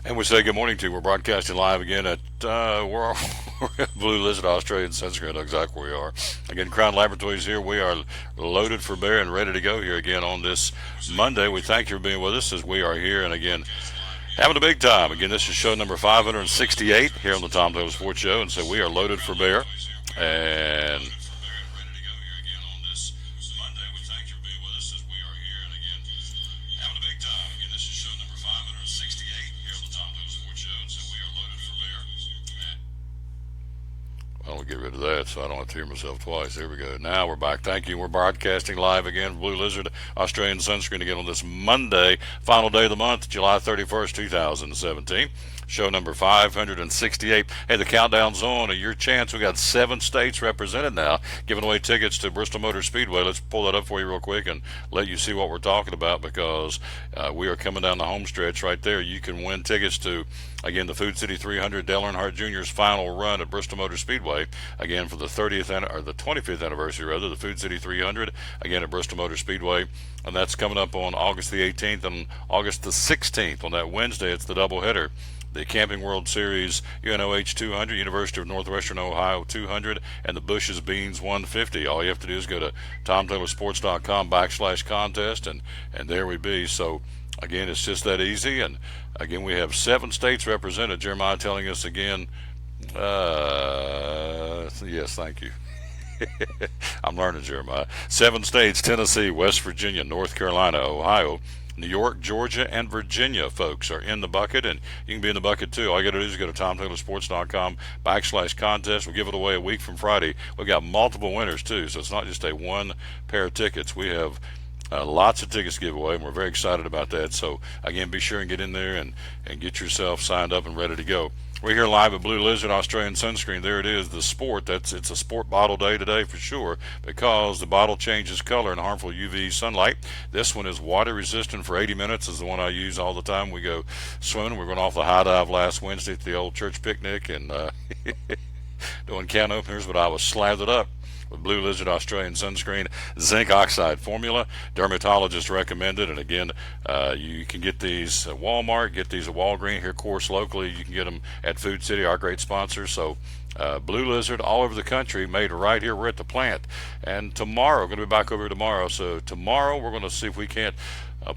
And we say good morning to you. We're broadcasting live again at we're Blue Lizard Australian Sunscreen. Exactly where we are. Again, Crown Laboratories here. We are loaded for bear and ready to go here again on this Monday. We thank you for being with us as we are here and again having a big time. Again, this is show number 568 here on the Tom Taylor Sports Show, and so we are loaded for bear and I'll get rid of that so I don't have to hear myself twice. There we go. Now we're back. Thank you. We're broadcasting live again. Blue Lizard Australian Sunscreen again on this Monday, final day of the month, July 31st, 2017. Show number 568. Hey, the countdown's on. Your chance. We got 7 states represented now, giving away tickets to Bristol Motor Speedway. Let's pull that up for you real quick and let you see what we're talking about because we are coming down the home stretch right there. You can win tickets to, again, the Food City 300 Dale Earnhardt Jr.'s final run at Bristol Motor Speedway. Again, for the 25th anniversary, rather, the Food City 300, again at Bristol Motor Speedway. And that's coming up on August the 18th and August the 16th. On that Wednesday, it's the doubleheader. The Camping World Series UNOH 200, University of Northwestern Ohio 200, and the Bush's Beans 150. All you have to do is go to TomTaylorSports.com/contest, and there we be. So, again, it's just that easy. And, again, we have 7 states represented. Jeremiah telling us again, yes, thank you. I'm learning, Jeremiah. 7 states: Tennessee, West Virginia, North Carolina, Ohio, New York, Georgia, and Virginia, folks, are in the bucket, and you can be in the bucket too. All you got to do is go to TomTaylorSports.com/contest. We'll give it away a week from Friday. We've got multiple winners too, so it's not just a one pair of tickets. We have lots of tickets to give away, and we're very excited about that. So, again, be sure and get in there and get yourself signed up and ready to go. We're here live at Blue Lizard Australian Sunscreen. There it is, the sport. It's a sport bottle day today for sure because the bottle changes color in harmful UV sunlight. This one is water resistant for 80 minutes is the one I use all the time. We go swimming. We went off the high dive last Wednesday at the old church picnic and doing can openers, but I was slathered up with Blue Lizard Australian Sunscreen zinc oxide formula, dermatologist recommended. And again, you can get these at Walmart, get these at Walgreens. Here, of course, locally, you can get them at Food City, our great sponsor. So Blue Lizard all over the country, made right here. We're at the plant. And tomorrow, we're going to be back over here tomorrow. So tomorrow, we're going to see if we can't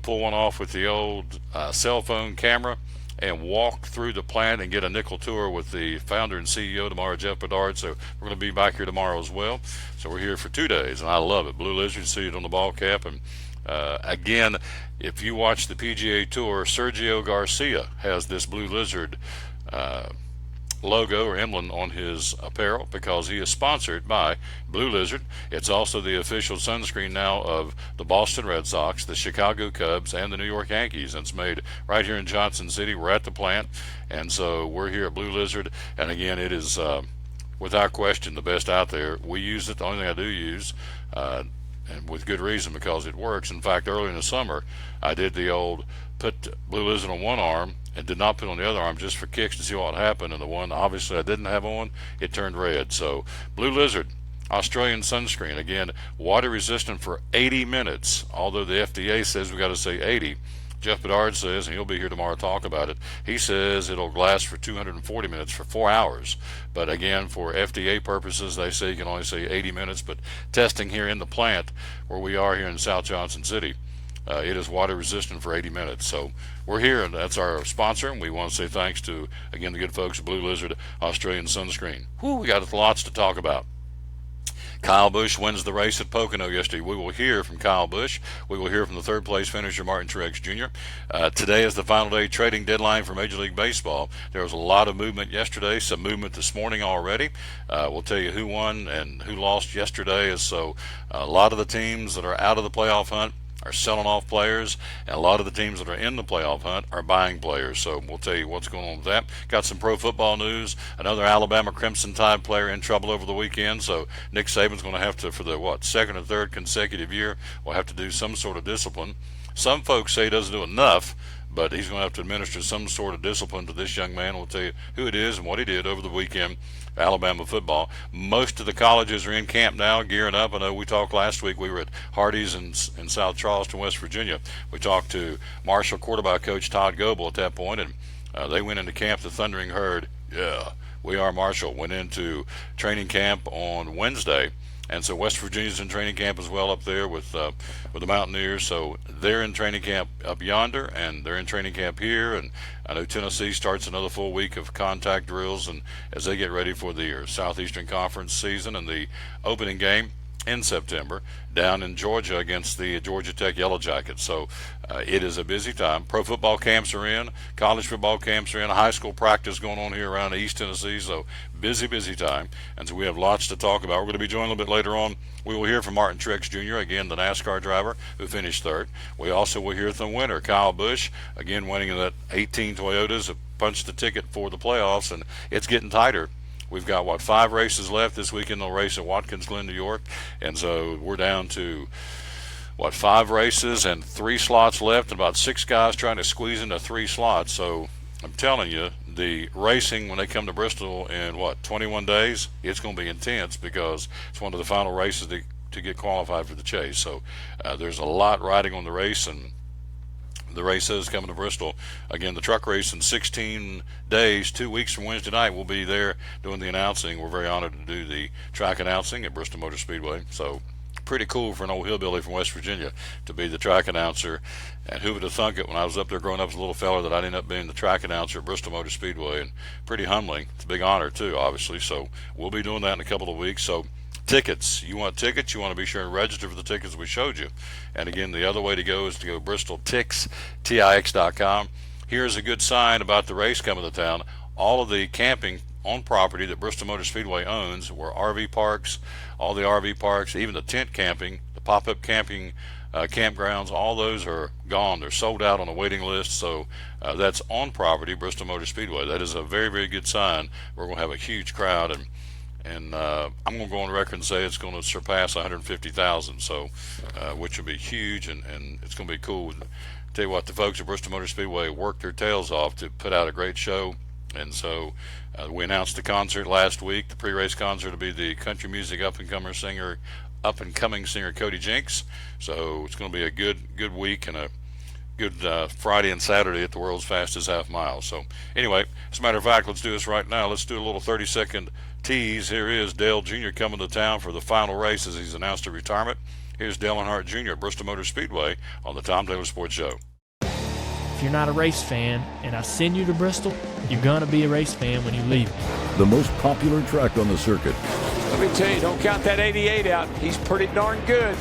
pull one off with the old cell phone camera and walk through the plant and get a nickel tour with the founder and CEO tomorrow, Jeff Bedard. So we're going to be back here tomorrow as well. So we're here for 2 days, and I love it. Blue Lizard, see it on the ball cap. And again, if you watch the PGA Tour, Sergio Garcia has this Blue Lizard logo or emblem on his apparel because he is sponsored by Blue Lizard. It's also the official sunscreen now of the Boston Red Sox, the Chicago Cubs, and the New York Yankees. And it's made right here in Johnson City. We're at the plant, and so we're here at Blue Lizard. And again, it is without question the best out there. We use it. The only thing I do use, and with good reason because it works. In fact, early in the summer, I did the old put Blue Lizard on one arm and did not put on the other arm just for kicks to see what happened. And the one obviously I didn't have on, it turned red. So Blue Lizard Australian Sunscreen, again, water resistant for 80 minutes. Although the FDA says we got to say 80. Jeff Bedard says, and he'll be here tomorrow to talk about it, he says it'll last for 240 minutes for 4 hours. But again, for FDA purposes, they say you can only say 80 minutes. But testing here in the plant where we are here in South Johnson City, it is water resistant for 80 minutes. So we're here, and that's our sponsor, and we want to say thanks to, again, the good folks at Blue Lizard Australian Sunscreen. Whew, we got lots to talk about. Kyle Busch wins the race at Pocono yesterday. We will hear from Kyle Busch. We will hear from the third place finisher, Martin Truex Jr. Today is the final day trading deadline for Major League Baseball. There was a lot of movement yesterday, some movement this morning already. We'll tell you who won and who lost yesterday. So a lot of the teams that are out of the playoff hunt are selling off players, and a lot of the teams that are in the playoff hunt are buying players. So we'll tell you what's going on with that. Got some pro football news. Another Alabama Crimson Tide player in trouble over the weekend. So Nick Saban's going to have to, for the second or third consecutive year, will have to do some sort of discipline. Some folks say he doesn't do enough, but he's going to have to administer some sort of discipline to this young man. We'll tell you who it is and what he did over the weekend. Alabama football. Most of the colleges are in camp now, gearing up. I know we talked last week. We were at Hardee's in South Charleston, West Virginia. We talked to Marshall quarterback coach Todd Goebel at that point, and They went into camp, the Thundering Herd. Yeah, we are Marshall. Went into training camp on Wednesday. And so West Virginia's in training camp as well up there with the Mountaineers. So they're in training camp up yonder, and they're in training camp here. And I know Tennessee starts another full week of contact drills, and as they get ready for the Southeastern Conference season and the opening game in September down in Georgia against the Georgia Tech Yellow Jackets. So it is a busy time. Pro football camps are in, college football camps are in, high school practice going on here around East Tennessee. So busy time. And so we have lots to talk about. We're going to be joined a little bit later on. We will hear from Martin Truex Jr., again, the NASCAR driver who finished third. We also will hear from the winner, Kyle Busch, again winning in that 18 Toyotas, punched the ticket for the playoffs, and it's getting tighter. We've got, 5 races left this weekend. They'll race at Watkins Glen, New York. And so we're down to, 5 races and 3 slots left, and about 6 guys trying to squeeze into 3 slots. So I'm telling you, the racing, when they come to Bristol in, 21 days, it's going to be intense because it's one of the final races to get qualified for the chase. So there's a lot riding on the race, and the race is coming to Bristol. Again, the truck race in 16 days, 2 weeks from Wednesday night. We'll be there doing the announcing. We're very honored to do the track announcing at Bristol Motor Speedway. So pretty cool for an old hillbilly from West Virginia to be the track announcer. And who would have thunk it when I was up there growing up as a little fella that I'd end up being the track announcer at Bristol Motor Speedway. And pretty humbling. It's a big honor, too, obviously. So we'll be doing that in a couple of weeks. So tickets. You want tickets, you want to be sure and register for the tickets we showed you. And again, the other way to go is to go BristolTix, TIX.com. Here's a good sign about the race coming to town. All of the camping on property that Bristol Motor Speedway owns were RV parks, all the RV parks, even the tent camping, the pop-up camping campgrounds, all those are gone. They're sold out on a waiting list. So that's on property, Bristol Motor Speedway. That is a very, very good sign. We're going to have a huge crowd, and I'm going to go on record and say it's going to surpass 150,000, so which will be huge, and it's going to be cool. Tell you what, the folks at Bristol Motor Speedway worked their tails off to put out a great show, and so we announced the concert last week. The pre-race concert will be the country music up-and-coming singer Cody Jinks. So it's going to be a good week and a good Friday and Saturday at the world's fastest half mile. So anyway, as a matter of fact, let's do this right now. Let's do a little 30-second tease. Here is Dale Jr. coming to town for the final race as he's announced a retirement. Here's Dale Earnhardt Jr. at Bristol Motor Speedway on the Tom Taylor Sports Show. If you're not a race fan and I send you to Bristol, you're going to be a race fan when you leave. The most popular track on the circuit. Let me tell you, don't count that 88 out. He's pretty darn good.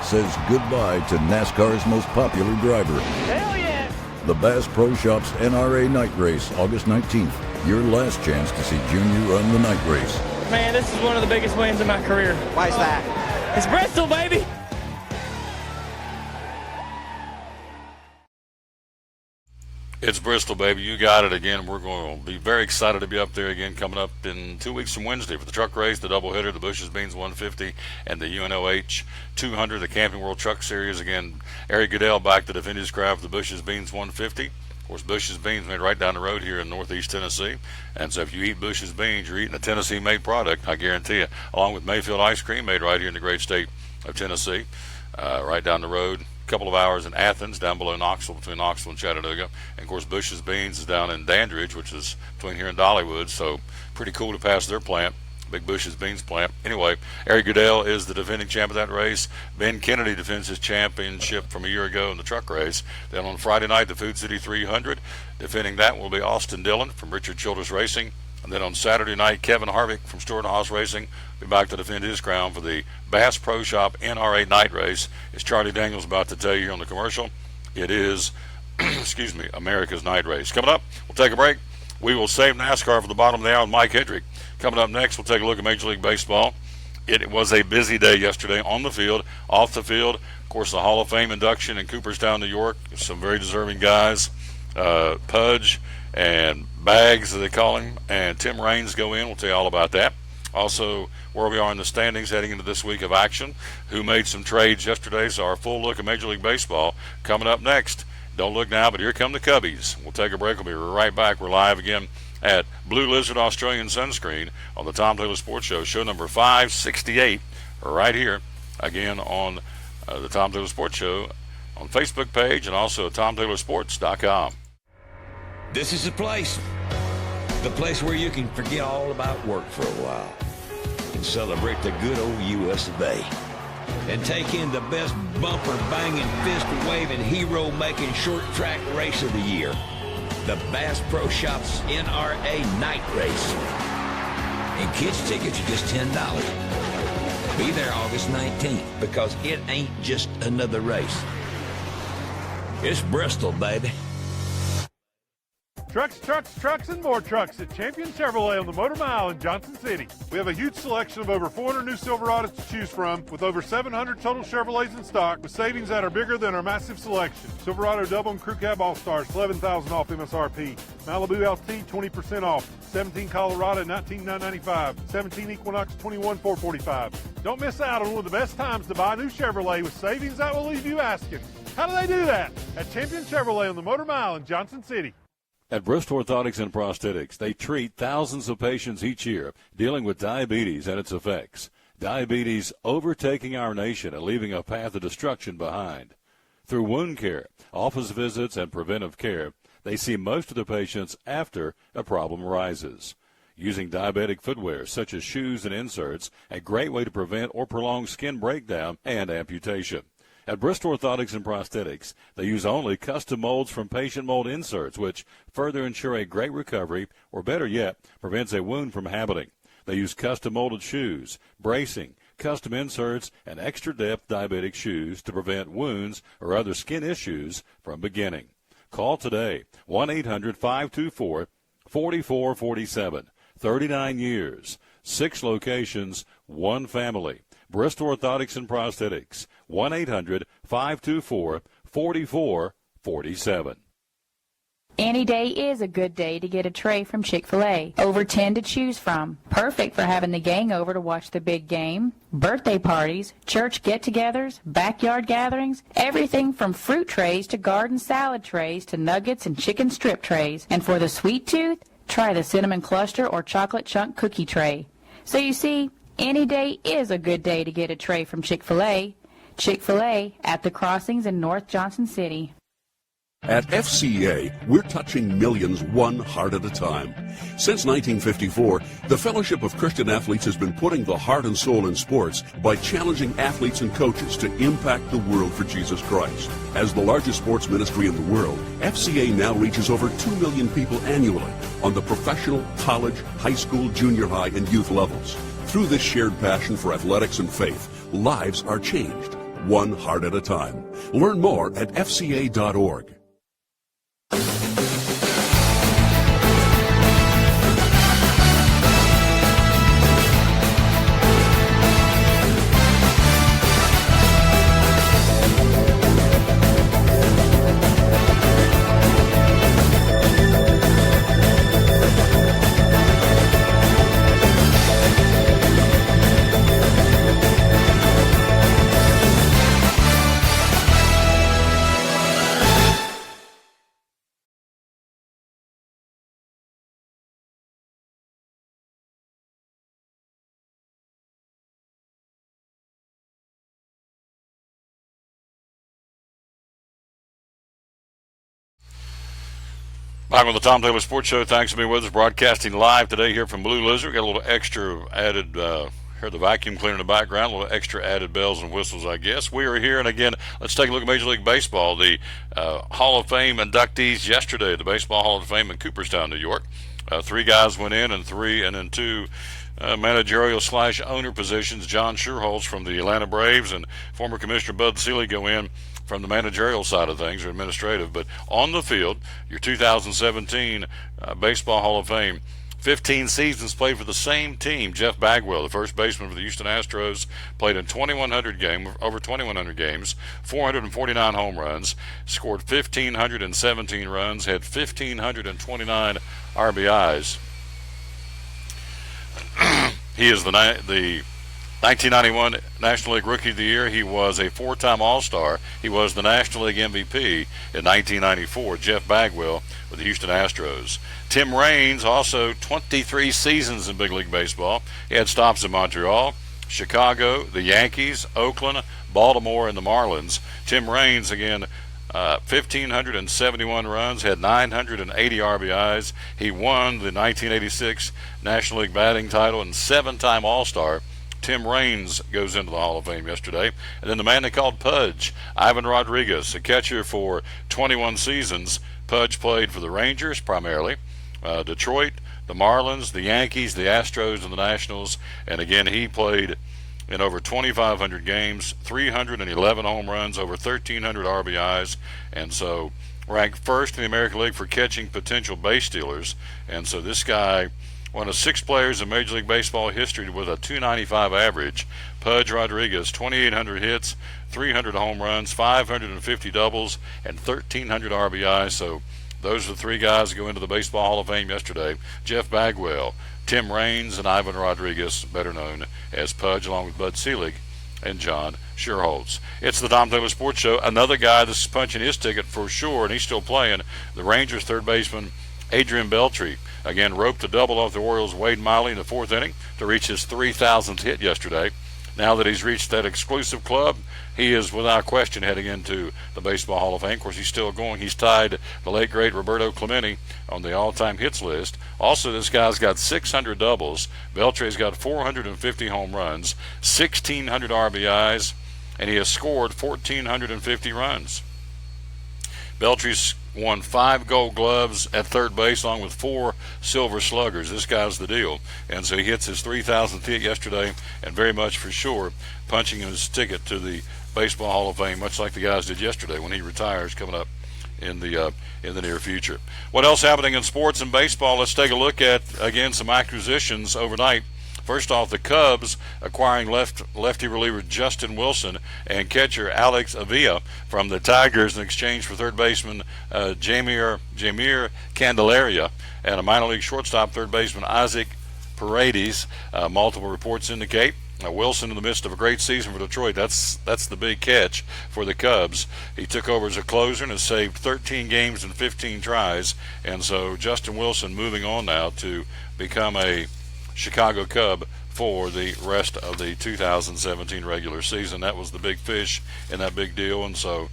Says goodbye to NASCAR's most popular driver. Hell yeah! The Bass Pro Shops NRA Night Race, August 19th. Your last chance to see Junior run the night race. Man, this is one of the biggest wins of my career. Why's that? It's Bristol, baby! It's Bristol, baby. You got it again. We're going to be very excited to be up there again coming up in 2 weeks from Wednesday for the truck race, the doubleheader, the Bush's Beans 150, and the UNOH 200, the Camping World Truck Series. Again, Eric Goodell back to defend his craft for the Bush's Beans 150. Of course, Bush's Beans made right down the road here in northeast Tennessee. And so if you eat Bush's Beans, you're eating a Tennessee-made product, I guarantee you, along with Mayfield ice cream made right here in the great state of Tennessee, right down the road. Couple of hours in Athens, down below Knoxville, between Knoxville and Chattanooga. And of course, Bush's Beans is down in Dandridge, which is between here and Dollywood. So pretty cool to pass their plant, big Bush's Beans plant. Anyway, Eric Goodell is the defending champ of that race. Ben Kennedy defends his championship from a year ago in the truck race. Then on Friday night, the Food City 300. Defending that will be Austin Dillon from Richard Childress Racing. And then on Saturday night, Kevin Harvick from Stewart and Haas Racing will be back to defend his crown for the Bass Pro Shop NRA Night Race. As Charlie Daniels about to tell you here on the commercial, it is, America's Night Race. Coming up, we'll take a break. We will save NASCAR for the bottom of the hour with Mike Hedrick. Coming up next, we'll take a look at Major League Baseball. It was a busy day yesterday on the field, off the field. Of course, the Hall of Fame induction in Cooperstown, New York. Some very deserving guys. Pudge and Bags, as they call him, and Tim Raines go in. We'll tell you all about that. Also, where we are in the standings heading into this week of action, who made some trades yesterday. So our full look at Major League Baseball coming up next. Don't look now, but here come the Cubbies. We'll take a break. We'll be right back. We're live again at Blue Lizard Australian Sunscreen on the Tom Taylor Sports Show, show number 568, right here, again on the Tom Taylor Sports Show on Facebook page and also at TomTaylorSports.com. This is the place. The place where you can forget all about work for a while and celebrate the good old U.S. of A. And take in the best bumper-banging, fist-waving, hero-making short track race of the year. The Bass Pro Shops NRA Night Race. And kids' tickets are just $10. Be there August 19th because it ain't just another race. It's Bristol, baby. Trucks, and more trucks at Champion Chevrolet on the Motor Mile in Johnson City. We have a huge selection of over 400 new Silverados to choose from, with over 700 total Chevrolets in stock, with savings that are bigger than our massive selection. Silverado Double and Crew Cab All-Stars, $11,000 off MSRP. Malibu LT, 20% off. 17 Colorado, $19,995. 17 Equinox, $21,445. Don't miss out on one of the best times to buy a new Chevrolet with savings that will leave you asking, how do they do that? At Champion Chevrolet on the Motor Mile in Johnson City. At Bristol Orthotics and Prosthetics, they treat thousands of patients each year dealing with diabetes and its effects. Diabetes overtaking our nation and leaving a path of destruction behind. Through wound care, office visits, and preventive care, they see most of the patients after a problem arises. Using diabetic footwear such as shoes and inserts, a great way to prevent or prolong skin breakdown and amputation. At Bristol Orthotics and Prosthetics, they use only custom molds from patient mold inserts, which further ensure a great recovery, or better yet, prevents a wound from happening. They use custom molded shoes, bracing, custom inserts, and extra depth diabetic shoes to prevent wounds or other skin issues from beginning. Call today, 1-800-524-4447. 39 years, 6 locations, 1 family. Bristol Orthotics and Prosthetics, 1-800-524-4447. Any day is a good day to get a tray from Chick-fil-A. Over 10 to choose from. Perfect for having the gang over to watch the big game, birthday parties, church get-togethers, backyard gatherings, everything from fruit trays to garden salad trays to nuggets and chicken strip trays. And for the sweet tooth, try the cinnamon cluster or chocolate chunk cookie tray. So you see, any day is a good day to get a tray from Chick-fil-A. Chick-fil-A at the crossings in North Johnson City. At FCA, we're touching millions one heart at a time. Since 1954, the Fellowship of Christian Athletes has been putting the heart and soul in sports by challenging athletes and coaches to impact the world for Jesus Christ. As the largest sports ministry in the world, FCA now reaches over 2 million people annually on the professional, college, high school, junior high, and youth levels. Through this shared passion for athletics and faith, lives are changed, one heart at a time. Learn more at fca.org. Back on the Tom Taylor Sports Show. Thanks for being with us. Broadcasting live today here from Blue Lizard. Got a little extra added, heard the vacuum cleaner in the background, a little extra added bells and whistles, I guess. We are here, and again, let's take a look at Major League Baseball. The Hall of Fame inductees yesterday, the Baseball Hall of Fame in Cooperstown, New York. 3 guys went in, and 2 managerial / owner positions. John Schuerholz from the Atlanta Braves and former Commissioner Bud Selig go in from the managerial side of things, or administrative. But on the field, your 2017 Baseball Hall of Fame, 15 seasons played for the same team. Jeff Bagwell, the first baseman for the Houston Astros, played in over 2,100 games, 449 home runs, scored 1,517 runs, had 1,529 RBIs. He is the 1991 National League Rookie of the Year. He was a 4-time All-Star. He was the National League MVP in 1994, Jeff Bagwell with the Houston Astros. Tim Raines, also 23 seasons in Big League Baseball. He had stops in Montreal, Chicago, the Yankees, Oakland, Baltimore, and the Marlins. Tim Raines, again, 1,571 runs, had 980 RBIs. He won the 1986 National League batting title and 7-time All-Star. Tim Raines goes into the Hall of Fame yesterday. And then the man they called Pudge, Ivan Rodriguez, a catcher for 21 seasons. Pudge played for the Rangers primarily, Detroit, the Marlins, the Yankees, the Astros, and the Nationals. And again, he played in over 2,500 games, 311 home runs, over 1,300 RBIs, and so ranked first in the American League for catching potential base stealers. And so this guy, one of 6 players in Major League Baseball history with a .295 average. Pudge Rodriguez, 2,800 hits, 300 home runs, 550 doubles, and 1,300 RBIs. So those are the 3 guys that go into the Baseball Hall of Fame yesterday. Jeff Bagwell, Tim Raines, and Ivan Rodriguez, better known as Pudge, along with Bud Selig and John Schuerholz. It's the Tom Taylor Sports Show. Another guy that's punching his ticket for sure, and he's still playing, the Rangers third baseman Adrian Beltre. Again, roped a double off the Orioles' Wade Miley in the 4th inning to reach his 3,000th hit yesterday. Now that he's reached that exclusive club, he is without question heading into the Baseball Hall of Fame. Of course, he's still going. He's tied the late, great Roberto Clemente on the all-time hits list. Also, this guy's got 600 doubles. Beltre's got 450 home runs, 1,600 RBIs, and he has scored 1,450 runs. Beltre's won 5 Gold Gloves at third base, along with 4 Silver Sluggers. This guy's the deal. And so he hits his 3,000th hit yesterday, and very much for sure punching his ticket to the Baseball Hall of Fame, much like the guys did yesterday when he retires coming up in the near future. What else happening in sports and baseball? Let's take a look at, again, some acquisitions overnight. First off, the Cubs acquiring lefty reliever Justin Wilson and catcher Alex Avila from the Tigers in exchange for third baseman Jamir Candelaria and a minor league shortstop third baseman Isaac Paredes. Multiple reports indicate Wilson in the midst of a great season for Detroit. That's the big catch for the Cubs. He took over as a closer and has saved 13 games in 15 tries. And so Justin Wilson moving on now to become a Chicago Cub for the rest of the 2017 regular season. That was the big fish in that big deal, and so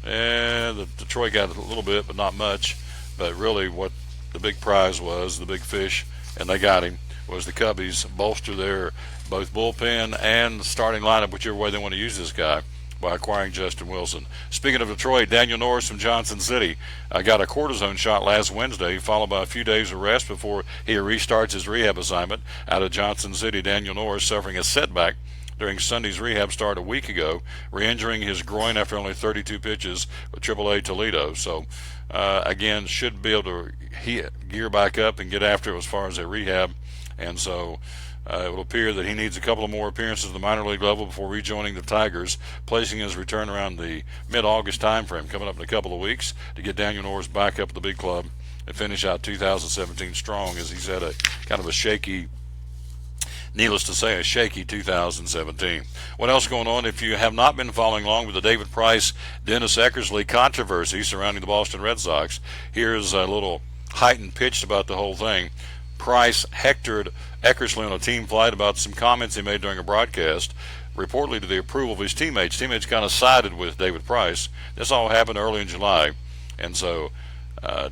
the Detroit got a little bit, but not much. But really what the big prize was, the big fish, and they got him, was the Cubbies bolster their both bullpen and starting lineup, whichever way they want to use this guy, by acquiring Justin Wilson. Speaking of Detroit, Daniel Norris from Johnson City got a cortisone shot last Wednesday, followed by a few days of rest before he restarts his rehab assignment out of Johnson City. Daniel Norris suffering a setback during Sunday's rehab start a week ago, re-injuring his groin after only 32 pitches with AAA Toledo. So, again, should be able to gear back up and get after it as far as a rehab. And so it will appear that he needs a couple of more appearances at the minor league level before rejoining the Tigers, placing his return around the mid-August time frame, coming up in a couple of weeks, to get Daniel Norris back up at the big club and finish out 2017 strong, as he's had a kind of a shaky, needless to say, a shaky 2017. What else going on? If you have not been following along with the David Price, Dennis Eckersley controversy surrounding the Boston Red Sox, here's a little heightened pitch about the whole thing. Price hectored Eckersley on a team flight about some comments he made during a broadcast, reportedly to the approval of his teammates. Teammates kind of sided with David Price. This all happened early in July, and so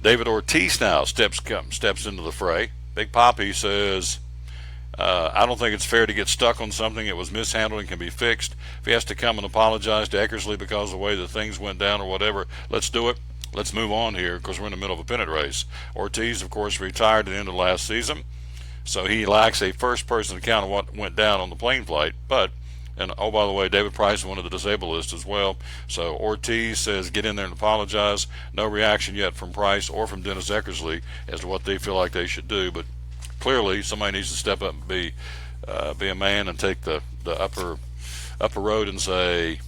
David Ortiz now steps into the fray. Big Papi says, I don't think it's fair to get stuck on something that was mishandled and can be fixed. If he has to come and apologize to Eckersley because of the way that things went down or whatever, let's do it. Let's move on here because we're in the middle of a pennant race. Ortiz, of course, retired at the end of last season, so he lacks a first-person account of what went down on the plane flight. And oh, by the way, David Price is one of the disabled list as well. So Ortiz says get in there and apologize. No reaction yet from Price or from Dennis Eckersley as to what they feel like they should do. But clearly somebody needs to step up and be a man and take the upper road and say,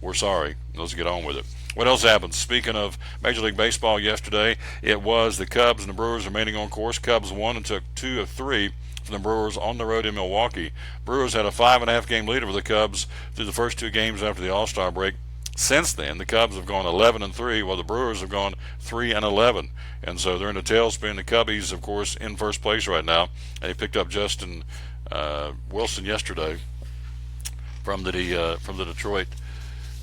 we're sorry. Let's get on with it. What else happened? Speaking of Major League Baseball yesterday, it was the Cubs and the Brewers remaining on course. Cubs won and took 2 of 3 from the Brewers on the road in Milwaukee. Brewers had a 5.5 game lead over the Cubs through the first 2 games after the All-Star break. Since then, the Cubs have gone 11-3, while the Brewers have gone 3-11. And so they're in a tailspin. The Cubbies, of course, in first place right now. And they picked up Justin Wilson yesterday from the Detroit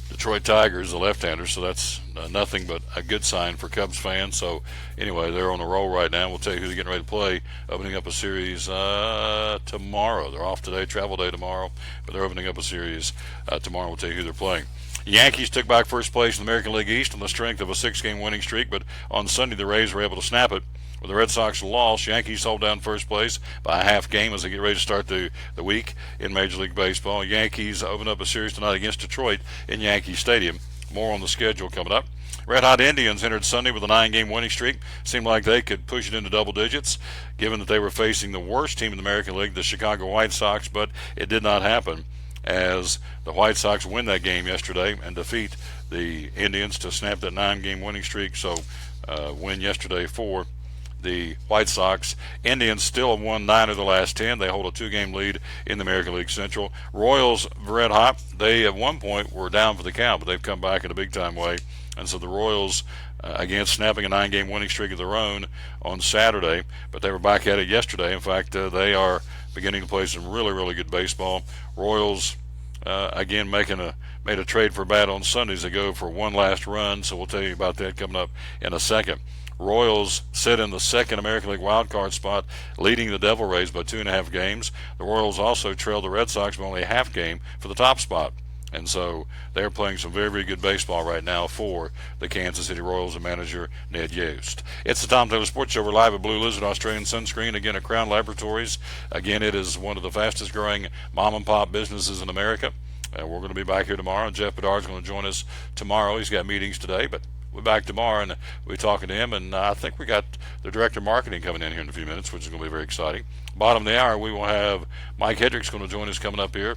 Detroit Tigers, the left-hander, so that's nothing but a good sign for Cubs fans. So anyway, they're on a roll right now. We'll tell you who they're getting ready to play, opening up a series tomorrow. They're off today, travel day tomorrow, but they're opening up a series tomorrow. We'll tell you who they're playing. The Yankees took back first place in the American League East on the strength of a 6-game winning streak, but on Sunday the Rays were able to snap it. With the Red Sox loss, Yankees hold down first place by a half game as they get ready to start the week in Major League Baseball. Yankees open up a series tonight against Detroit in Yankee Stadium. More on the schedule coming up. Red Hot Indians entered Sunday with a 9-game winning streak. Seemed like they could push it into double digits, given that they were facing the worst team in the American League, the Chicago White Sox, but it did not happen as the White Sox win that game yesterday and defeat the Indians to snap that 9-game winning streak. So win yesterday for the White Sox. Indians still have won 9 of the last 10. They hold a 2-game lead in the American League Central. Royals, red hot. They at one point were down for the count, but they've come back in a big-time way. And so the Royals, again, snapping a 9-game winning streak of their own on Saturday, but they were back at it yesterday. In fact, they are beginning to play some really, really good baseball. Royals, again, made a trade for bat on Sundays. They go for one last run, so we'll tell you about that coming up in a second. Royals sit in the second American League wildcard spot, leading the Devil Rays by 2.5 games. The Royals also trail the Red Sox by only a half game for the top spot. And so they're playing some very, very good baseball right now for the Kansas City Royals and manager Ned Yost. It's the Tom Taylor Sports Show. We're live at Blue Lizard Australian Sunscreen, again at Crown Laboratories. Again, it is one of the fastest growing mom-and-pop businesses in America. We're going to be back here tomorrow. Jeff Bedard's going to join us tomorrow. He's got meetings today, but we're back tomorrow, and we're talking to him, and I think we got the director of marketing coming in here in a few minutes, which is going to be very exciting. Bottom of the hour, we will have Mike Hedrick's going to join us coming up here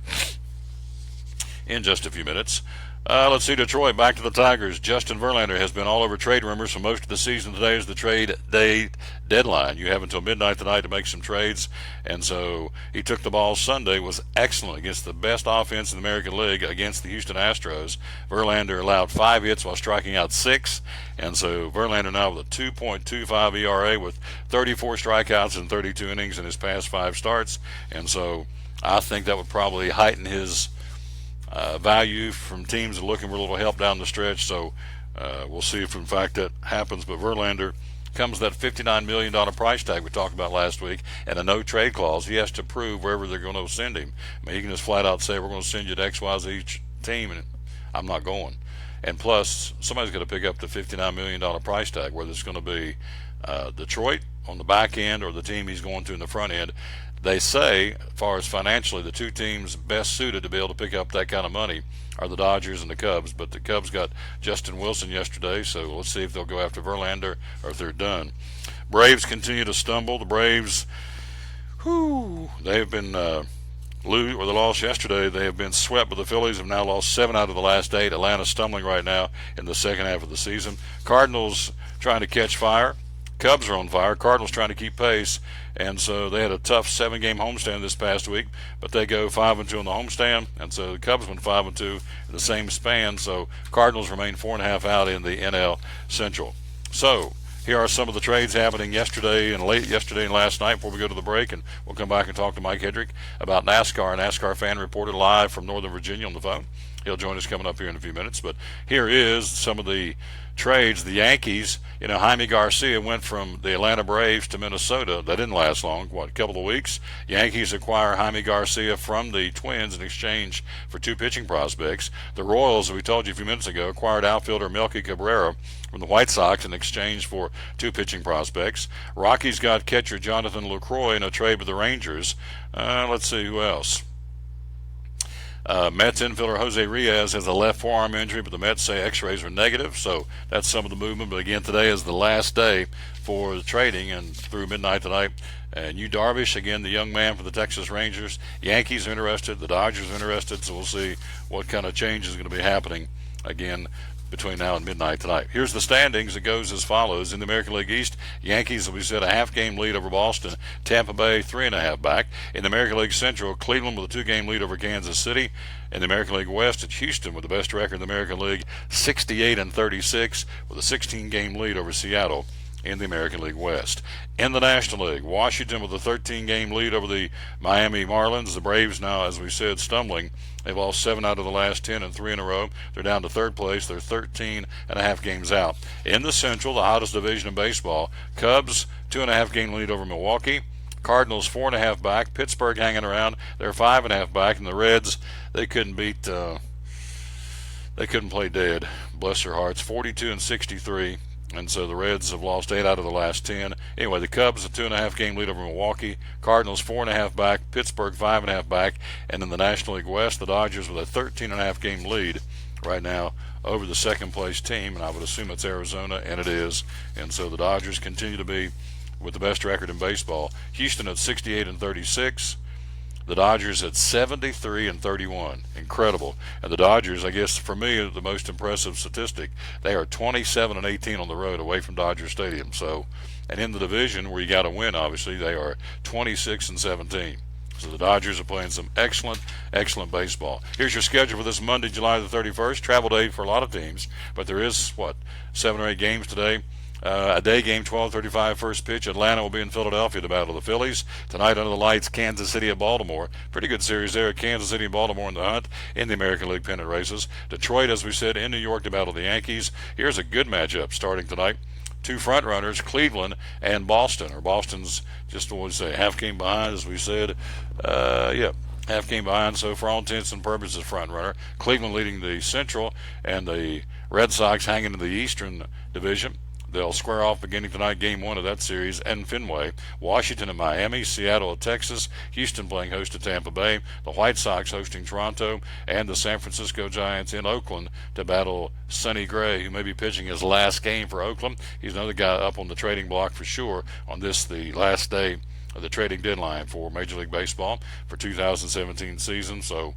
in just a few minutes. Let's see, Detroit, back to the Tigers. Justin Verlander has been all over trade rumors for most of the season. Today is the trade day deadline. You have until midnight tonight to make some trades, and so he took the ball Sunday, was excellent against the best offense in the American League against the Houston Astros. Verlander allowed 5 hits while striking out 6, and so Verlander now with a 2.25 ERA with 34 strikeouts in 32 innings in his past 5 starts, and so I think that would probably heighten his value from teams that are looking for a little help down the stretch. So we'll see if in fact that happens. But Verlander comes that $59 million price tag we talked about last week and a no trade clause. He has to prove wherever they're going to send him. I mean, he can just flat out say, we're going to send you to XYZ team, and I'm not going. And plus, somebody's got to pick up the $59 million price tag, whether it's going to be Detroit on the back end or the team he's going to in the front end. They say, as far as financially, the two teams best suited to be able to pick up that kind of money are the Dodgers and the Cubs. But the Cubs got Justin Wilson yesterday, so let's see if they'll go after Verlander or if they're done. Braves continue to stumble. The Braves, they have been they lost yesterday. They have been swept, but the Phillies have now lost 7 out of the last 8. Atlanta stumbling right now in the second half of the season. Cardinals trying to catch fire. Cubs are on fire. Cardinals trying to keep pace, and so they had a tough 7-game homestand this past week, but they go 5-2 on the homestand, and so the Cubs went 5-2 in the same span. So Cardinals remain 4.5 out in the NL Central. So here are some of the trades happening yesterday and late yesterday and last night before we go to the break, and we'll come back and talk to Mike Hedrick about NASCAR. NASCAR fan reported live from Northern Virginia on the phone. He'll join us coming up here in a few minutes. But here is some of the trades. The Yankees, Jaime Garcia went from the Atlanta Braves to Minnesota. That didn't last long, a couple of weeks. Yankees acquire Jaime Garcia from the Twins in exchange for 2 pitching prospects. The Royals, as we told you a few minutes ago, acquired outfielder Melky Cabrera from the White Sox in exchange for 2 pitching prospects. Rockies got catcher Jonathan Lucroy in a trade with the Rangers. Let's see, who else? Mets infielder Jose Riaz has a left forearm injury, but the Mets say x-rays are negative, so that's some of the movement. But again, today is the last day for the trading, and through midnight tonight. And Yu Darvish, again, the young man for the Texas Rangers. Yankees are interested, the Dodgers are interested, so we'll see what kind of change is going to be happening again between now and midnight tonight. Here's the standings. It goes as follows. In the American League East, Yankees, as we said, a half-game lead over Boston. Tampa Bay, 3.5 back. In the American League Central, Cleveland with a 2-game lead over Kansas City. In the American League West, it's Houston with the best record in the American League, 68-36, with a 16-game lead over Seattle. in the American League West. In the National League, Washington with a 13-game lead over the Miami Marlins. The Braves now, as we said, stumbling. They've lost 7 out of the last 10 and 3 in a row. They're down to third place. They're 13.5 games out. In the Central, the hottest division in baseball, Cubs 2.5 game lead over Milwaukee. Cardinals 4.5 back. Pittsburgh hanging around. They're 5.5 back. And the Reds, they couldn't beat. They couldn't play dead. Bless their hearts. 42-63. And so the Reds have lost 8 out of the last 10. Anyway, the Cubs a 2.5 game lead over Milwaukee. Cardinals 4.5 back. Pittsburgh 5.5 back. And in the National League West, the Dodgers with a 13.5 game lead right now over the second place team. And I would assume it's Arizona, and it is. And so the Dodgers continue to be with the best record in baseball. Houston at 68-36. The Dodgers at 73-31. Incredible. And the Dodgers, I guess for me, are the most impressive statistic. They are 27-18 on the road away from Dodger Stadium. So, and in the division where you got to win, obviously, they are 26-17. So the Dodgers are playing some excellent, excellent baseball. Here's your schedule for this Monday, July the 31st. Travel day for a lot of teams, but there is, 7 or 8 games today. A day game, 12:35 first pitch. Atlanta will be in Philadelphia to battle the Phillies. Tonight under the lights, Kansas City at Baltimore. Pretty good series there. Kansas City and Baltimore in the hunt in the American League pennant races. Detroit, as we said, in New York to battle the Yankees. Here's a good matchup starting tonight. 2 front runners, Cleveland and Boston. Or Boston's just, what would say, half game behind, as we said. Half game behind, so for all intents and purposes, front runner. Cleveland leading the Central, and the Red Sox hanging in the Eastern Division. They'll square off beginning tonight, game 1 of that series, and Fenway. Washington and Miami, Seattle at Texas, Houston playing host to Tampa Bay, the White Sox hosting Toronto, and the San Francisco Giants in Oakland to battle Sonny Gray, who may be pitching his last game for Oakland. He's another guy up on the trading block for sure on this, the last day of the trading deadline for Major League Baseball for 2017 season. So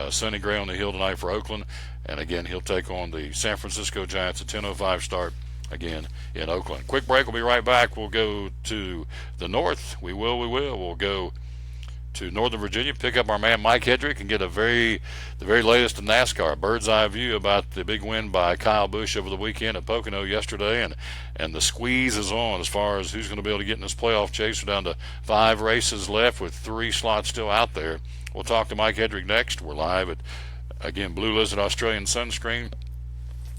Sonny Gray on the hill tonight for Oakland, and again he'll take on the San Francisco Giants at 10:05 start again in Oakland. Quick break. We'll be right back. We'll go to the north. We will. We'll go to Northern Virginia, pick up our man Mike Hedrick, and get the very latest in NASCAR. Bird's eye view about the big win by Kyle Busch over the weekend at Pocono yesterday, and the squeeze is on as far as who's going to be able to get in this playoff chase. We're down to 5 races left with 3 slots still out there. We'll talk to Mike Hedrick next. We're live at, again, Blue Lizard Australian Sunscreen.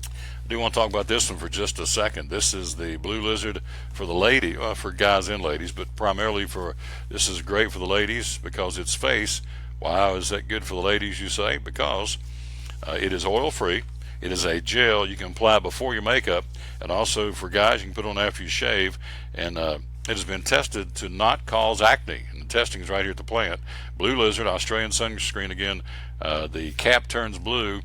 I do want to talk about this one for just a second. This is the Blue Lizard for the lady, for guys and ladies, but primarily this is great for the ladies because it's face. Why is that good for the ladies, you say? Because it is oil-free. It is a gel you can apply before your makeup, and also for guys, you can put it on after you shave, and it has been tested to not cause acne. And the testing is right here at the plant. Blue Lizard Australian Sunscreen, again, the cap turns blue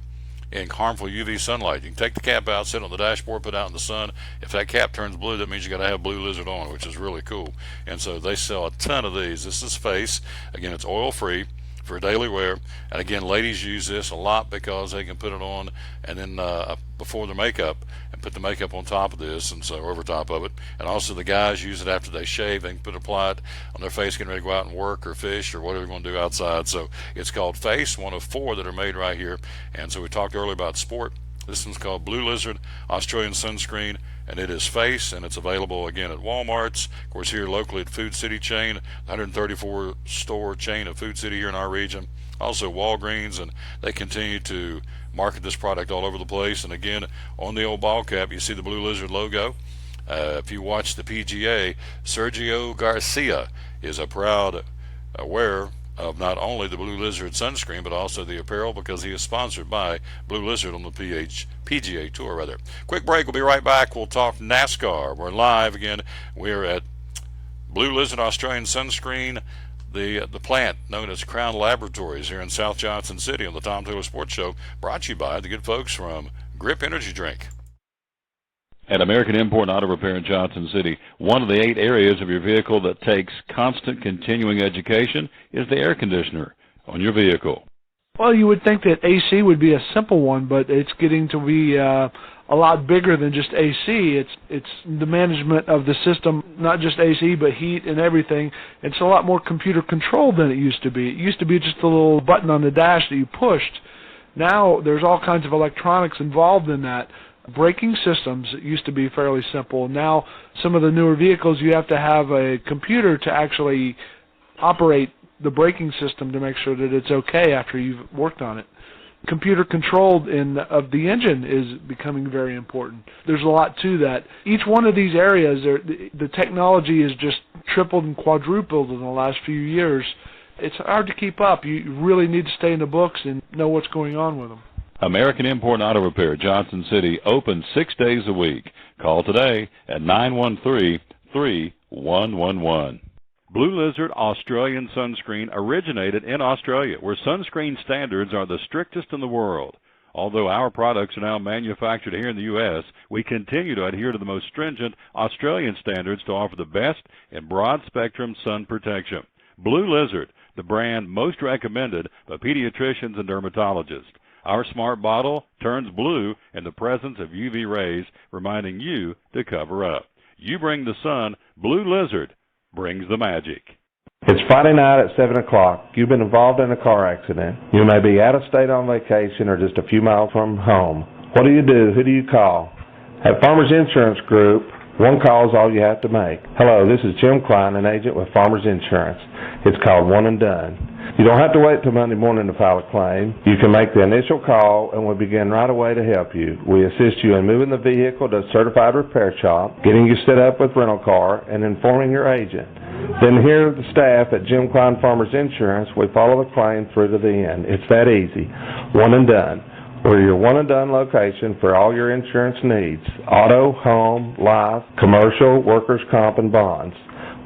in harmful UV sunlight. You can take the cap out, sit on the dashboard, put it out in the sun. If that cap turns blue, that means you got to have Blue Lizard on, which is really cool. And so they sell a ton of these. This is face. Again, it's oil-free for daily wear. And again, ladies use this a lot because they can put it on and then before their makeup and put the makeup on top of this, and so over top of it. And also the guys use it after they shave. They can apply it on their face, getting ready to go out and work or fish or whatever they're going to do outside. So it's called Face, one of 4 that are made right here. And so we talked earlier about sport. This one's called Blue Lizard Australian Sunscreen, and it is face, and it's available again at Walmart's. Of course, here locally at Food City chain, 134 store chain of Food City here in our region. Also Walgreens, and they continue to market this product all over the place. And again, on the old ball cap, you see the Blue Lizard logo. If you watch the PGA, Sergio Garcia is a proud wearer of not only the Blue Lizard sunscreen, but also the apparel, because he is sponsored by Blue Lizard on the PGA Tour. Quick break. We'll be right back. We'll talk NASCAR. We're live again. We're at Blue Lizard Australian Sunscreen, the plant known as Crown Laboratories here in South Johnson City on the Tom Taylor Sports Show, brought to you by the good folks from Grip Energy Drink. At American Import Auto Repair in Johnson City, one of the 8 areas of your vehicle that takes constant continuing education is the air conditioner on your vehicle. Well, you would think that AC would be a simple one, but it's getting to be a lot bigger than just AC. It's the management of the system, not just AC, but heat and everything. It's a lot more computer controlled than it used to be. It used to be just a little button on the dash that you pushed. Now there's all kinds of electronics involved in that. braking systems used to be fairly simple. Now, some of the newer vehicles, you have to have a computer to actually operate the braking system to make sure that it's okay after you've worked on it. Computer controlled of the engine is becoming very important. There's a lot to that. Each one of these areas, the technology has just tripled and quadrupled in the last few years. It's hard to keep up. You really need to stay in the books and know what's going on with them. American Import Auto Repair, Johnson City, open 6 days a week. Call today at 913-3111. Blue Lizard Australian Sunscreen originated in Australia, where sunscreen standards are the strictest in the world. Although our products are now manufactured here in the U.S., we continue to adhere to the most stringent Australian standards to offer the best in broad-spectrum sun protection. Blue Lizard, the brand most recommended by pediatricians and dermatologists. Our smart bottle turns blue in the presence of UV rays, reminding you to cover up. You bring the sun, Blue Lizard brings the magic. It's Friday night at 7 o'clock. You've been involved in a car accident. You may be out of state on vacation or just a few miles from home. What do? Who do you call? At Farmers Insurance Group, one call is all you have to make. Hello, this is Jim Klein, an agent with Farmers Insurance. It's called One and Done. You don't have to wait till Monday morning to file a claim. You can make the initial call and we'll begin right away to help you. We assist you in moving the vehicle to a certified repair shop, getting you set up with rental car, and informing your agent. Then here are the staff at Jim Klein Farmers Insurance. We follow the claim through to the end. It's that easy. One and Done. We're your one and done location for all your insurance needs. Auto, home, life, commercial, workers' comp, and bonds.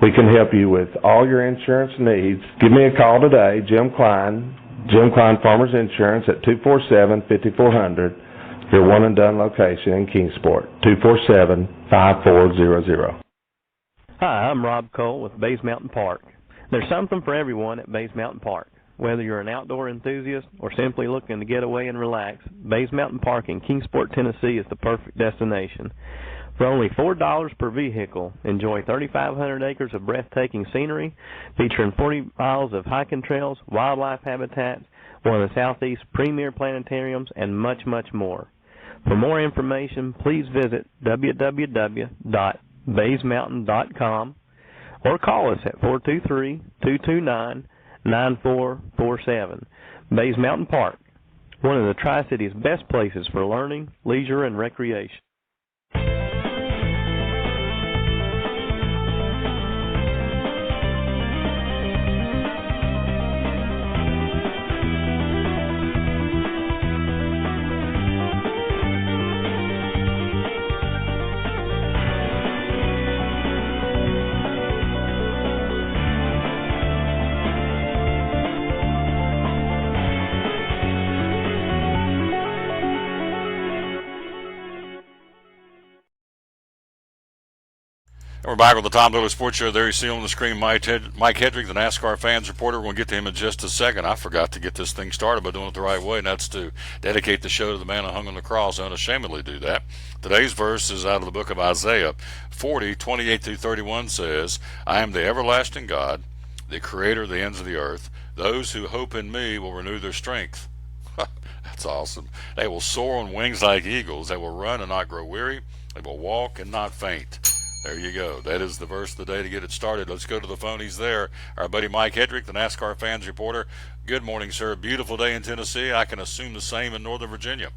We can help you with all your insurance needs. Give me a call today, Jim Klein Farmers Insurance at 247-5400, your one and done location in Kingsport, 247-5400. Hi, I'm Rob Cole with Bays Mountain Park. There's something for everyone at Bays Mountain Park. Whether you're an outdoor enthusiast or simply looking to get away and relax, Bays Mountain Park in Kingsport, Tennessee is the perfect destination. For only $4 per vehicle, enjoy 3,500 acres of breathtaking scenery, featuring 40 miles of hiking trails, wildlife habitats, one of the Southeast's premier planetariums, and much, much more. For more information, please visit www.baysmountain.com or call us at 423-229-9447. Bays Mountain Park, one of the Tri-City's best places for learning, leisure, and recreation. We're back with the Tom Dillard Sports Show. There you see on the screen Mike Hedrick, the NASCAR fans reporter. We're going to get to him in just a second. I forgot to get this thing started by doing it the right way, and that's to dedicate the show to the man who hung on the cross. I unashamedly do that. Today's verse is out of the book of Isaiah 40:28-31 says, I am the everlasting God, the creator of the ends of the earth. Those who hope in me will renew their strength. That's awesome. They will soar on wings like eagles. They will run and not grow weary. They will walk and not faint. There you go. That is the verse of the day to get it started. Let's go to the phone. He's there. Our buddy Mike Hedrick, the NASCAR fans reporter. Good morning, sir. Beautiful day in Tennessee. I can assume the same in Northern Virginia.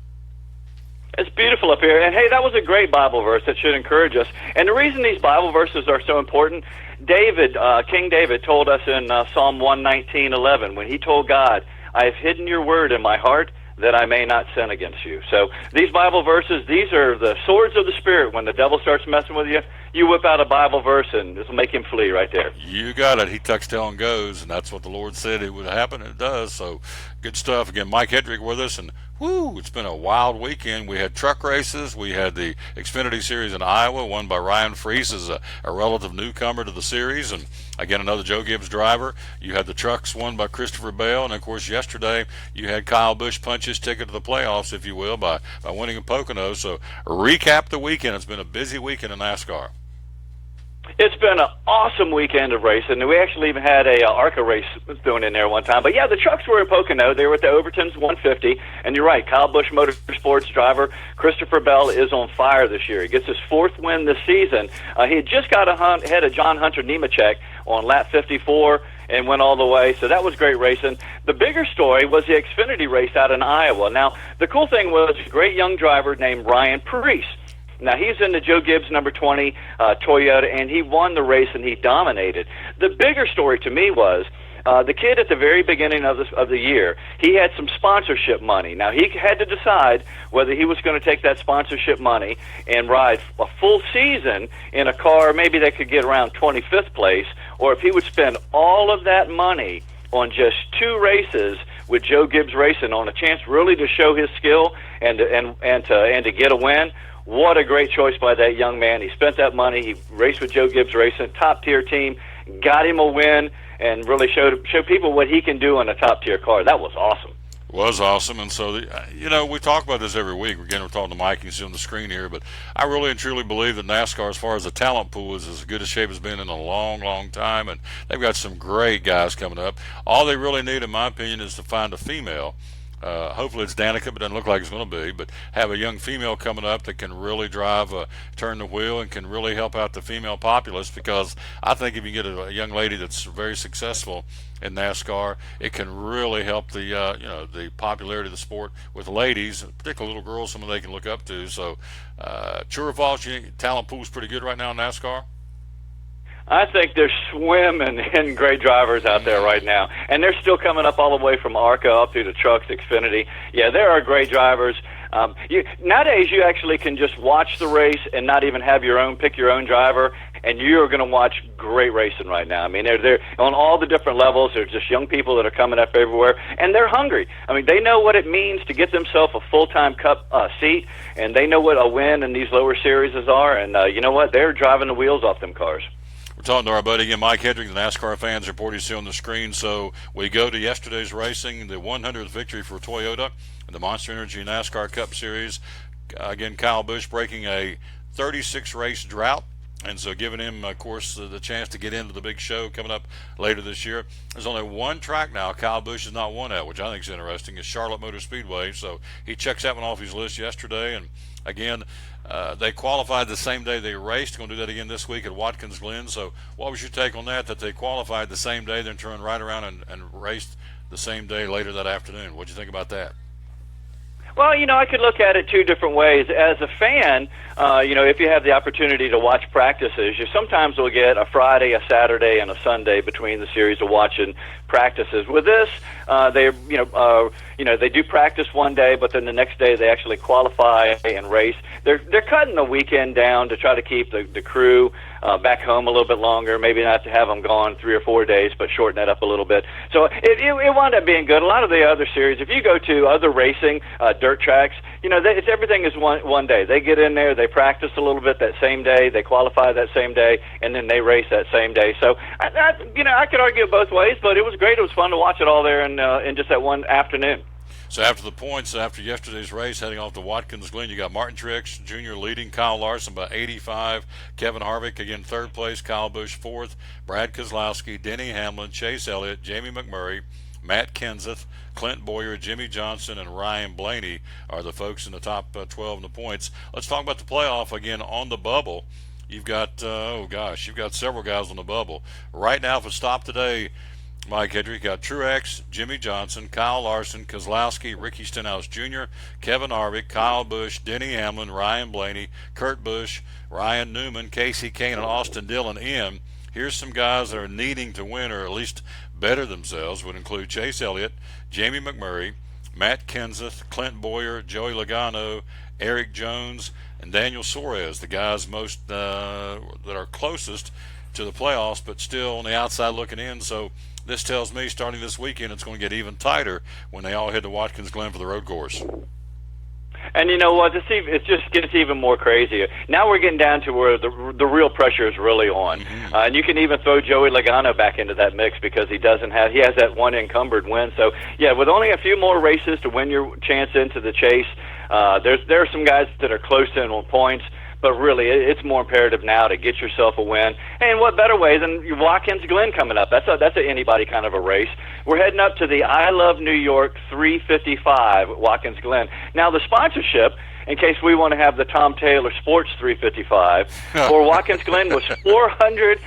It's beautiful up here. And, hey, that was a great Bible verse that should encourage us. And the reason these Bible verses are so important, King David told us in Psalm 119:11, when he told God, I have hidden your word in my heart that I may not sin against you. So these Bible verses, these are the swords of the Spirit. When the devil starts messing with you, you whip out a Bible verse, and this will make him flee right there. You got it. He tucks tail and goes, and that's what the Lord said it would happen, and it does. So good stuff. Again, Mike Hedrick with us, and whoo, it's been a wild weekend. We had truck races. We had the Xfinity Series in Iowa, won by Ryan Freese as a relative newcomer to the series, and again, another Joe Gibbs driver. You had the trucks won by Christopher Bell, and of course, yesterday you had Kyle Busch punch his ticket to the playoffs, if you will, by winning in Pocono. So recap the weekend. It's been a busy weekend in NASCAR. It's been an awesome weekend of racing. We actually even had a ARCA race thrown in there one time. But, yeah, the trucks were in Pocono. They were at the Overton's 150. And you're right, Kyle Busch Motorsports driver Christopher Bell is on fire this year. He gets his 4th win this season. He had just got ahead of John Hunter Nemechek on lap 54 and went all the way. So that was great racing. The bigger story was the Xfinity race out in Iowa. Now, the cool thing was a great young driver named Ryan Preece. Now, he's in the Joe Gibbs number 20 Toyota, and he won the race, and he dominated. The bigger story to me was the kid at the very beginning of the year, he had some sponsorship money. Now, he had to decide whether he was going to take that sponsorship money and ride a full season in a car maybe that could get around 25th place, or if he would spend all of that money on just 2 races with Joe Gibbs Racing on a chance really to show his skill and to get a win. What a great choice by that young man. He spent that money. He raced with Joe Gibbs Racing, top-tier team, got him a win, and really showed people what he can do on a top-tier car. That was awesome. Was awesome. And so, we talk about this every week. Again, we're talking to Mike. You can see on the screen here. But I really and truly believe that NASCAR, as far as the talent pool, is as good a shape as it's been in a long, long time. And they've got some great guys coming up. All they really need, in my opinion, is to find a female. Hopefully it's Danica, but it doesn't look like it's going to be. But have a young female coming up that can really drive, turn the wheel, and can really help out the female populace. Because I think if you get a young lady that's very successful in NASCAR, it can really help the the popularity of the sport with ladies, particularly little girls, someone they can look up to. So, true or false, you think talent pool's pretty good right now in NASCAR? I think they're swimming in great drivers out there right now. And they're still coming up all the way from ARCA up through the trucks, Xfinity. Yeah, there are great drivers. Nowadays, you actually can just watch the race and not even have pick your own driver, and you're going to watch great racing right now. I mean, they're on all the different levels. There's just young people that are coming up everywhere, and they're hungry. I mean, they know what it means to get themselves a full-time Cup seat, and they know what a win in these lower series are, and you know what? They're driving the wheels off them cars. We're talking to our buddy again, Mike Hedrick, the NASCAR Fans Report you see on the screen. So we go to yesterday's racing, the 100th victory for Toyota in the Monster Energy NASCAR Cup Series. Again, Kyle Busch breaking a 36-race drought, and so giving him, of course, the chance to get into the big show coming up later this year. There's only one track now Kyle Busch has not won at, which I think is interesting, is Charlotte Motor Speedway. So he checks that one off his list yesterday, and again, they qualified the same day they raced. Going to do that again this week at Watkins Glen. So what was your take on that they qualified the same day, then turned right around and raced the same day later that afternoon? What do you think about that? Well, I could look at it 2 different ways. As a fan, if you have the opportunity to watch practices, you sometimes will get a Friday, a Saturday, and a Sunday between the series of watching practices. With this, they do practice one day, but then the next day they actually qualify and race. They're cutting the weekend down to try to keep the crew back home a little bit longer, maybe not to have them gone 3 or 4 days, but shorten that up a little bit. So it wound up being good. A lot of the other series, if you go to other racing, dirt tracks, everything is one day. They get in there, they practice a little bit that same day, they qualify that same day, and then they race that same day. So, I could argue it both ways, but it was great. It was fun to watch it all there in just that one afternoon. So after the points, after yesterday's race, heading off to Watkins Glen, you got Martin Truex Jr. leading, Kyle Larson by 85, Kevin Harvick again 3rd place, Kyle Busch 4th, Brad Keselowski, Denny Hamlin, Chase Elliott, Jamie McMurray, Matt Kenseth, Clint Boyer, Jimmy Johnson, and Ryan Blaney are the folks in the top 12 in the points. Let's talk about the playoff again on the bubble. You've got, you've got several guys on the bubble. Right now, if it stopped today, Mike Hedrick, got Truex, Jimmy Johnson, Kyle Larson, Keselowski, Ricky Stenhouse Jr., Kevin Harvick, Kyle Busch, Denny Hamlin, Ryan Blaney, Kurt Busch, Ryan Newman, Casey Kane, and Austin Dillon in. Here's some guys that are needing to win or at least better themselves. Would include Chase Elliott, Jamie McMurray, Matt Kenseth, Clint Boyer, Joey Logano, Eric Jones, and Daniel Suarez, the guys most that are closest to the playoffs, but still on the outside looking in. So this tells me starting this weekend it's going to get even tighter when they all head to Watkins Glen for the road course. And you know what? It just gets even more crazy. Now we're getting down to where the real pressure is really on. Mm-hmm. And you can even throw Joey Logano back into that mix because he has that one encumbered win. So, yeah, with only a few more races to win your chance into the chase, there are some guys that are close in on points. but really it's more imperative now to get yourself a win. And what better way than Watkins Glen coming up? That's a anybody kind of a race. We're heading up to the I Love New York 355 at Watkins Glen. Now the sponsorship, in case we want to have the Tom Taylor Sports 355, for Watkins Glen was 400,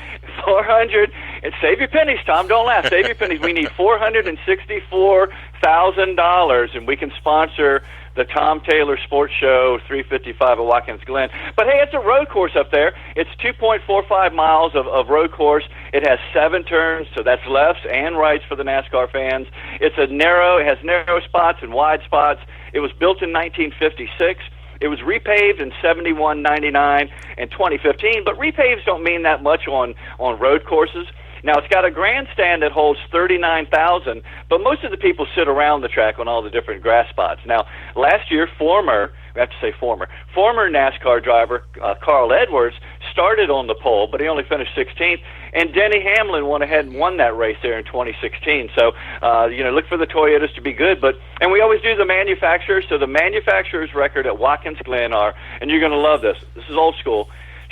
and save your pennies, Tom, don't laugh, save your pennies. We need $464,000, and we can sponsor the Tom Taylor Sports Show 355 at Watkins Glen. But hey, it's a road course up there. It's 2.45 miles of road course. It has 7 turns, so that's lefts and rights for the NASCAR fans. It has narrow spots and wide spots. It was built in 1956. It was repaved in 71, 99, and 2015, but repaves don't mean that much on road courses. Now, it's got a grandstand that holds 39,000, but most of the people sit around the track on all the different grass spots. Now, last year, former NASCAR driver Carl Edwards started on the pole, but he only finished 16th, and Denny Hamlin went ahead and won that race there in 2016. So, look for the Toyotas to be good, and we always do the manufacturers. So the manufacturer's record at Watkins Glen and you're going to love this. This is old school.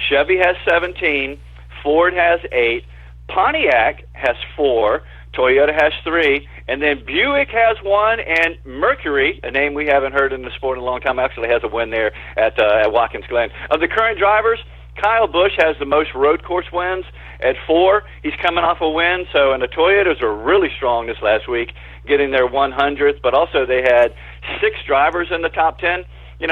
Chevy has 17, Ford has 8, Pontiac has 4, Toyota has 3, and then Buick has 1, and Mercury, a name we haven't heard in the sport in a long time, actually has a win there at Watkins Glen. Of the current drivers, Kyle Busch has the most road course wins at 4. He's coming off a win, and the Toyotas are really strong this last week, getting their 100th, but also they had 6 drivers in the top 10.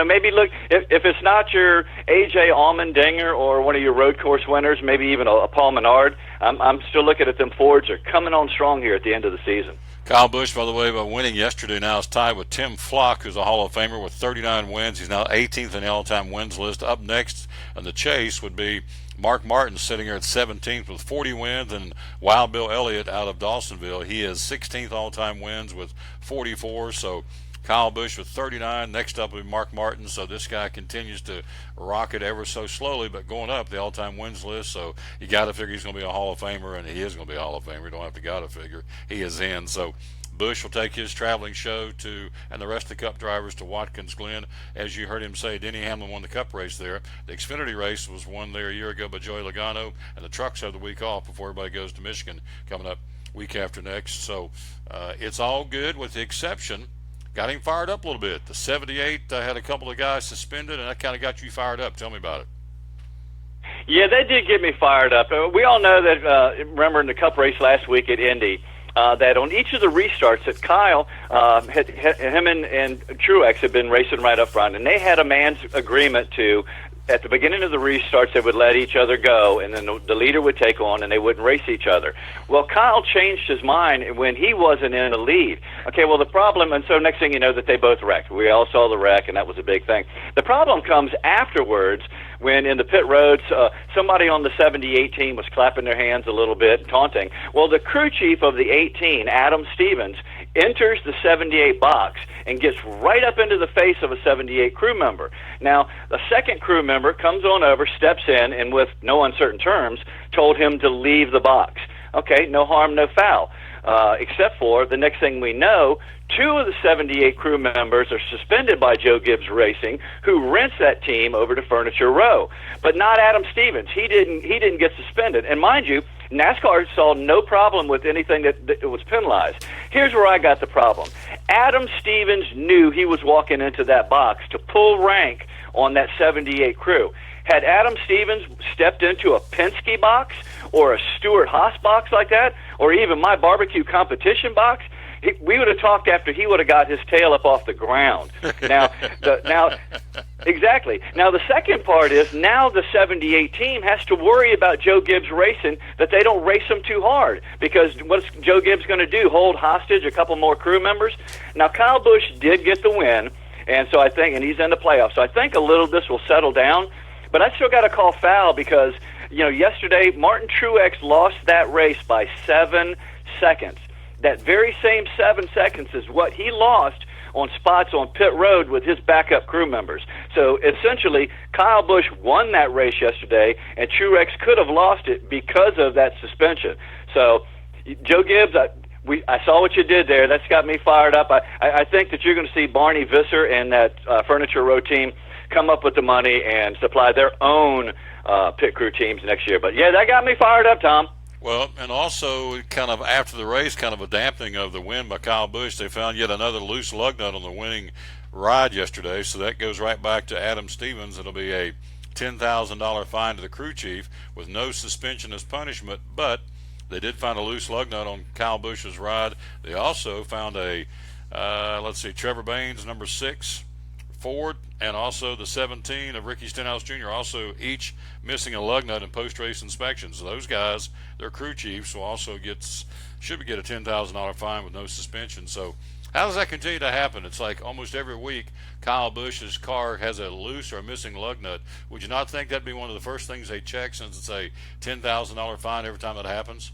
Maybe look, if it's not your A.J. Allmendinger or one of your road course winners, maybe even a Paul Menard, I'm still looking at them Fords. They're coming on strong here at the end of the season. Kyle Busch, by the way, by winning yesterday, now is tied with Tim Flock, who's a Hall of Famer with 39 wins. He's now 18th in the all-time wins list. Up next in the chase would be Mark Martin, sitting here at 17th with 40 wins, and Wild Bill Elliott out of Dawsonville. He is 16th all-time wins with 44, so Kyle Busch with 39. Next up will be Mark Martin. So this guy continues to rocket ever so slowly, but going up the all-time wins list. So you got to figure he's going to be a Hall of Famer, and he is going to be a Hall of Famer. You don't have to got to figure he is in. So Busch will take his traveling show and the rest of the Cup drivers to Watkins Glen. As you heard him say, Denny Hamlin won the Cup race there. The Xfinity race was won there a year ago by Joey Logano, and the trucks have the week off before everybody goes to Michigan coming up week after next. So it's all good with the exception. Got him fired up a little bit. The 78 had a couple of guys suspended, and that kind of got you fired up. Tell me about it. Yeah, that did get me fired up. We all know that, remember in the Cup race last week at Indy, that on each of the restarts that Kyle, him and Truex had been racing right up front, and they had a man's agreement to, at the beginning of the restarts, they would let each other go, and then the leader would take on, and they wouldn't race each other. Well, Kyle changed his mind when he wasn't in the lead. Okay, well, the problem, and so next thing you know that they both wrecked. We all saw the wreck, and that was a big thing. The problem comes afterwards when in the pit roads, somebody on the 78 team was clapping their hands a little bit, taunting. Well, the crew chief of the 18, Adam Stevens, enters the 78 box and gets right up into the face of a 78 crew member. Now, the second crew member comes on over, steps in, and with no uncertain terms, told him to leave the box. Okay, no harm, no foul. Except for the next thing we know, 2 of the 78 crew members are suspended by Joe Gibbs Racing, who rents that team over to Furniture Row. But not Adam Stevens. He didn't get suspended. And mind you, NASCAR saw no problem with anything that was penalized. Here's where I got the problem. Adam Stevens knew he was walking into that box to pull rank on that 78 crew. Had Adam Stevens stepped into a Penske box or a Stewart-Haas box like that, or even my barbecue competition box, we would have talked after he would have got his tail up off the ground. Exactly. Now, the second part is now the 78 team has to worry about Joe Gibbs Racing, that they don't race them too hard. Because what's Joe Gibbs going to do, hold hostage a couple more crew members? Now, Kyle Busch did get the win, and so I think, and he's in the playoffs. So I think a little of this will settle down. But I still got to call foul because, yesterday Martin Truex lost that race by 7 seconds. That very same 7 seconds is what he lost on spots on pit road with his backup crew members. So essentially, Kyle Busch won that race yesterday, and Truex could have lost it because of that suspension. So, Joe Gibbs, I saw what you did there. That's got me fired up. I think that you're going to see Barney Visser and that Furniture Row team come up with the money and supply their own pit crew teams next year. But yeah, that got me fired up, Tom. Well, and also kind of after the race, kind of a dampening of the win by Kyle Busch, they found yet another loose lug nut on the winning ride yesterday. So that goes right back to Adam Stevens. It'll be a $10,000 fine to the crew chief with no suspension as punishment. But they did find a loose lug nut on Kyle Busch's ride. They also found a, Trevor Baines, number 6 Ford, and also the 17 of Ricky Stenhouse Jr. also each missing a lug nut in post-race inspections. So those guys, their crew chiefs, will also should get a $10,000 fine with no suspension. So how does that continue to happen? It's like almost every week Kyle Busch's car has a loose or a missing lug nut. Would you not think that'd be one of the first things they check, since it's a $10,000 fine every time that happens?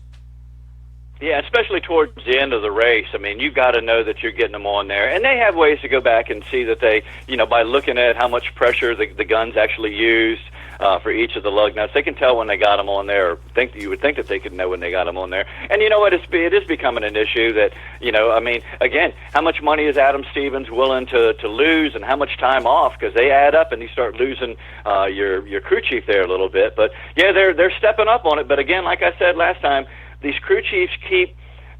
Yeah, especially towards the end of the race. I mean, you've got to know that you're getting them on there. And they have ways to go back and see that they, by looking at how much pressure the guns actually used for each of the lug nuts, they can tell when they got them on there. You would think that they could know when they got them on there. And you know what? It is becoming an issue that, again, how much money is Adam Stevens willing to lose, and how much time off? Because they add up and you start losing your crew chief there a little bit. But, yeah, they're stepping up on it. But, again, like I said last time, these crew chiefs keep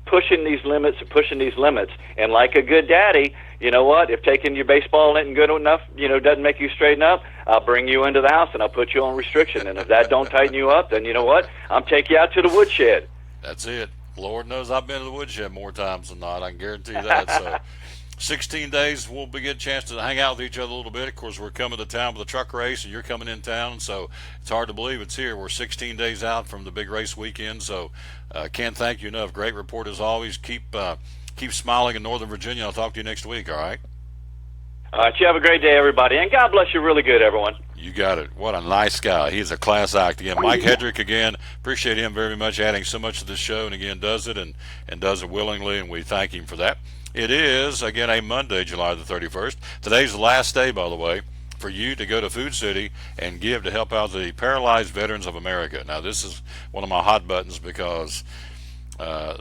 pushing these limits and pushing these limits. And like a good daddy, you know what? If taking your baseball isn't good enough, doesn't make you straighten up, I'll bring you into the house and I'll put you on restriction. And if that don't tighten you up, then you know what? I'll take you out to the woodshed. That's it. Lord knows I've been to the woodshed more times than not. I can guarantee that. So 16 days, we'll get a chance to hang out with each other a little bit. Of course, we're coming to town for the truck race, and you're coming in town, so it's hard to believe it's here. We're 16 days out from the big race weekend, so can't thank you enough. Great report as always. Keep smiling in Northern Virginia. I'll talk to you next week, all right? All right, you have a great day, everybody, and God bless you really good, everyone. You got it. What a nice guy. He's a class act. Again, Mike Hedrick, again, appreciate him very much adding so much to this show, and again, does it and does it willingly, and we thank him for that. It is, again, a Monday, July the 31st. Today's the last day, by the way, for you to go to Food City and give to help out the Paralyzed Veterans of America. Now, this is one of my hot buttons because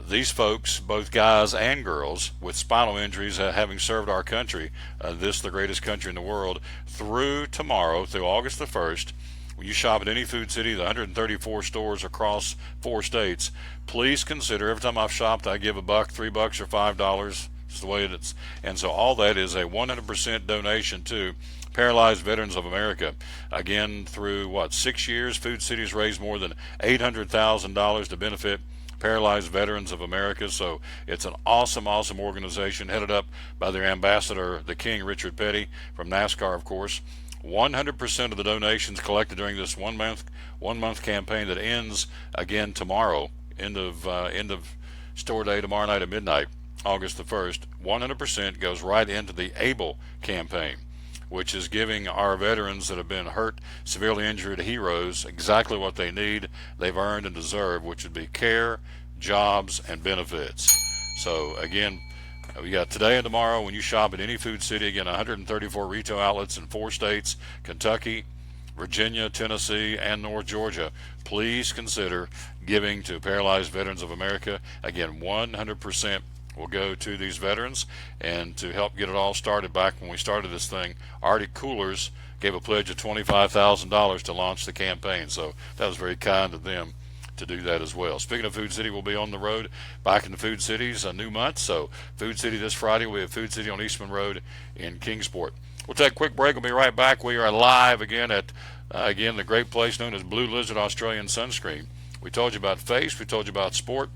these folks, both guys and girls, with spinal injuries, having served our country, the greatest country in the world, through tomorrow, through August the 1st, when you shop at any Food City, the 134 stores across 4 states, please consider, every time I've shopped, I give $1, $3, or $5. It's the way it is. And so all that is a 100% donation to Paralyzed Veterans of America. Again, through 6 years, Food City's raised more than $800,000 to benefit Paralyzed Veterans of America. So it's an awesome organization headed up by their ambassador, the King, Richard Petty, from NASCAR, of course. 100% of the donations collected during this one month campaign that ends again tomorrow, end of store day tomorrow night at midnight, August the 1st, 100% goes right into the ABLE campaign, which is giving our veterans that have been hurt, severely injured heroes exactly what they need, they've earned and deserve, which would be care, jobs, and benefits. So again, we got today and tomorrow when you shop at any Food City, again, 134 retail outlets in 4 states, Kentucky, Virginia, Tennessee, and North Georgia. Please consider giving to Paralyzed Veterans of America. Again, 100% will go to these veterans, and to help get it all started back when we started this thing, Arctic Coolers gave a pledge of $25,000 to launch the campaign, so that was very kind of them to do that as well. Speaking of Food City, we'll be on the road back into Food Cities a new month, so Food City this Friday. We have Food City on Eastman Road in Kingsport. We'll take a quick break. We'll be right back. We are live again at the great place known as Blue Lizard Australian Sunscreen. We told you about face, we told you about sport.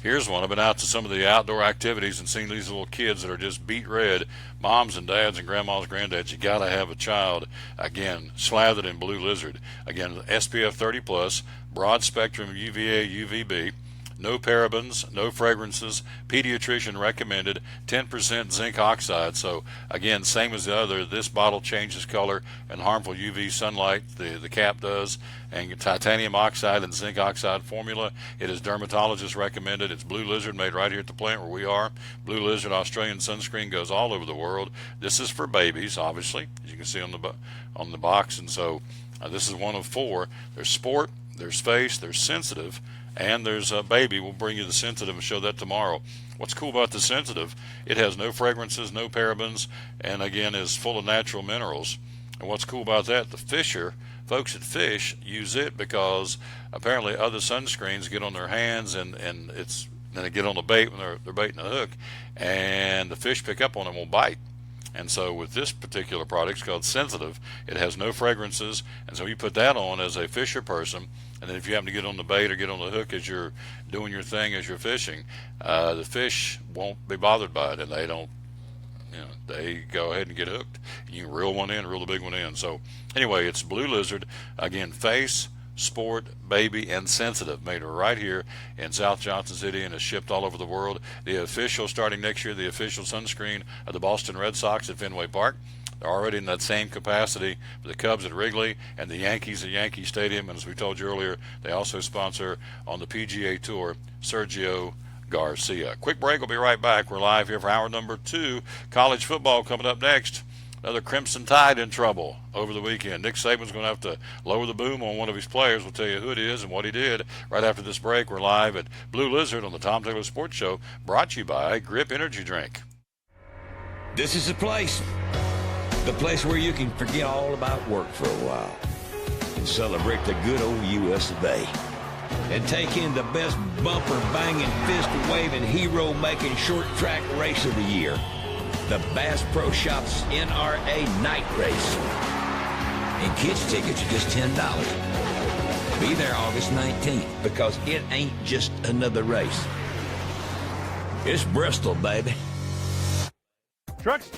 Here's one. I've been out to some of the outdoor activities and seen these little kids that are just beat red. Moms and dads and grandmas, granddads, you got to have a child, again, slathered in Blue Lizard. Again, SPF 30 plus, broad spectrum UVA, UVB, no parabens, no fragrances, pediatrician recommended, 10% zinc oxide. So again, same as the other, this bottle changes color and harmful UV sunlight, the cap does, and titanium oxide and zinc oxide formula. It is dermatologist recommended. It's Blue Lizard, made right here at the plant where we are. Blue Lizard Australian Sunscreen goes all over the world. This is for babies, obviously, as you can see on the box, and so this is one of 4. There's sport, there's face, there's sensitive, And there's a Baby. We'll bring you the Sensitive and show that tomorrow. What's cool about the Sensitive, it has no fragrances, no parabens, and again is full of natural minerals. And what's cool about that, the Fisher, folks at Fish use it because apparently other sunscreens get on their hands and they get on the bait when they're baiting a hook, and the fish pick up on them and will bite. And so with this particular product, it's called Sensitive. It has no fragrances, and so you put that on as a fisher person, and then if you happen to get on the bait or get on the hook as you're doing your thing as you're fishing, the fish won't be bothered by it, and they don't, they go ahead and get hooked. You can reel one in, reel the big one in. So anyway, it's Blue Lizard. Again, Face, Sport, Baby, and Sensitive, made right here in South Johnson City and is shipped all over the world. The official, starting next year, the official sunscreen of the Boston Red Sox at Fenway Park. They're already in that same capacity for the Cubs at Wrigley and the Yankees at Yankee Stadium. And as we told you earlier, they also sponsor on the PGA Tour Sergio Garcia. Quick break. We'll be right back. We're live here for hour number 2. College football coming up next. Another Crimson Tide in trouble over the weekend. Nick Saban's going to have to lower the boom on one of his players. We'll tell you who it is and what he did right after this break. We're live at Blue Lizard on the Tom Taylor Sports Show, brought to you by Grip Energy Drink. This is the place where you can forget all about work for a while and celebrate the good old U.S. of A. And take in the best bumper-banging, fist-waving, hero-making short track race of the year. The Bass Pro Shops NRA Night Race. And kids' tickets are just $10. Be there August 19th, because it ain't just another race. It's Bristol, baby. Trucks,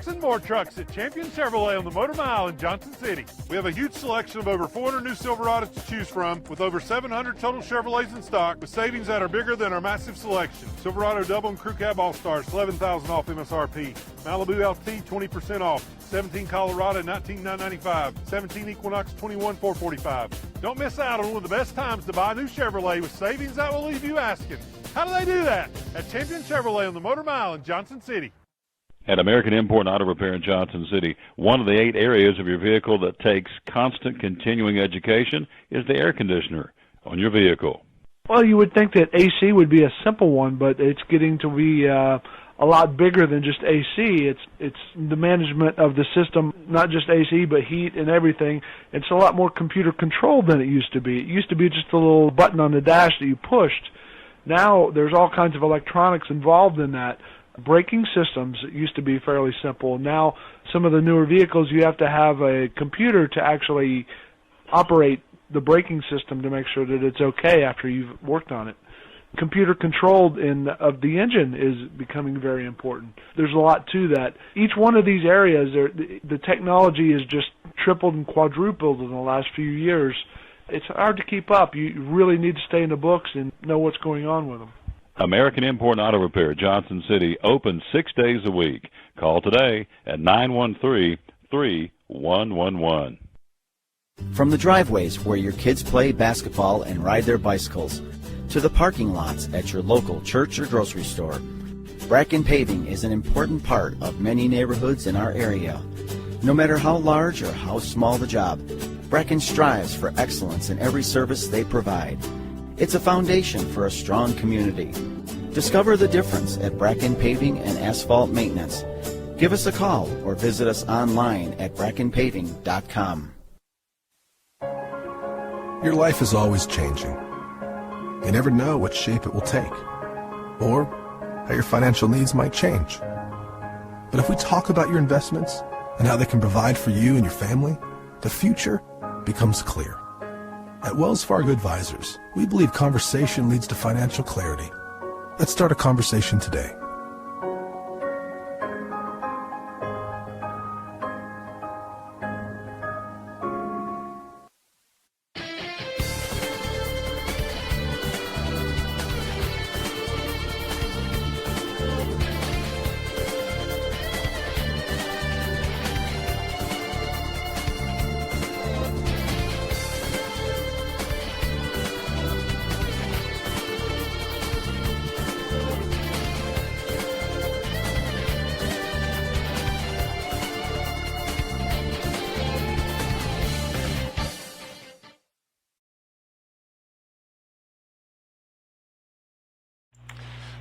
and more trucks at Champion Chevrolet on the Motor Mile in Johnson City. We have a huge selection of over 400 new Silverados to choose from, with over 700 total Chevrolets in stock, with savings that are bigger than our massive selection. Silverado Double and Crew Cab All-Stars, $11,000 off MSRP. Malibu LT, 20% off. 17 Colorado, $19,995. 17 Equinox, $21,445. Don't miss out on one of the best times to buy a new Chevrolet with savings that will leave you asking, how do they do that? At Champion Chevrolet on the Motor Mile in Johnson City. At American Import Auto Repair in Johnson City, one of the 8 areas of your vehicle that takes constant continuing education is the air conditioner on your vehicle. Well, you would think that AC would be a simple one, but it's getting to be a lot bigger than just AC. It's the management of the system, not just AC, but heat and everything. It's a lot more computer controlled than it used to be. It used to be just a little button on the dash that you pushed. Now there's all kinds of electronics involved in that. Braking systems used to be fairly simple. Now some of the newer vehicles, you have to have a computer to actually operate the braking system to make sure that it's okay after you've worked on it. Computer controlled of the engine is becoming very important. There's a lot to that. Each one of these areas, the technology has just tripled and quadrupled in the last few years. It's hard to keep up. You really need to stay in the books and know what's going on with them. American Import Auto Repair, Johnson City, open 6 days a week. Call today at 913-3111. From the driveways where your kids play basketball and ride their bicycles, to the parking lots at your local church or grocery store, Bracken Paving is an important part of many neighborhoods in our area. No matter how large or how small the job, Bracken strives for excellence in every service they provide. It's a foundation for a strong community. Discover the difference at Bracken Paving and Asphalt Maintenance. Give us a call or visit us online at brackenpaving.com. Your life is always changing. You never know what shape it will take, or how your financial needs might change. But if we talk about your investments and how they can provide for you and your family, the future becomes clear. At Wells Fargo Advisors, we believe conversation leads to financial clarity. Let's start a conversation today.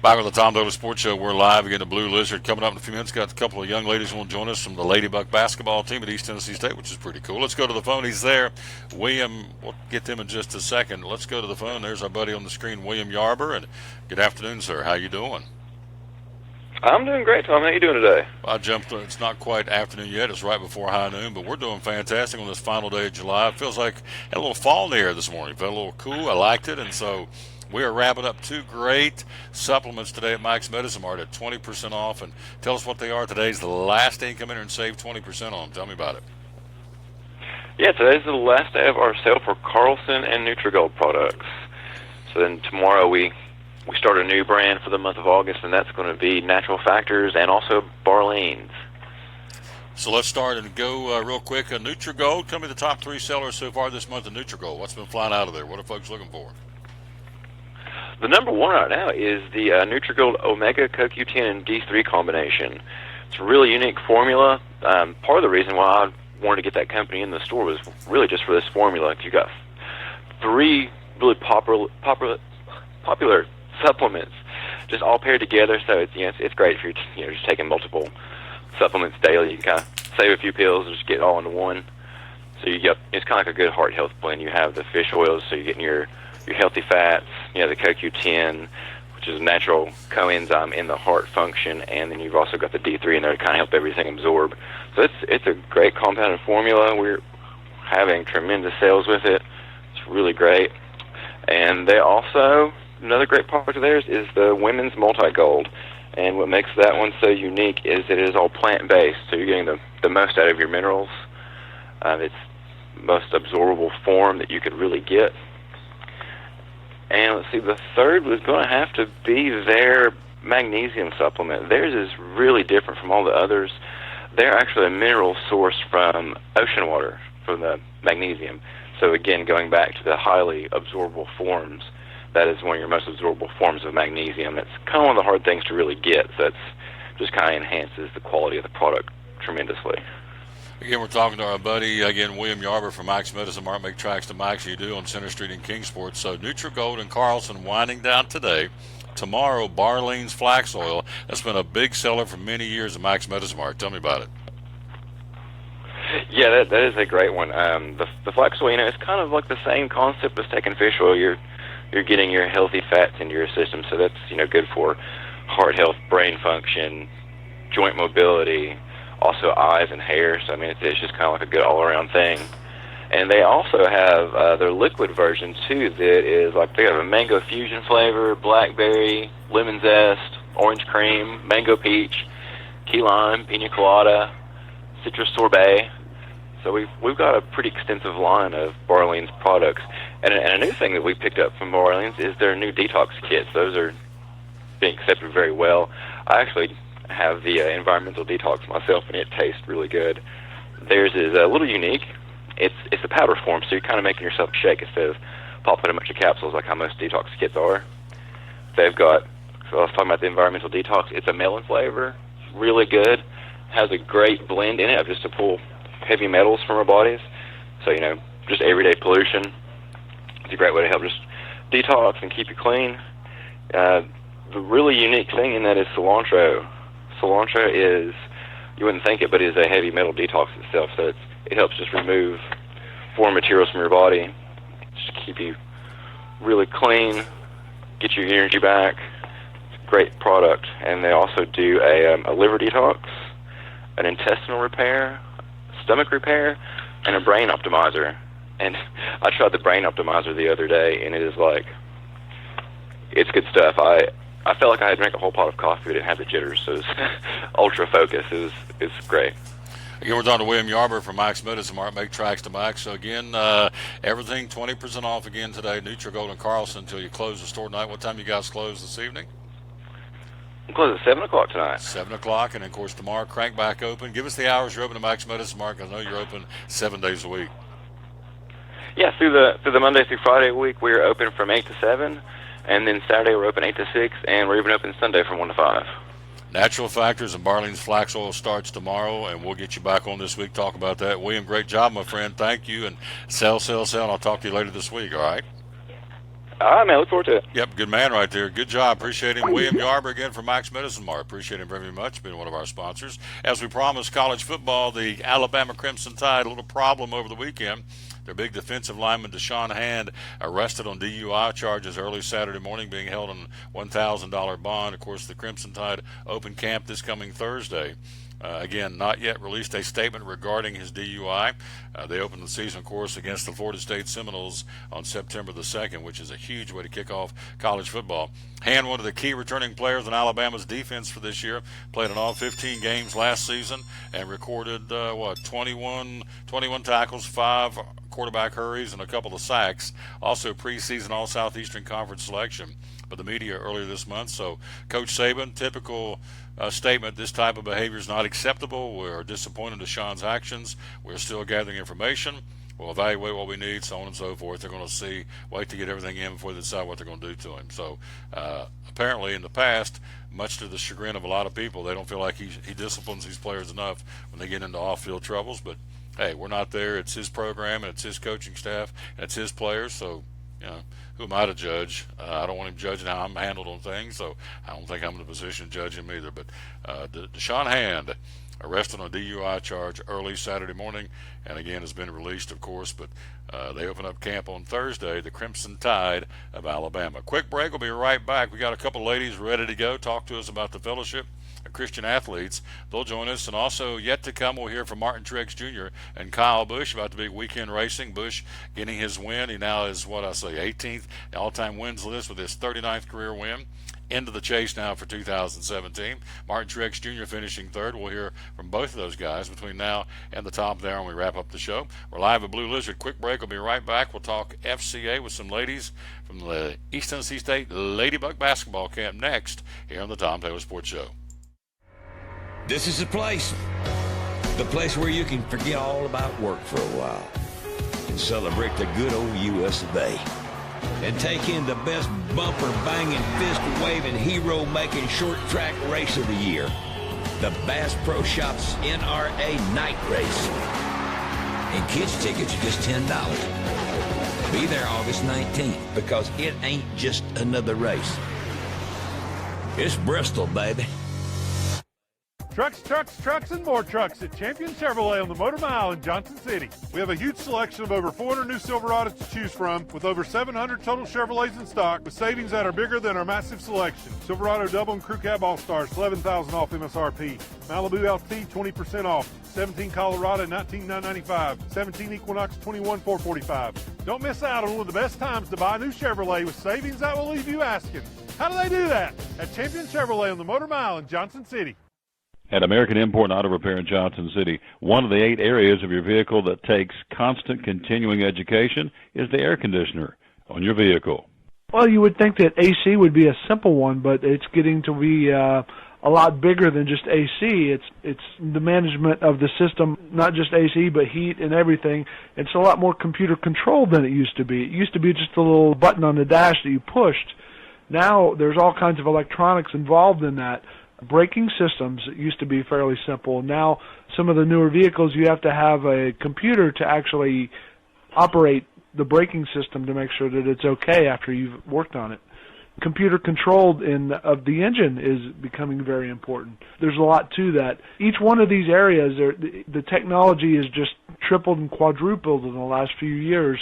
Back on the Tom Dolan Sports Show, we're live again. The Blue Lizard coming up in a few minutes. Got a couple of young ladies who will join us from the Lady Buck basketball team at East Tennessee State, which is pretty cool. Let's go to the phone. He's there. William, we'll get them in just a second. Let's go to the phone. There's our buddy on the screen, William Yarber. And good afternoon, sir. How you doing? I'm doing great, Tom. How you doing today? I jumped. It's not quite afternoon yet. It's right before high noon, but we're doing fantastic on this final day of July. It feels like a little fall in the air this morning. It felt a little cool. I liked it, and so we are wrapping up two great supplements today at Mike's Medicine Mart at 20% off. And tell us what they are. Today's the last day you come in here and save 20% on them. Tell me about it. Yeah, today's the last day of our sale for Carlson and Nutrigold products. So then tomorrow we start a new brand for the month of August, and that's going to be Natural Factors and also Barleans. So let's start and go real quick. Nutrigold, tell me the top three sellers so far this month of Nutrigold. What's been flying out of there? What are folks looking for? The number one right now is the Nutrigold Omega CoQ10 and D3 combination. It's a really unique formula. Part of the reason why I wanted to get that company in the store was really just for this formula. You got three really popular supplements just all paired together, so it's great if you're just taking multiple supplements daily. You can kind of save a few pills and just get it all into one. So it's kind of like a good heart health blend. You have the fish oils, so you're getting your healthy fats, the CoQ10, which is a natural coenzyme in the heart function, and then you've also got the D3 in there to kind of help everything absorb. So it's a great compounded formula. We're having tremendous sales with it. It's really great. And they also, another great product of theirs is the Women's Multi-Gold. And what makes that one so unique is that it is all plant-based, so you're getting the most out of your minerals. It's the most absorbable form that you could really get. And let's see, the third was going to have to be their magnesium supplement. Theirs is really different from all the others. They're actually a mineral source from ocean water, from the magnesium. So again, going back to the highly absorbable forms, that is one of your most absorbable forms of magnesium. It's kind of one of the hard things to really get, so it's just kind of enhances the quality of the product tremendously. Again, we're talking to our buddy, again, William Yarber from Mike's Medicine Mart. Make tracks to Mike's, you do on Center Street in Kingsport. So Nutrigold and Carlson winding down today. Tomorrow, Barleans Flax Oil. That's been a big seller for many years at Mike's Medicine Mart. Tell me about it. Yeah, that is a great one. The flax oil, it's kind of like the same concept as taking fish oil. You're getting your healthy fats into your system, so that's good for heart health, brain function, joint mobility, also eyes and hair. So it's just kind of like a good all-around thing. And they also have their liquid version too. That is like they have a mango fusion flavor, blackberry, lemon zest, orange cream, mango peach, key lime, pina colada, citrus sorbet. So we've got a pretty extensive line of Barleans products. And a new thing that we picked up from Barleans is their new detox kits. Those are being accepted very well. I actually have the environmental detox myself, and it tastes really good. Theirs is a little unique. It's a powder form, so you're kind of making yourself a shake instead of popping a bunch of capsules like how most detox kits are. They've got, so I was talking about the environmental detox. It's a melon flavor, really good. Has a great blend in it of just to pull heavy metals from our bodies. So, just everyday pollution. It's a great way to help just detox and keep you clean. The really unique thing in that is cilantro. Cilantro is, you wouldn't think it, but it is a heavy metal detox itself. So it helps just remove foreign materials from your body, just keep you really clean, get your energy back. It's a great product. And they also do a liver detox, an intestinal repair, stomach repair, and a brain optimizer. And I tried the brain optimizer the other day, and it is it's good stuff. I felt like I had drank a whole pot of coffee, but it didn't have the jitters, so it's ultra focus. It's great. Again, we're talking to William Yarber from Mike's Medicine Mart. Make tracks to Mike's. So again, everything 20% off again today. Nutrigold and Carlson until you close the store tonight. What time you guys close this evening? We close at 7 o'clock tonight. 7 o'clock, and of course tomorrow crank back open. Give us the hours you're open to Mike's Medicine Mart. I know you're open 7 days a week. Yeah, through the Monday through Friday week, we're open from 8 to 7, and then Saturday we're open 8 to 6, and we're even open Sunday from 1 to 5. Natural Factors and Barleans Flax Oil starts tomorrow, and we'll get you back on this week, talk about that. William, great job, my friend. Thank you, and sell. I'll talk to you later this week, all right? All right, man. Look forward to it. Yep, good man right there. Good job. Appreciate him. William Yarber again from Max Medicine Mart. Appreciate him very much, being one of our sponsors. As we promised, college football, the Alabama Crimson Tide, a little problem over the weekend. Their big defensive lineman, Deshaun Hand, arrested on DUI charges early Saturday morning, being held on a $1,000 bond. Of course, the Crimson Tide open camp this coming Thursday. Again, not yet released a statement regarding his DUI. They opened the season, of course, against the Florida State Seminoles on September the 2nd, which is a huge way to kick off college football. Hand, one of the key returning players in Alabama's defense for this year, played in all 15 games last season and recorded, 21 tackles, 5 quarterback hurries, and a couple of sacks. Also preseason All-Southeastern Conference selection by the media earlier this month. So Coach Saban, typical statement, this type of behavior is not acceptable. We're disappointed in Deshaun's actions. We're still gathering information. We'll evaluate what we need, so on and so forth. They're going to wait to get everything in before they decide what they're going to do to him. So apparently in the past, much to the chagrin of a lot of people, they don't feel like he disciplines these players enough when they get into off-field troubles. But, hey, we're not there. It's his program, and it's his coaching staff, and it's his players. So, who am I to judge? I don't want him judging how I'm handled on things, so I don't think I'm in a position to judge him either. But Deshaun Hand, arrested on a DUI charge early Saturday morning, and again has been released, of course. But they open up camp on Thursday, the Crimson Tide of Alabama. Quick break. We'll be right back. We got a couple ladies ready to go. Talk to us about the fellowship of Christian athletes. They'll join us. And also, yet to come, we'll hear from Martin Truex Jr. and Kyle Busch about the big weekend racing. Busch getting his win. He now is, 18th all-time wins list with his 39th career win. Into the chase now for 2017. Martin Truex Jr. finishing third. We'll hear from both of those guys between now and the top there when we wrap up the show. We're live at Blue Lizard. Quick break. We'll be right back. We'll talk FCA with some ladies from the East Tennessee State Ladybug Basketball Camp next here on the Tom Taylor Sports Show. This is the place where you can forget all about work for a while and celebrate the good old U.S. of A. And take in the best bumper-banging, fist-waving, hero-making short track race of the year, the Bass Pro Shops NRA Night Race. And kids' tickets are just $10. Be there August 19th, because it ain't just another race. It's Bristol, baby. Trucks, and more trucks at Champion Chevrolet on the Motor Mile in Johnson City. We have a huge selection of over 400 new Silverados to choose from, with over 700 total Chevrolets in stock, with savings that are bigger than our massive selection. Silverado Double and Crew Cab All-Stars, $11,000 off MSRP. Malibu LT, 20% off. 17 Colorado, $19,995. 17 Equinox, $21,445. Don't miss out on one of the best times to buy a new Chevrolet with savings that will leave you asking, how do they do that? At Champion Chevrolet on the Motor Mile in Johnson City. At American Import Auto Repair in Johnson City, one of the 8 areas of your vehicle that takes constant continuing education is the air conditioner on your vehicle. Well, you would think that AC would be a simple one, but it's getting to be a lot bigger than just AC. It's the management of the system, not just AC, but heat and everything. It's a lot more computer controlled than it used to be. It used to be just a little button on the dash that you pushed. Now there's all kinds of electronics involved in that. Braking systems used to be fairly simple. Now some of the newer vehicles, you have to have a computer to actually operate the braking system to make sure that it's okay after you've worked on it. Computer controlled of the engine is becoming very important. There's a lot to that. Each one of these areas, the technology is just tripled and quadrupled in the last few years.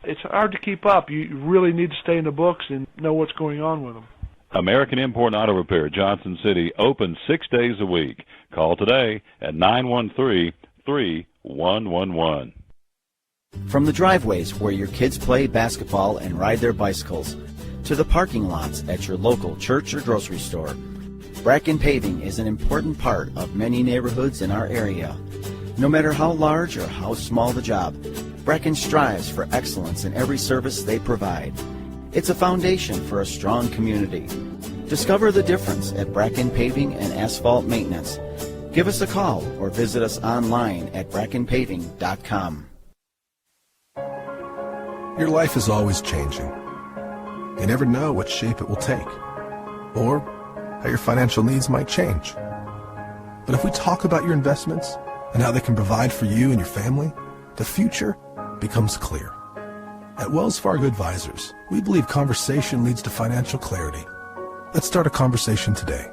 It's hard to keep up. You really need to stay in the books and know what's going on with them. American Import Auto Repair, Johnson City, open 6 days a week. Call today at 913-3111. From the driveways where your kids play basketball and ride their bicycles, to the parking lots at your local church or grocery store, Bracken Paving is an important part of many neighborhoods in our area. No matter how large or how small the job, Bracken strives for excellence in every service they provide. It's a foundation for a strong community. Discover the difference at Bracken Paving and Asphalt Maintenance. Give us a call or visit us online at brackenpaving.com. Your life is always changing. You never know what shape it will take, or how your financial needs might change. But if we talk about your investments and how they can provide for you and your family, the future becomes clear. At Wells Fargo Advisors, we believe conversation leads to financial clarity. Let's start a conversation today.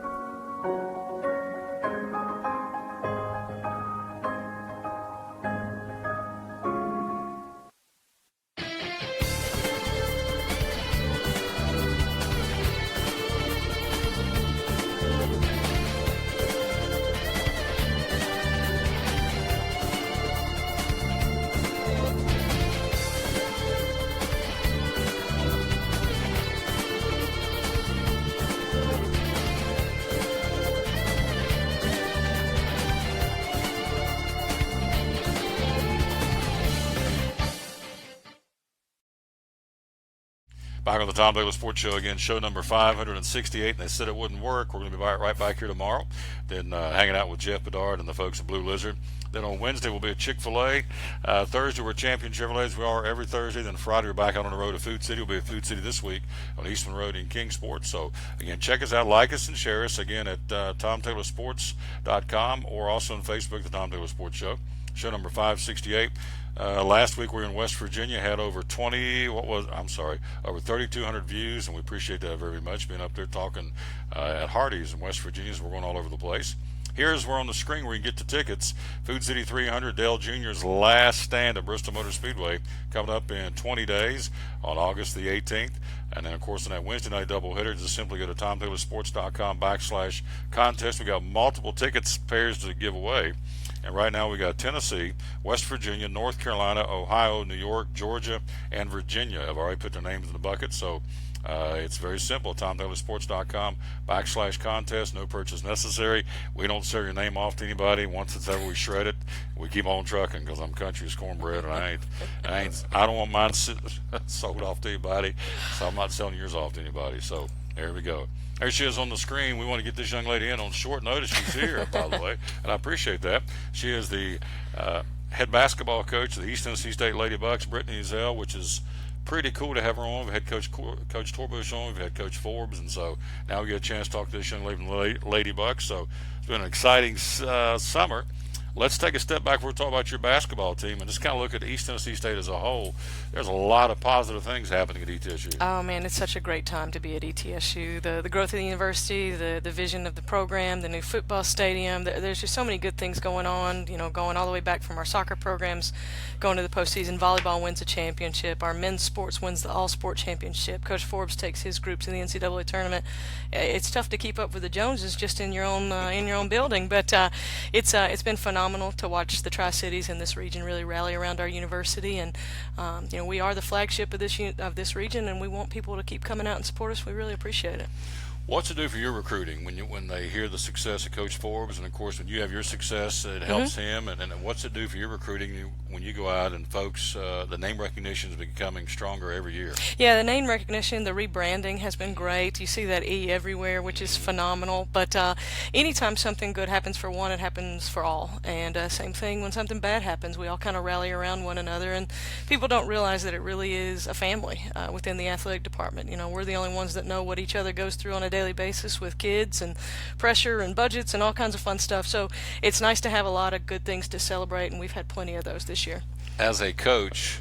Back on the Tom Douglas Sports Show again, show number 568, and they said it wouldn't work. We're going to be right back here tomorrow, then hanging out with Jeff Bedard and the folks at Blue Lizard. Then on Wednesday, we'll be at Chick-fil-A. Thursday, we're Champion Chevrolet, as we are every Thursday. Then Friday, we're back out on the road to Food City. We'll be at Food City this week on Eastman Road in Kingsport. So, again, check us out, like us, and share us, again, at TomTaylorSports.com or also on Facebook, the Tom Taylor Sports Show. Show number 568. Last week we were in West Virginia, had over 3,200 views, and we appreciate that very much, being up there talking at Hardee's in West Virginia. So we're going all over the place. Here's where on the screen where you can get the tickets. Food City 300, Dale Jr.'s last stand at Bristol Motor Speedway, coming up in 20 days on August the 18th. And then, of course, on that Wednesday night doubleheader, just simply go to TomTaylorSports.com/contest. We got multiple tickets pairs to give away. And right now we got Tennessee, West Virginia, North Carolina, Ohio, New York, Georgia, and Virginia have already put their names in the bucket. So it's very simple. TomTaylorSports.com/contest. No purchase necessary. We don't sell your name off to anybody. Once it's ever we shred it, we keep on trucking because I'm country as cornbread, and I don't want mine sold off to anybody, so I'm not selling yours off to anybody. So there we go. There she is on the screen. We want to get this young lady in on short notice. She's here, by the way, and I appreciate that. She is the head basketball coach of the East Tennessee State Lady Bucks, Brittany Zell, which is pretty cool to have her on. We've had Coach Torbush on. We've had Coach Forbes, and so now we get a chance to talk to this young lady from the Lady Bucks. So it's been an exciting summer. Let's take a step back before we talk about your basketball team and just kind of look at East Tennessee State as a whole. There's a lot of positive things happening at ETSU. Oh, man, it's such a great time to be at ETSU. The growth of the university, the vision of the program, the new football stadium. There's just so many good things going on, going all the way back from our soccer programs, going to the postseason. Volleyball wins a championship. Our men's sports wins the all-sport championship. Coach Forbes takes his group to the NCAA tournament. It's tough to keep up with the Joneses just in your own building, but it's been phenomenal to watch the Tri-Cities in this region really rally around our university, and we are the flagship of this region, and we want people to keep coming out and support us. We really appreciate it. What's it do for your recruiting when they hear the success of Coach Forbes, and of course when you have your success, it helps him, and what's it do for your recruiting when you go out and folks, the name recognition is becoming stronger every year? Yeah, the name recognition, the rebranding has been great. You see that E everywhere, which is phenomenal, but anytime something good happens for one, it happens for all, and same thing when something bad happens, we all kind of rally around one another, and people don't realize that it really is a family within the athletic department. We're the only ones that know what each other goes through on a daily basis with kids and pressure and budgets and all kinds of fun stuff. So it's nice to have a lot of good things to celebrate, and we've had plenty of those this year. As a coach,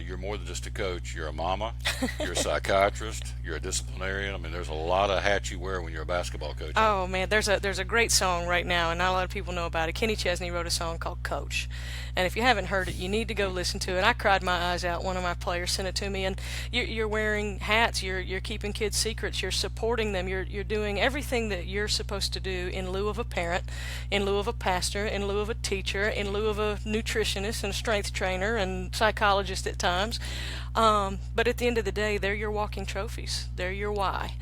you're more than just a coach. You're a mama, you're a psychiatrist, you're a disciplinarian. I mean, there's a lot of hats you wear when you're a basketball coach. Oh, man, there's a great song right now, and not a lot of people know about it. Kenny Chesney wrote a song called Coach. And if you haven't heard it, you need to go listen to it. I cried my eyes out. One of my players sent it to me, and you're wearing hats. You're keeping kids' secrets. You're supporting them. You're doing everything that you're supposed to do in lieu of a parent, in lieu of a pastor, in lieu of a teacher, in lieu of a nutritionist and a strength trainer and psychologist at times. But at the end of the day, they're your walking trophies. They're your why.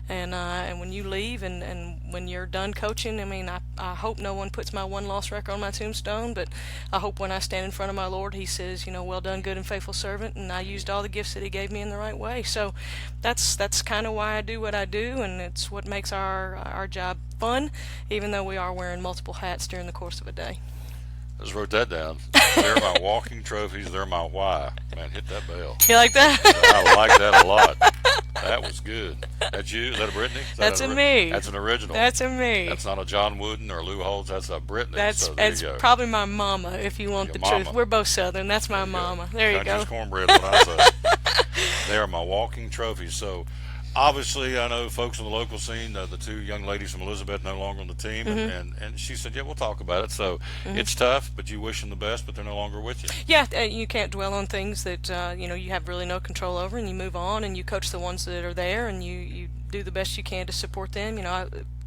And when you leave and when you're done coaching, I mean, I hope no one puts my one-loss record on my tombstone, but I hope when I stand in front of my Lord, he says, well done, good and faithful servant, and I used all the gifts that he gave me in the right way. So that's kind of why I do what I do, and it's what makes our job fun, even though we are wearing multiple hats during the course of a day. Just wrote that down. They're my walking trophies. They're my why. Man, hit that bell. You like that? I like that a lot. That was good. That's you? Is that a Brittany? That's a me. That's an original. That's a me. That's not a John Wooden or Lou Holtz. That's a Brittany. So there That's you go. probably my mama, if you want Your the mama. truth. We're both Southern. That's my mama. There you go. Country's cornbread, what I say. They are my walking trophies. So, obviously, I know folks in the local scene, the two young ladies from Elizabeth no longer on the team, and she said, yeah, we'll talk about it. So, it's tough, but you wish them the best, but they're no longer with you. Yeah, you can't dwell on things that you have really no control over, and you move on, and you coach the ones that are there, and you do the best you can to support them.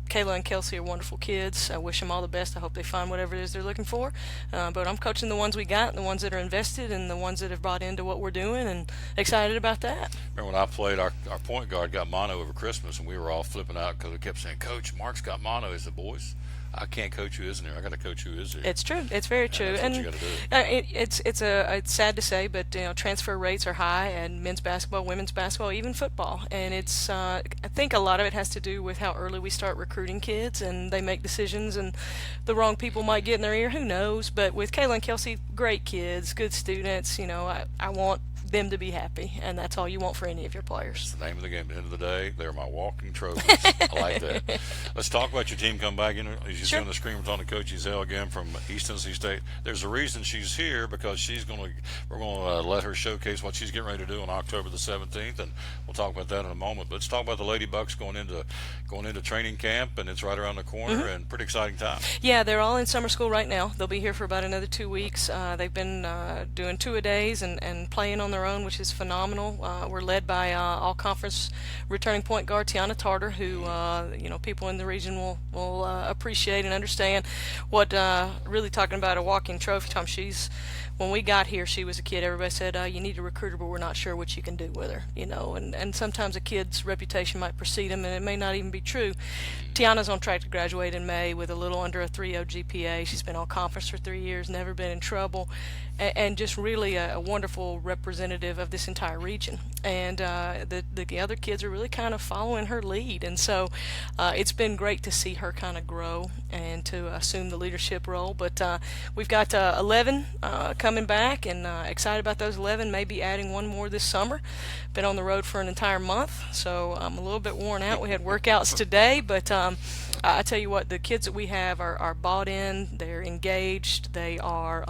Kayla and Kelsey are wonderful kids. I wish them all the best. I hope they find whatever it is they're looking for. But I'm coaching the ones we got, and the ones that are invested, and the ones that have bought into what we're doing, and excited about that. Remember when I played, our point guard got mono over Christmas, and we were all flipping out because we kept saying, Coach, Mark's got mono. He said, boys, I can't coach who isn't here. I got to coach who is here. It's true. It's very true. That's and what you got to do. it's sad to say, but transfer rates are high, and men's basketball, women's basketball, even football. And it's I think a lot of it has to do with how early we start recruiting kids, and they make decisions, and the wrong people might get in their ear. Who knows? But with Kayla and Kelsey, great kids, good students. I want them to be happy, and that's all you want for any of your players. It's the name of the game. At the end of the day, they're my walking trophies. I like that. Let's talk about your team come back. As you see on the screen, we're talking to Coach Ezell again from East Tennessee State. There's a reason she's here, because we're going to let her showcase what she's getting ready to do on October the 17th, and we'll talk about that in a moment. But let's talk about the Lady Bucks going into training camp, and it's right around the corner, and pretty exciting time. Yeah, they're all in summer school right now. They'll be here for about another 2 weeks. They've been doing two-a-days and playing on their own, which is phenomenal. We're led by all-conference returning point guard Tiana Tarter, who people in the region will appreciate and understand. What really talking about a walking trophy, Tom. When we got here, she was a kid. Everybody said, you need a recruiter, but we're not sure what you can do with her. And sometimes a kid's reputation might precede him, and it may not even be true. Tiana's on track to graduate in May with a little under a 3.0 GPA. She's been all conference for 3 years, never been in trouble, and just really a wonderful representative of this entire region. And the other kids are really kind of following her lead. And so it's been great to see her kind of grow and to assume the leadership role. But we've got 11 coming back, and excited about those 11, maybe adding one more this summer. Been on the road for an entire month, so I'm a little bit worn out. We had workouts today, but I tell you what, the kids that we have are bought in, they're engaged, they are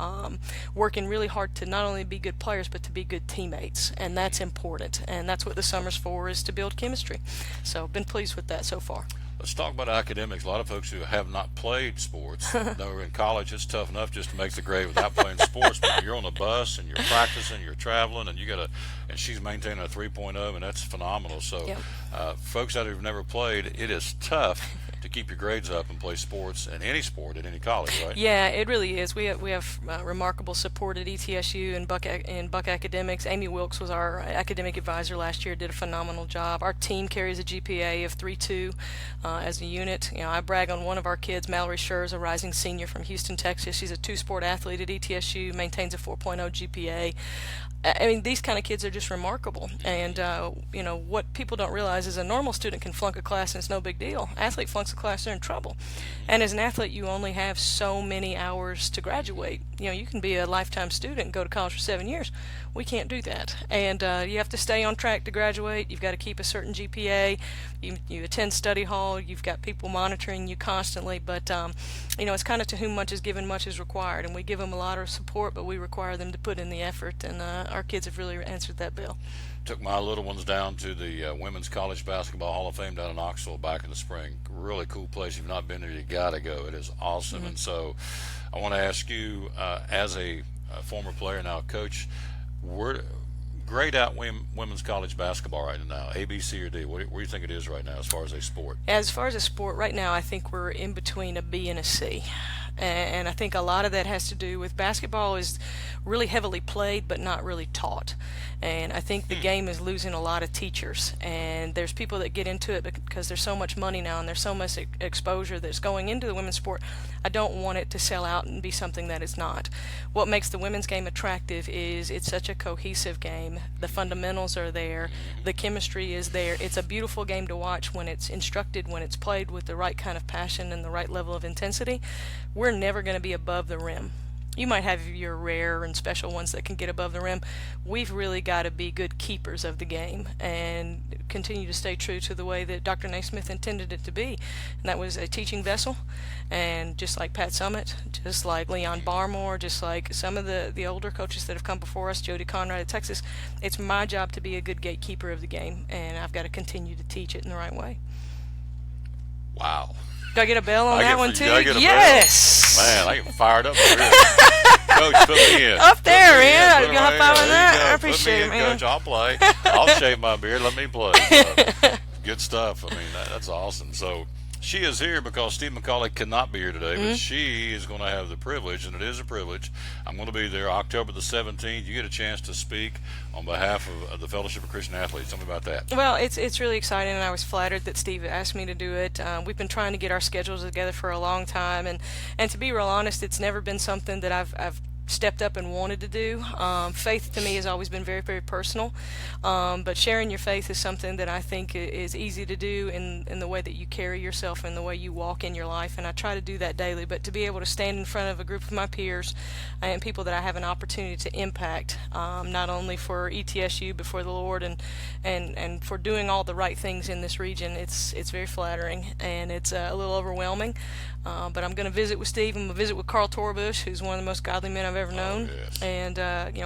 working really hard to not only be good players, but to be good teammates, and that's important, and that's what the summer's for, is to build chemistry. So been pleased with that so far. Let's talk about academics. A lot of folks who have not played sports, though in college it's tough enough just to make the grade without playing sports, but you're on the bus and you're practicing, you're traveling, and and she's maintaining a 3.0, and that's phenomenal. So folks out who've never played, it is tough to keep your grades up and play sports, and any sport at any college, right? Yeah, it really is. We have remarkable support at ETSU and Buck Academics. Amy Wilkes was our academic advisor last year, did a phenomenal job. Our team carries a GPA of 3.2 as a unit. I brag on one of our kids, Mallory Scherz, a rising senior from Houston, Texas. She's a two-sport athlete at ETSU, maintains a 4.0 GPA. I mean, these kind of kids are just remarkable. And, what people don't realize is a normal student can flunk a class and it's no big deal. Athlete flunks a class, they're in trouble. And as an athlete, you only have so many hours to graduate. You can be a lifetime student and go to college for 7 years. We can't do that. And you have to stay on track to graduate. You've got to keep a certain GPA. You attend study hall. You've got people monitoring you constantly. But, it's kind of to whom much is given, much is required. And we give them a lot of support, but we require them to put in the effort. And our kids have really answered that bill. Took my little ones down to the Women's College Basketball Hall of Fame down in Knoxville back in the spring. Really cool place. If you've not been there, you got to go. It is awesome. And so I want to ask you, as a former player, now coach, grade out women's college basketball right now, A, B, C, or D. What do you think it is right now as far as a sport? As far as a sport, right now, I think we're in between a B and a C. And I think a lot of that has to do with basketball is really heavily played but not really taught. And I think the game is losing a lot of teachers. And there's people that get into it because there's so much money now and there's so much exposure that's going into the women's sport. I don't want it to sell out and be something that it's not. What makes the women's game attractive is it's such a cohesive game. The fundamentals are there. The chemistry is there. It's a beautiful game to watch when it's instructed, when it's played with the right kind of passion and the right level of intensity. We're never going to be above the rim. You might have your rare and special ones that can get above the rim. We've really got to be good keepers of the game and continue to stay true to the way that Dr. Naismith intended it to be. And that was a teaching vessel. And just like Pat Summitt, just like Leon Barmore, just like some of the older coaches that have come before us, Jody Conrad of Texas, it's my job to be a good gatekeeper of the game, and I've got to continue to teach it in the right way. Wow. Do I get a bell on that one too? Yes. Man, I get fired up over here. Coach, put me in. Up there, man. Put You high five on that? go. I appreciate it, man. Coach, I'll play. I'll shave my beard. Let me play. Good stuff. I mean, that's awesome. So she is here because Steve McCauley cannot be here today, but she is going to have the privilege, and it is a privilege. I'm going to be there October the 17th. You get a chance to speak on behalf of the Fellowship of Christian Athletes. Tell me about that. Well, it's really exciting, and I was flattered that Steve asked me to do it. We've been trying to get our schedules together for a long time, and to be real honest, it's never been something that I've stepped up and wanted to do. Faith to me has always been very, very personal, but sharing your faith is something that I think is easy to do in the way that you carry yourself and the way you walk in your life, and I try to do that daily. But to be able to stand in front of a group of my peers and people that I have an opportunity to impact, not only for ETSU but for the Lord and for doing all the right things in this region, it's very flattering, and it's a little overwhelming. But I'm going to visit with Steve. I'm going to visit with Carl Torbush, who's one of the most godly men I've ever known. Yes. And,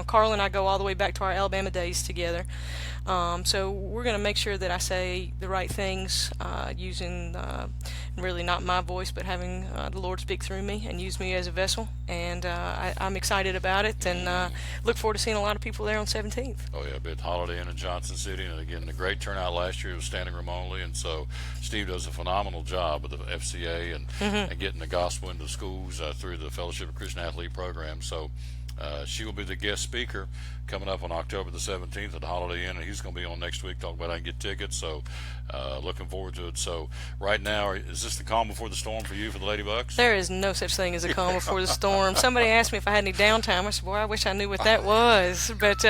Carl and I go all the way back to our Alabama days together. So we're going to make sure that I say the right things, using really not my voice, but having the Lord speak through me and use me as a vessel. And I'm excited about it, and look forward to seeing a lot of people there on 17th. Oh, yeah, bit Holiday Inn in Johnson City. And again, the great turnout last year was standing room only. And so Steve does a phenomenal job with the FCA and getting the gospel into schools through the Fellowship of Christian Athlete program. So she will be the guest speaker coming up on October the 17th at the Holiday Inn, and he's going to be on next week talking about how to get tickets. So looking forward to it. So right now, is this the calm before the storm for you for the Lady Bucks? There is no such thing as a calm before the storm. Somebody asked me if I had any downtime. I said, boy, I wish I knew what that was. But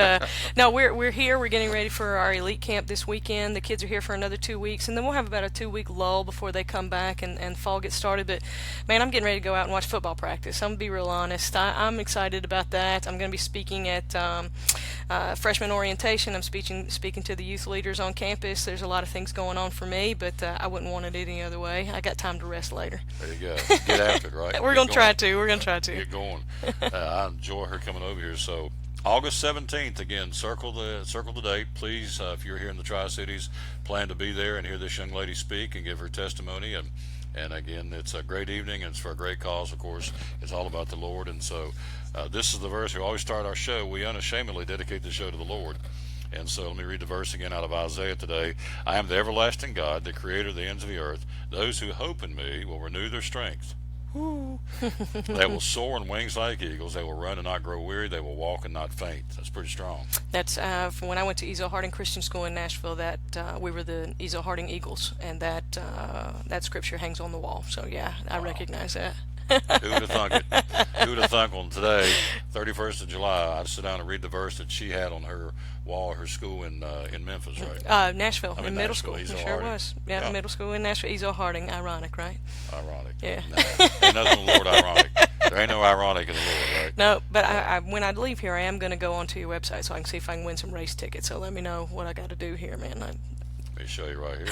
no, we're here. We're getting ready for our elite camp this weekend. The kids are here for another 2 weeks, and then we'll have about a 2-week lull before they come back and fall gets started. But man, I'm getting ready to go out and watch football practice. I'm going to be real honest. I'm excited about that. I'm going to be speaking at freshman orientation. I'm speaking to the youth leaders on campus. There's a lot of things going on for me, but I wouldn't want it any other way. I got time to rest later. There you go. Get after it, right? We're going to try to. We're going to try to. Get going. I enjoy her coming over here. So August 17th, again, circle the date. Please, if you're here in the Tri-Cities, plan to be there and hear this young lady speak and give her testimony. And again, it's a great evening, and it's for a great cause, of course. It's all about the Lord. And so this is the verse we always start our show. We unashamedly dedicate the show to the Lord. And so let me read the verse again out of Isaiah today. I am the everlasting God, the creator of the ends of the earth. Those who hope in me will renew their strength. They will soar on wings like eagles. They will run and not grow weary. They will walk and not faint. That's pretty strong. That's from when I went to Ezo Harding Christian School in Nashville. That we were the Ezo Harding Eagles, and that scripture hangs on the wall. So yeah, I recognize that. Who would have thunk it? Who would have thunk on today, 31st of July, I'd sit down and read the verse that she had on her wall at her school in Memphis, right? Nashville, in middle school. It sure Harding. was. Yeah, middle school in Nashville. Ezo Harding. Ironic, right? Ironic. Yeah. No, ain't nothing in the Lord ironic. There ain't no ironic in the Lord, right? No, but I when I leave here, I am going to go onto your website so I can see if I can win some race tickets. So let me know what I got to do here, man. Let me show you right here.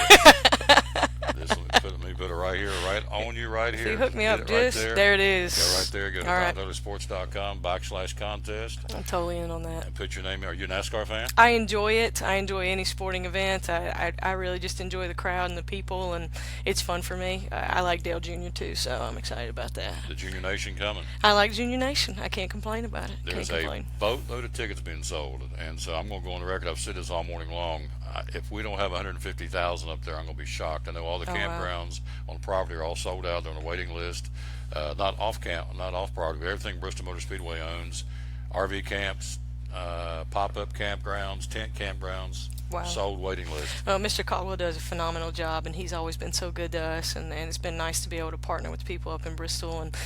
Let me put it right here, right on you, right here. See, hook me up, right there it is. Go right there. Go to CollegeLeaderSports.com/contest. I'm totally in on that. And put your name in. Are you a NASCAR fan? I enjoy it. I enjoy any sporting event. I really just enjoy the crowd and the people, and it's fun for me. I like Dale Jr. too, so I'm excited about that. The Junior Nation coming. I like Junior Nation. I can't complain about it. There's a boatload of tickets being sold, and so I'm going to go on the record. I've said this all morning long. If we don't have 150,000 up there, I'm going to be shocked. I know all the campgrounds on the property are all sold out. They're on the waiting list. Not off property, but everything Bristol Motor Speedway owns. RV camps, pop-up campgrounds, tent campgrounds. Wow. Sold waiting list. Well, Mr. Caldwell does a phenomenal job, and he's always been so good to us, and it's been nice to be able to partner with people up in Bristol. And,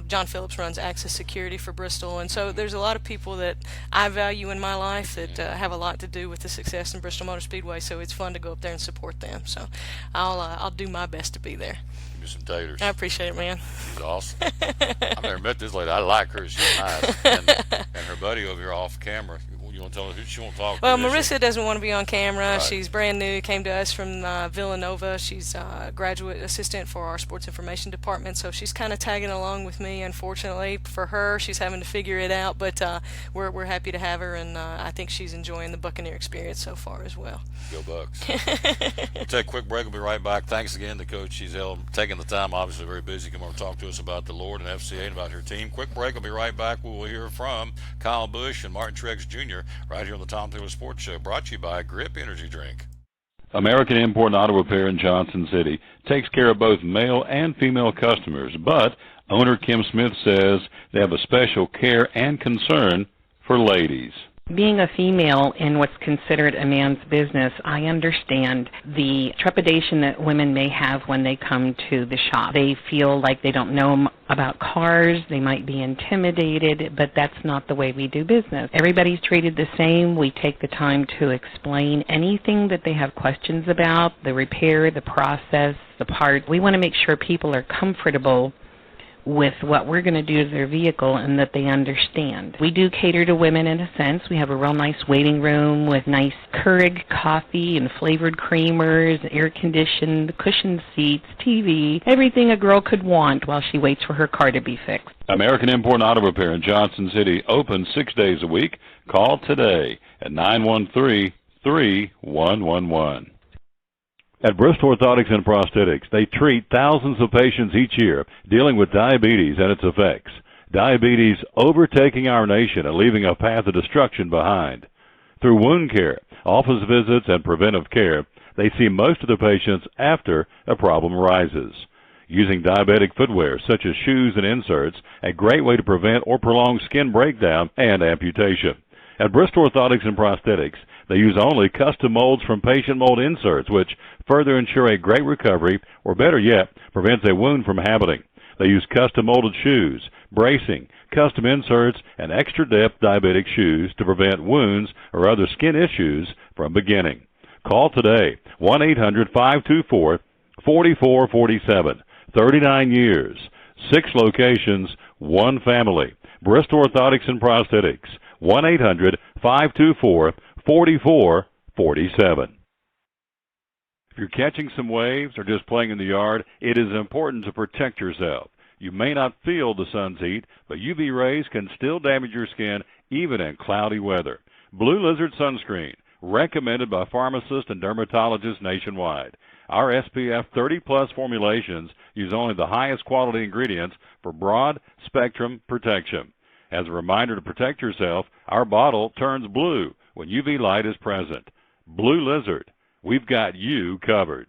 John Phillips runs Access Security for Bristol, and so there's a lot of people that I value in my life that have a lot to do with the success in Bristol Motor Speedway, so it's fun to go up there and support them. So I'll do my best to be there. you some taters. I appreciate it, man. She's awesome. I've never met this lady. I like her. She's nice. And her buddy over here off camera. You want to tell her who she won't talk Well, to? Marissa doesn't want to be on camera. Right. She's brand new. Came to us from Villanova. She's a graduate assistant for our sports information department, so she's kind of tagging along with me. Unfortunately for her, she's having to figure it out, but we're happy to have her, and I think she's enjoying the Buccaneer experience so far as well. Go Bucks. We'll take a quick break. We'll be right back. Thanks again to Coach Cheezell taking the time. Obviously very busy. Come over and talk to us about the Lord and FCA and about her team. Quick break. We'll be right back. We will hear from Kyle Busch and Martin Truex Jr. right here on the Tom Taylor Sports Show, brought to you by Grip Energy Drink. American Import and Auto Repair in Johnson City takes care of both male and female customers, but owner Kim Smith says they have a special care and concern for ladies. Being a female in what's considered a man's business, I understand the trepidation that women may have when they come to the shop. They feel like they don't know about cars, they might be intimidated, but that's not the way we do business. Everybody's treated the same. We take the time to explain anything that they have questions about, the repair, the process, the part. We want to make sure people are comfortable with what we're going to do to their vehicle and that they understand. We do cater to women in a sense. We have a real nice waiting room with nice Keurig coffee and flavored creamers, air-conditioned, cushioned seats, TV, everything a girl could want while she waits for her car to be fixed. American Import and Auto Repair in Johnson City, open 6 days a week. Call today at 913-3111. At Bristol Orthotics and Prosthetics, they treat thousands of patients each year dealing with diabetes and its effects. Diabetes overtaking our nation and leaving a path of destruction behind. Through wound care, office visits, and preventive care, they see most of the patients after a problem arises. Using diabetic footwear such as shoes and inserts, a great way to prevent or prolong skin breakdown and amputation. At Bristol Orthotics and Prosthetics, they use only custom molds from patient mold inserts, which further ensure a great recovery, or better yet, prevents a wound from happening. They use custom molded shoes, bracing, custom inserts, and extra depth diabetic shoes to prevent wounds or other skin issues from beginning. Call today, 1-800-524-4447. 39 years, 6 locations, 1 family. Bristol Orthotics and Prosthetics, 1-800-524-4447. If you're catching some waves or just playing in the yard, it is important to protect yourself. You may not feel the sun's heat, but UV rays can still damage your skin even in cloudy weather. Blue Lizard Sunscreen, recommended by pharmacists and dermatologists nationwide. Our SPF 30-plus formulations use only the highest quality ingredients for broad spectrum protection. As a reminder to protect yourself, our bottle turns blue when UV light is present. Blue Lizard, we've got you covered.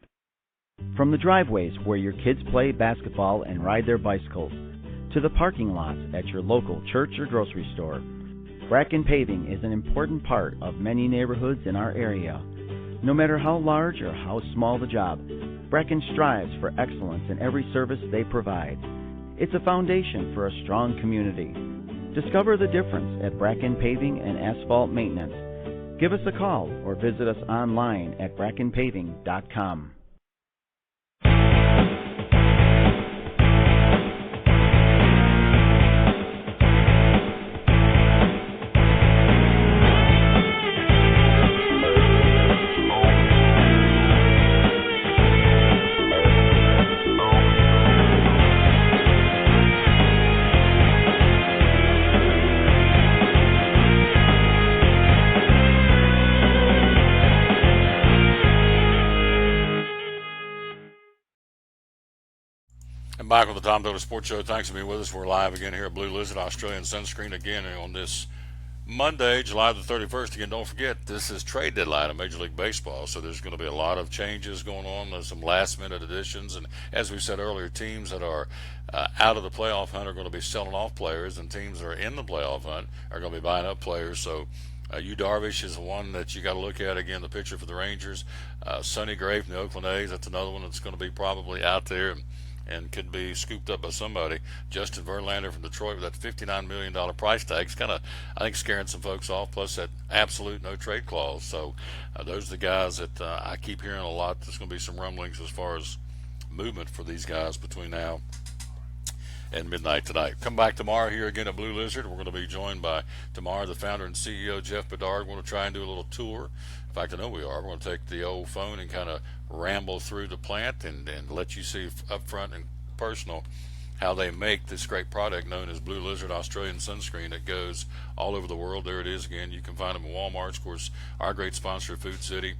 From the driveways where your kids play basketball and ride their bicycles, to the parking lots at your local church or grocery store, Bracken Paving is an important part of many neighborhoods in our area. No matter how large or how small the job, Bracken strives for excellence in every service they provide. It's a foundation for a strong community. Discover the difference at Bracken Paving and Asphalt Maintenance. Give us a call or visit us online at brackenpaving.com. And back with the Tom Taylor Sports Show. Thanks for being with us. We're live again here at Blue Lizard Australian Sunscreen again on this Monday, July the 31st. Again, don't forget, this is trade deadline in Major League Baseball, so there's going to be a lot of changes going on. There's some last-minute additions, and as we said earlier, teams that are out of the playoff hunt are going to be selling off players, and teams that are in the playoff hunt are going to be buying up players. So Yu Darvish is the one that you got to look at. Again, the pitcher for the Rangers. Sonny Gray from the Oakland A's, that's another one that's going to be probably out there and could be scooped up by somebody. Justin Verlander from Detroit with that $59 million price tag is kind of, I think, scaring some folks off, plus that absolute no trade clause. So those are the guys that I keep hearing a lot. There's going to be some rumblings as far as movement for these guys between now and midnight tonight. Come back tomorrow here again at Blue Lizard. We're going to be joined by tomorrow the founder and CEO, Jeff Bedard. We're going to try and do a little tour. In fact, I know we are. We're going to take the old phone and kind of ramble through the plant and let you see up front and personal how they make this great product known as Blue Lizard Australian Sunscreen. It goes all over the world. There it is again. You can find them in Walmart. Of course, our great sponsor, Food City.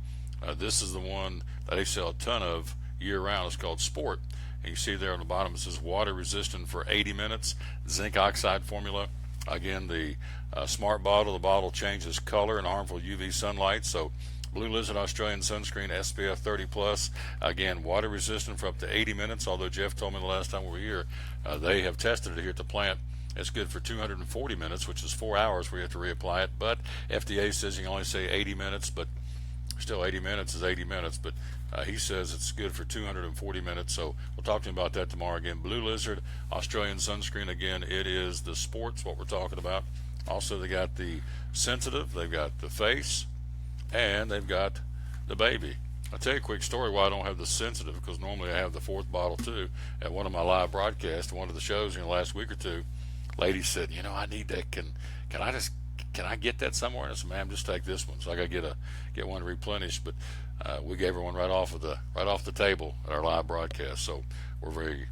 This is the one that they sell a ton of year-round. It's called Sport. And you see there on the bottom it says water resistant for 80 minutes, zinc oxide formula. Again, the smart bottle, the bottle changes color in harmful UV sunlight. So Blue Lizard Australian Sunscreen SPF 30 plus. Again, water resistant for up to 80 minutes. Although Jeff told me the last time we were here, they have tested it here at the plant. It's good for 240 minutes, which is 4 hours where you have to reapply it. But FDA says you can only say 80 minutes, but still 80 minutes is 80 minutes. But he says it's good for 240 minutes. So we'll talk to him about that tomorrow. Again, Blue Lizard Australian Sunscreen. Again, it is the sports, what we're talking about. Also, they got the sensitive, they've got the face, and they've got the baby. I'll tell you a quick story why I don't have the sensitive, because normally I have the fourth bottle too. At one of my live broadcasts, one of the shows in the last week or two, lady said, you know, I need that. Can I get that somewhere? And I said, ma'am, just take this one. So I got to get one replenished. But we gave her one right off the table at our live broadcast. So we're very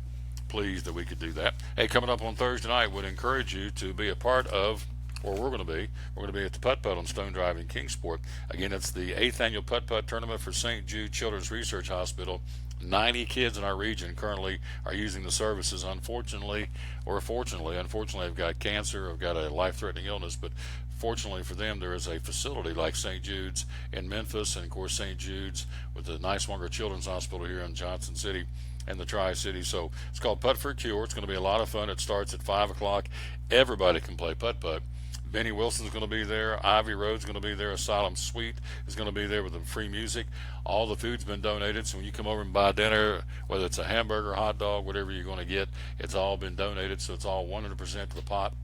pleased that we could do that. Hey, coming up on Thursday night, would encourage you to be a part of where we're going to be. We're going to be at the Putt Putt on Stone Drive in Kingsport. Again, it's the 8th annual Putt Putt tournament for St. Jude Children's Research Hospital. 90 kids in our region currently are using the services. Unfortunately, they've got cancer, have got a life-threatening illness, but fortunately for them, there is a facility like St. Jude's in Memphis, and of course St. Jude's with the Niswonger Children's Hospital here in Johnson City and the Tri-Cities. So it's called Putt for a Cure. It's going to be a lot of fun. It starts at 5 o'clock. Everybody can play putt-putt. Benny Wilson's going to be there. Ivy Road's going to be there. Asylum Suite is going to be there with the free music. All the food's been donated, so when you come over and buy dinner, whether it's a hamburger, hot dog, whatever you're going to get, it's all been donated, so it's all 100% to the pot.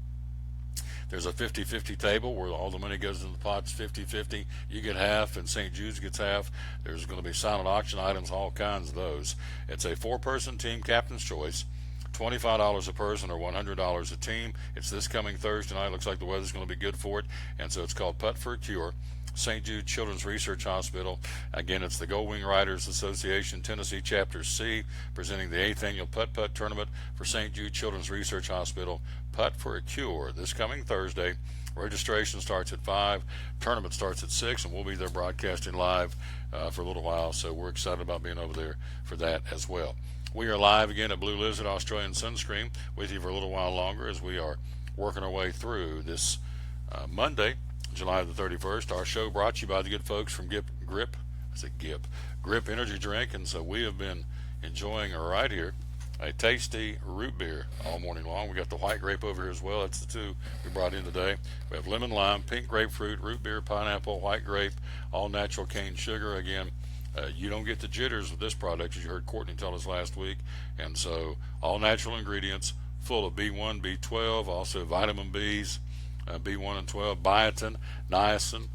There's a 50-50 table where all the money goes into the pots, 50-50. You get half, and St. Jude's gets half. There's going to be silent auction items, all kinds of those. It's a 4-person team, captain's choice. $25 a person or $100 a team. It's this coming Thursday night. Looks like the weather's going to be good for it. And so it's called Putt for a Cure, St. Jude Children's Research Hospital. Again, it's the Goldwing Riders Association, Tennessee Chapter C, presenting the 8th annual Putt Putt tournament for St. Jude Children's Research Hospital. Putt for a Cure this coming Thursday. Registration starts at 5. Tournament starts at 6, and we'll be there broadcasting live for a little while. So we're excited about being over there for that as well. We are live again at Blue Lizard Australian Sunscreen with you for a little while longer as we are working our way through this Monday, July the 31st. Our show brought to you by the good folks from Grip Energy Drink. And so we have been enjoying right here a tasty root beer all morning long. We got the white grape over here as well. That's the two we brought in today. We have lemon lime, pink grapefruit, root beer, pineapple, white grape, all natural cane sugar. Again, you don't get the jitters with this product, as you heard Courtney tell us last week. And so all natural ingredients, full of B1, B12, also vitamin Bs, B1 and 12, biotin, niacin.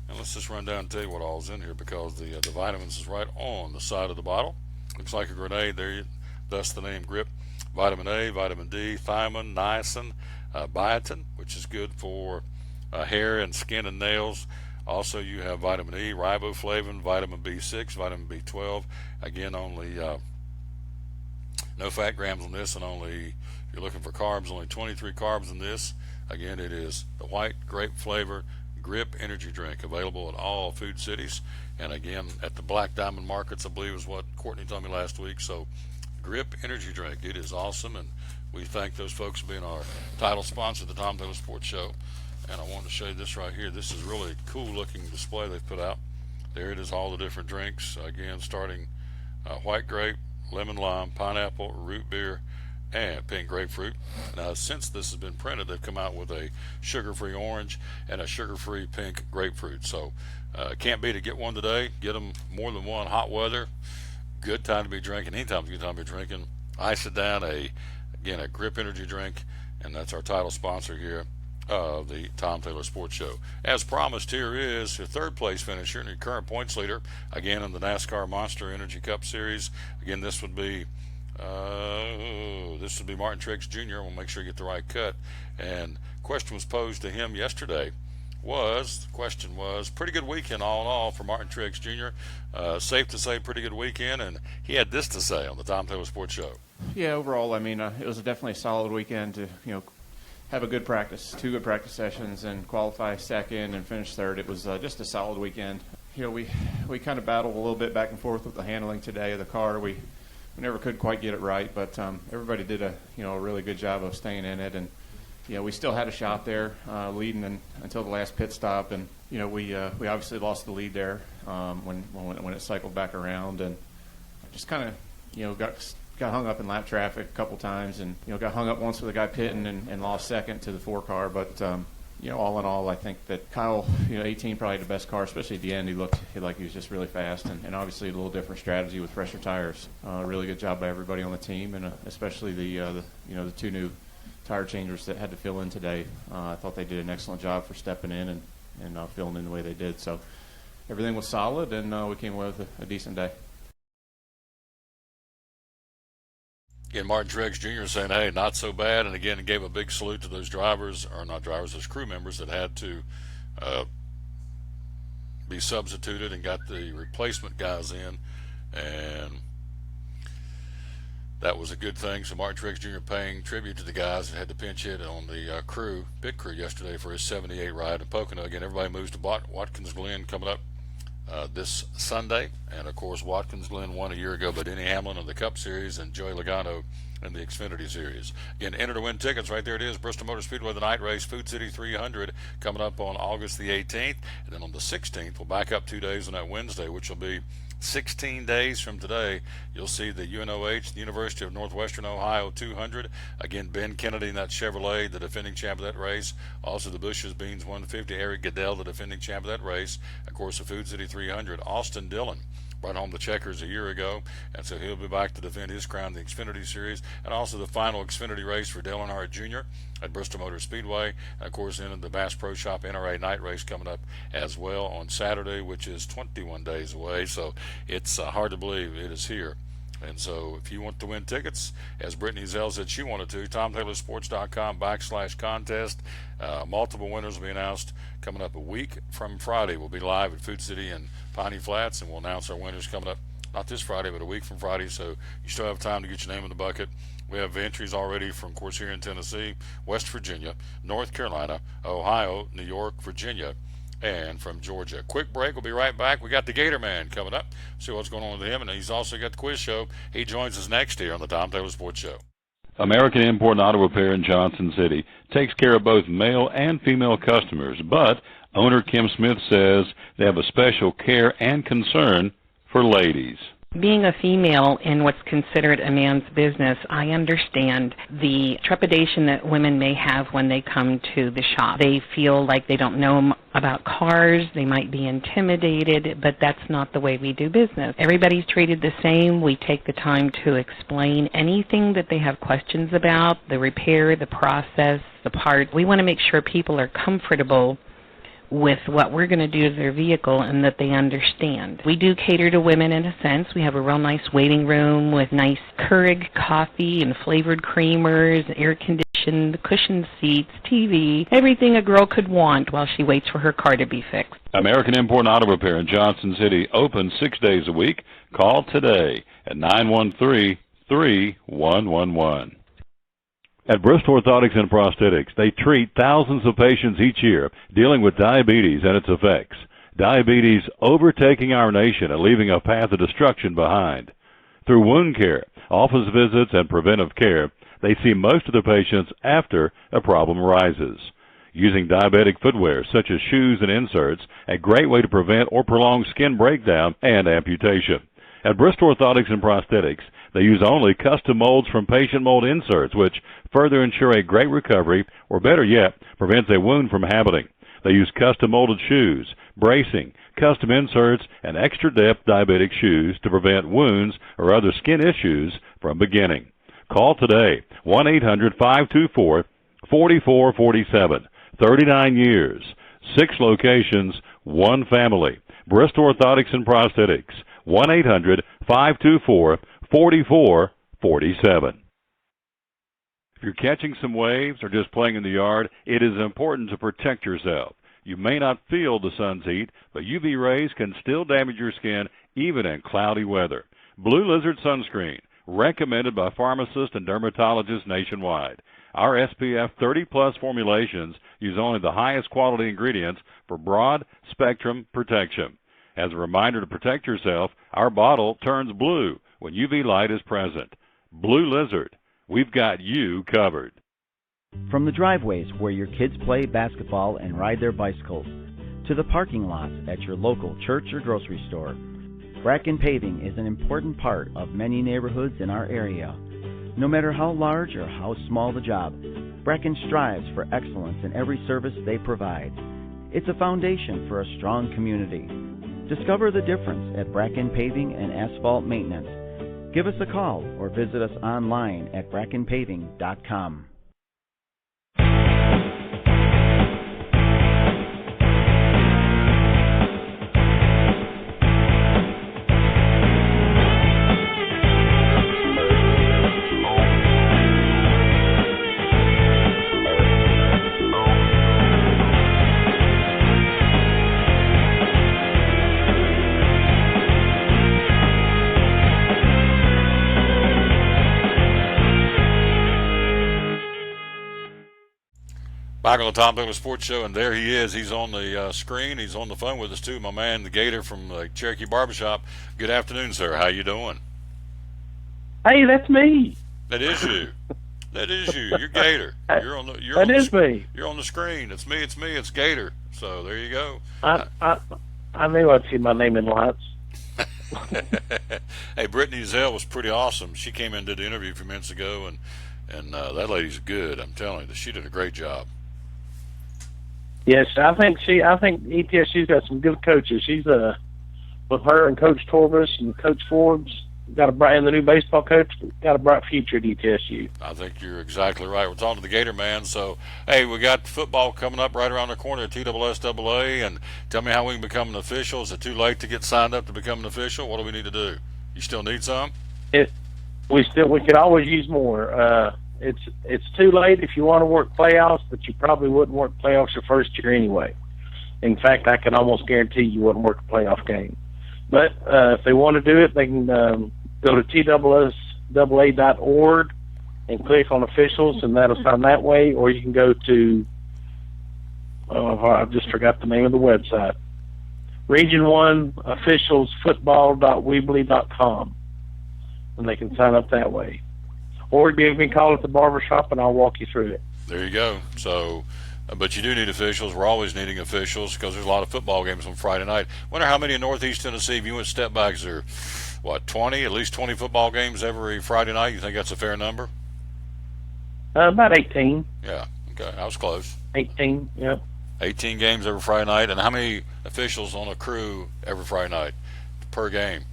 And let's just run down and tell you what all's in here, because the vitamins is right on the side of the bottle. Looks like a grenade there, thus the name Grip. Vitamin A, vitamin D, thiamine, niacin, biotin, which is good for hair and skin and nails. Also, you have vitamin E, riboflavin, vitamin B6, vitamin B12. Again, only no fat grams on this, and only, if you're looking for carbs, only 23 carbs in this. Again, it is the white grape flavor Grip energy drink, available at all food cities. And again, at the Black Diamond Markets, I believe is what Courtney told me last week. So, Grip energy drink, it is awesome, and we thank those folks for being our title sponsor of the Tom Taylor Sports Show. And I wanted to show you this right here. This is really cool looking display they've put out. There it is, all the different drinks. Again, starting white grape, lemon lime, pineapple, root beer, and pink grapefruit. Now, since this has been printed, they've come out with a sugar-free orange and a sugar-free pink grapefruit. So can't beat it. Get one today. Get them more than one. Hot weather, good time to be drinking. Anytime's a good time to be drinking. Ice it down. Again, a Grip energy drink, and that's our title sponsor here of the Tom Taylor Sports Show. As promised, here is your third place finisher and your current points leader, again in the NASCAR Monster Energy Cup Series. Again, this would be Martin Truex Jr. We'll make sure you get the right cut. And question was posed to him yesterday. The question was, pretty good weekend all in all for Martin Truex Jr. Safe to say, pretty good weekend, and he had this to say on the Tom Taylor Sports Show. Yeah, overall, I mean, it was definitely a solid weekend to, have a good practice, 2 good practice sessions, and qualify second and finish third. It was just a solid weekend. We kind of battled a little bit back and forth with the handling today of the car. We never could quite get it right, but everybody did a really good job of staying in it, and we still had a shot there, leading until the last pit stop, and we obviously lost the lead there when it cycled back around, and just kind of got hung up in lap traffic a couple times, and got hung up once with a guy pitting and lost second to the 4 car, but all in all, I think that Kyle, 18 probably the best car, especially at the end. He looked like he was just really fast, and obviously a little different strategy with fresher tires. Really good job by everybody on the team, and especially the 2 new tire changers that had to fill in today. I thought they did an excellent job for stepping in and filling in the way they did. So everything was solid, and we came away with a decent day. Again, Martin Truex Jr. saying, hey, not so bad, and again gave a big salute to those drivers, or not drivers, those crew members that had to be substituted and got the replacement guys in, and that was a good thing. So Martin Truex Jr. paying tribute to the guys that had to pinch hit on the pit crew yesterday for his 78 ride in Pocono. Again, everybody moves to Watkins Glen coming up this Sunday, and of course Watkins Glen won a year ago by Denny Hamlin in the Cup Series and Joey Logano in the Xfinity Series. Again, enter to win tickets. Right there it is, Bristol Motor Speedway, the night race, Food City 300, coming up on August the 18th, and then on the 16th we'll back up 2 days on that Wednesday, which will be 16 days from today. You'll see the UNOH, the University of Northwestern Ohio 200. Again, Ben Kennedy in that Chevrolet, the defending champ of that race. Also the Bush's Beans 150, Eric Goodell, the defending champ of that race. Of course, the Food City 300, Austin Dillon brought home the checkers a year ago, and so he'll be back to defend his crown in the Xfinity Series, and also the final Xfinity race for Dale Earnhardt Jr. at Bristol Motor Speedway, and of course in the Bass Pro Shop NRA night race coming up as well on Saturday, which is 21 days away, so it's hard to believe it is here. And so if you want to win tickets, as Brittany Zell said she wanted to, TomTaylorSports.com/contest. Multiple winners will be announced coming up a week from Friday. We'll be live at Food City and Piney Flats, and we'll announce our winners coming up, not this Friday, but a week from Friday, so you still have time to get your name in the bucket. We have entries already from, of course, here in Tennessee, West Virginia, North Carolina, Ohio, New York, Virginia, and from Georgia. Quick break. We'll be right back. We got the Gator Man coming up. See what's going on with him, and he's also got the quiz show. He joins us next here on the Tom Taylor Sports Show. American Import and Auto Repair in Johnson City takes care of both male and female customers, but owner Kim Smith says they have a special care and concern for ladies. Being a female in what's considered a man's business, I understand the trepidation that women may have when they come to the shop. They feel like they don't know about cars, they might be intimidated, but that's not the way we do business. Everybody's treated the same. We take the time to explain anything that they have questions about, the repair, the process, the part. We want to make sure people are comfortable with what we're going to do to their vehicle and that they understand. We do cater to women in a sense. We have a real nice waiting room with nice Keurig coffee and flavored creamers, air-conditioned, cushioned seats, TV, everything a girl could want while she waits for her car to be fixed. American Import and Auto Repair in Johnson City, open 6 days a week. Call today at 913-3111. At Bristol Orthotics and Prosthetics, they treat thousands of patients each year dealing with diabetes and its effects. Diabetes overtaking our nation and leaving a path of destruction behind. Through wound care, office visits, and preventive care, they see most of the patients after a problem arises. Using diabetic footwear such as shoes and inserts, a great way to prevent or prolong skin breakdown and amputation. At Bristol Orthotics and Prosthetics, they use only custom molds from patient mold inserts, which further ensure a great recovery, or better yet, prevents a wound from happening. They use custom molded shoes, bracing, custom inserts, and extra depth diabetic shoes to prevent wounds or other skin issues from beginning. Call today, 1-800-524-4447. 39 years. 6 locations, 1 family. Bristol Orthotics and Prosthetics. 1-800-524-4447. If you're catching some waves or just playing in the yard, it is important to protect yourself. You may not feel the sun's heat, but UV rays can still damage your skin even in cloudy weather. Blue Lizard Sunscreen, recommended by pharmacists and dermatologists nationwide. Our SPF 30-plus formulations use only the highest quality ingredients for broad spectrum protection. As a reminder to protect yourself, our bottle turns blue when UV light is present. Blue Lizard, we've got you covered. From the driveways where your kids play basketball and ride their bicycles, to the parking lots at your local church or grocery store, Bracken Paving is an important part of many neighborhoods in our area. No matter how large or how small the job, Bracken strives for excellence in every service they provide. It's a foundation for a strong community. Discover the difference at Bracken Paving and Asphalt Maintenance. Give us a call or visit us online at brackenpaving.com. Back on the Tom Douglas Sports Show, and there he is. He's on the screen. He's on the phone with us, too, my man, the Gator from the Cherokee Barbershop. Good afternoon, sir. How you doing? Hey, that's me. That is you. That is you. You're Gator. You're on the. That is me. You're on the screen. It's me. It's me. It's Gator. So there you go. I knew I'd see my name in lights. Hey, Brittany Zell was pretty awesome. She came in and did the interview a few minutes ago, and that lady's good. I'm telling you, she did a great job. Yes, I think ETSU's got some good coaches. She's with her and Coach Torvis and Coach Forbes, got a bright, and the new baseball coach, got a bright future at ETSU. I think you're exactly right. We're talking to the Gator man. So, hey, we got football coming up right around the corner at TSSAA, and tell me how we can become an official. Is it too late to get signed up to become an official? What do we need to do? You still need some? We could always use more. It's too late if you want to work playoffs, but you probably wouldn't work playoffs your first year anyway. In fact, I can almost guarantee you wouldn't work a playoff game. But if they want to do it, they can go to TSSAA.org and click on officials, and that'll sign that way. Or you can go to I just forgot the name of the website. Region 1 officialsfootball.weebly.com, and they can sign up that way. Or give me a call at the barbershop, and I'll walk you through it. There you go. So, but you do need officials. We're always needing officials because there's a lot of football games on Friday night. I wonder how many in Northeast Tennessee, if you went step backs, are, 20, at least 20 football games every Friday night? You think that's a fair number? About 18. Yeah, okay. I was close. 18, yeah. 18 games every Friday night. And how many officials on a crew every Friday night per game?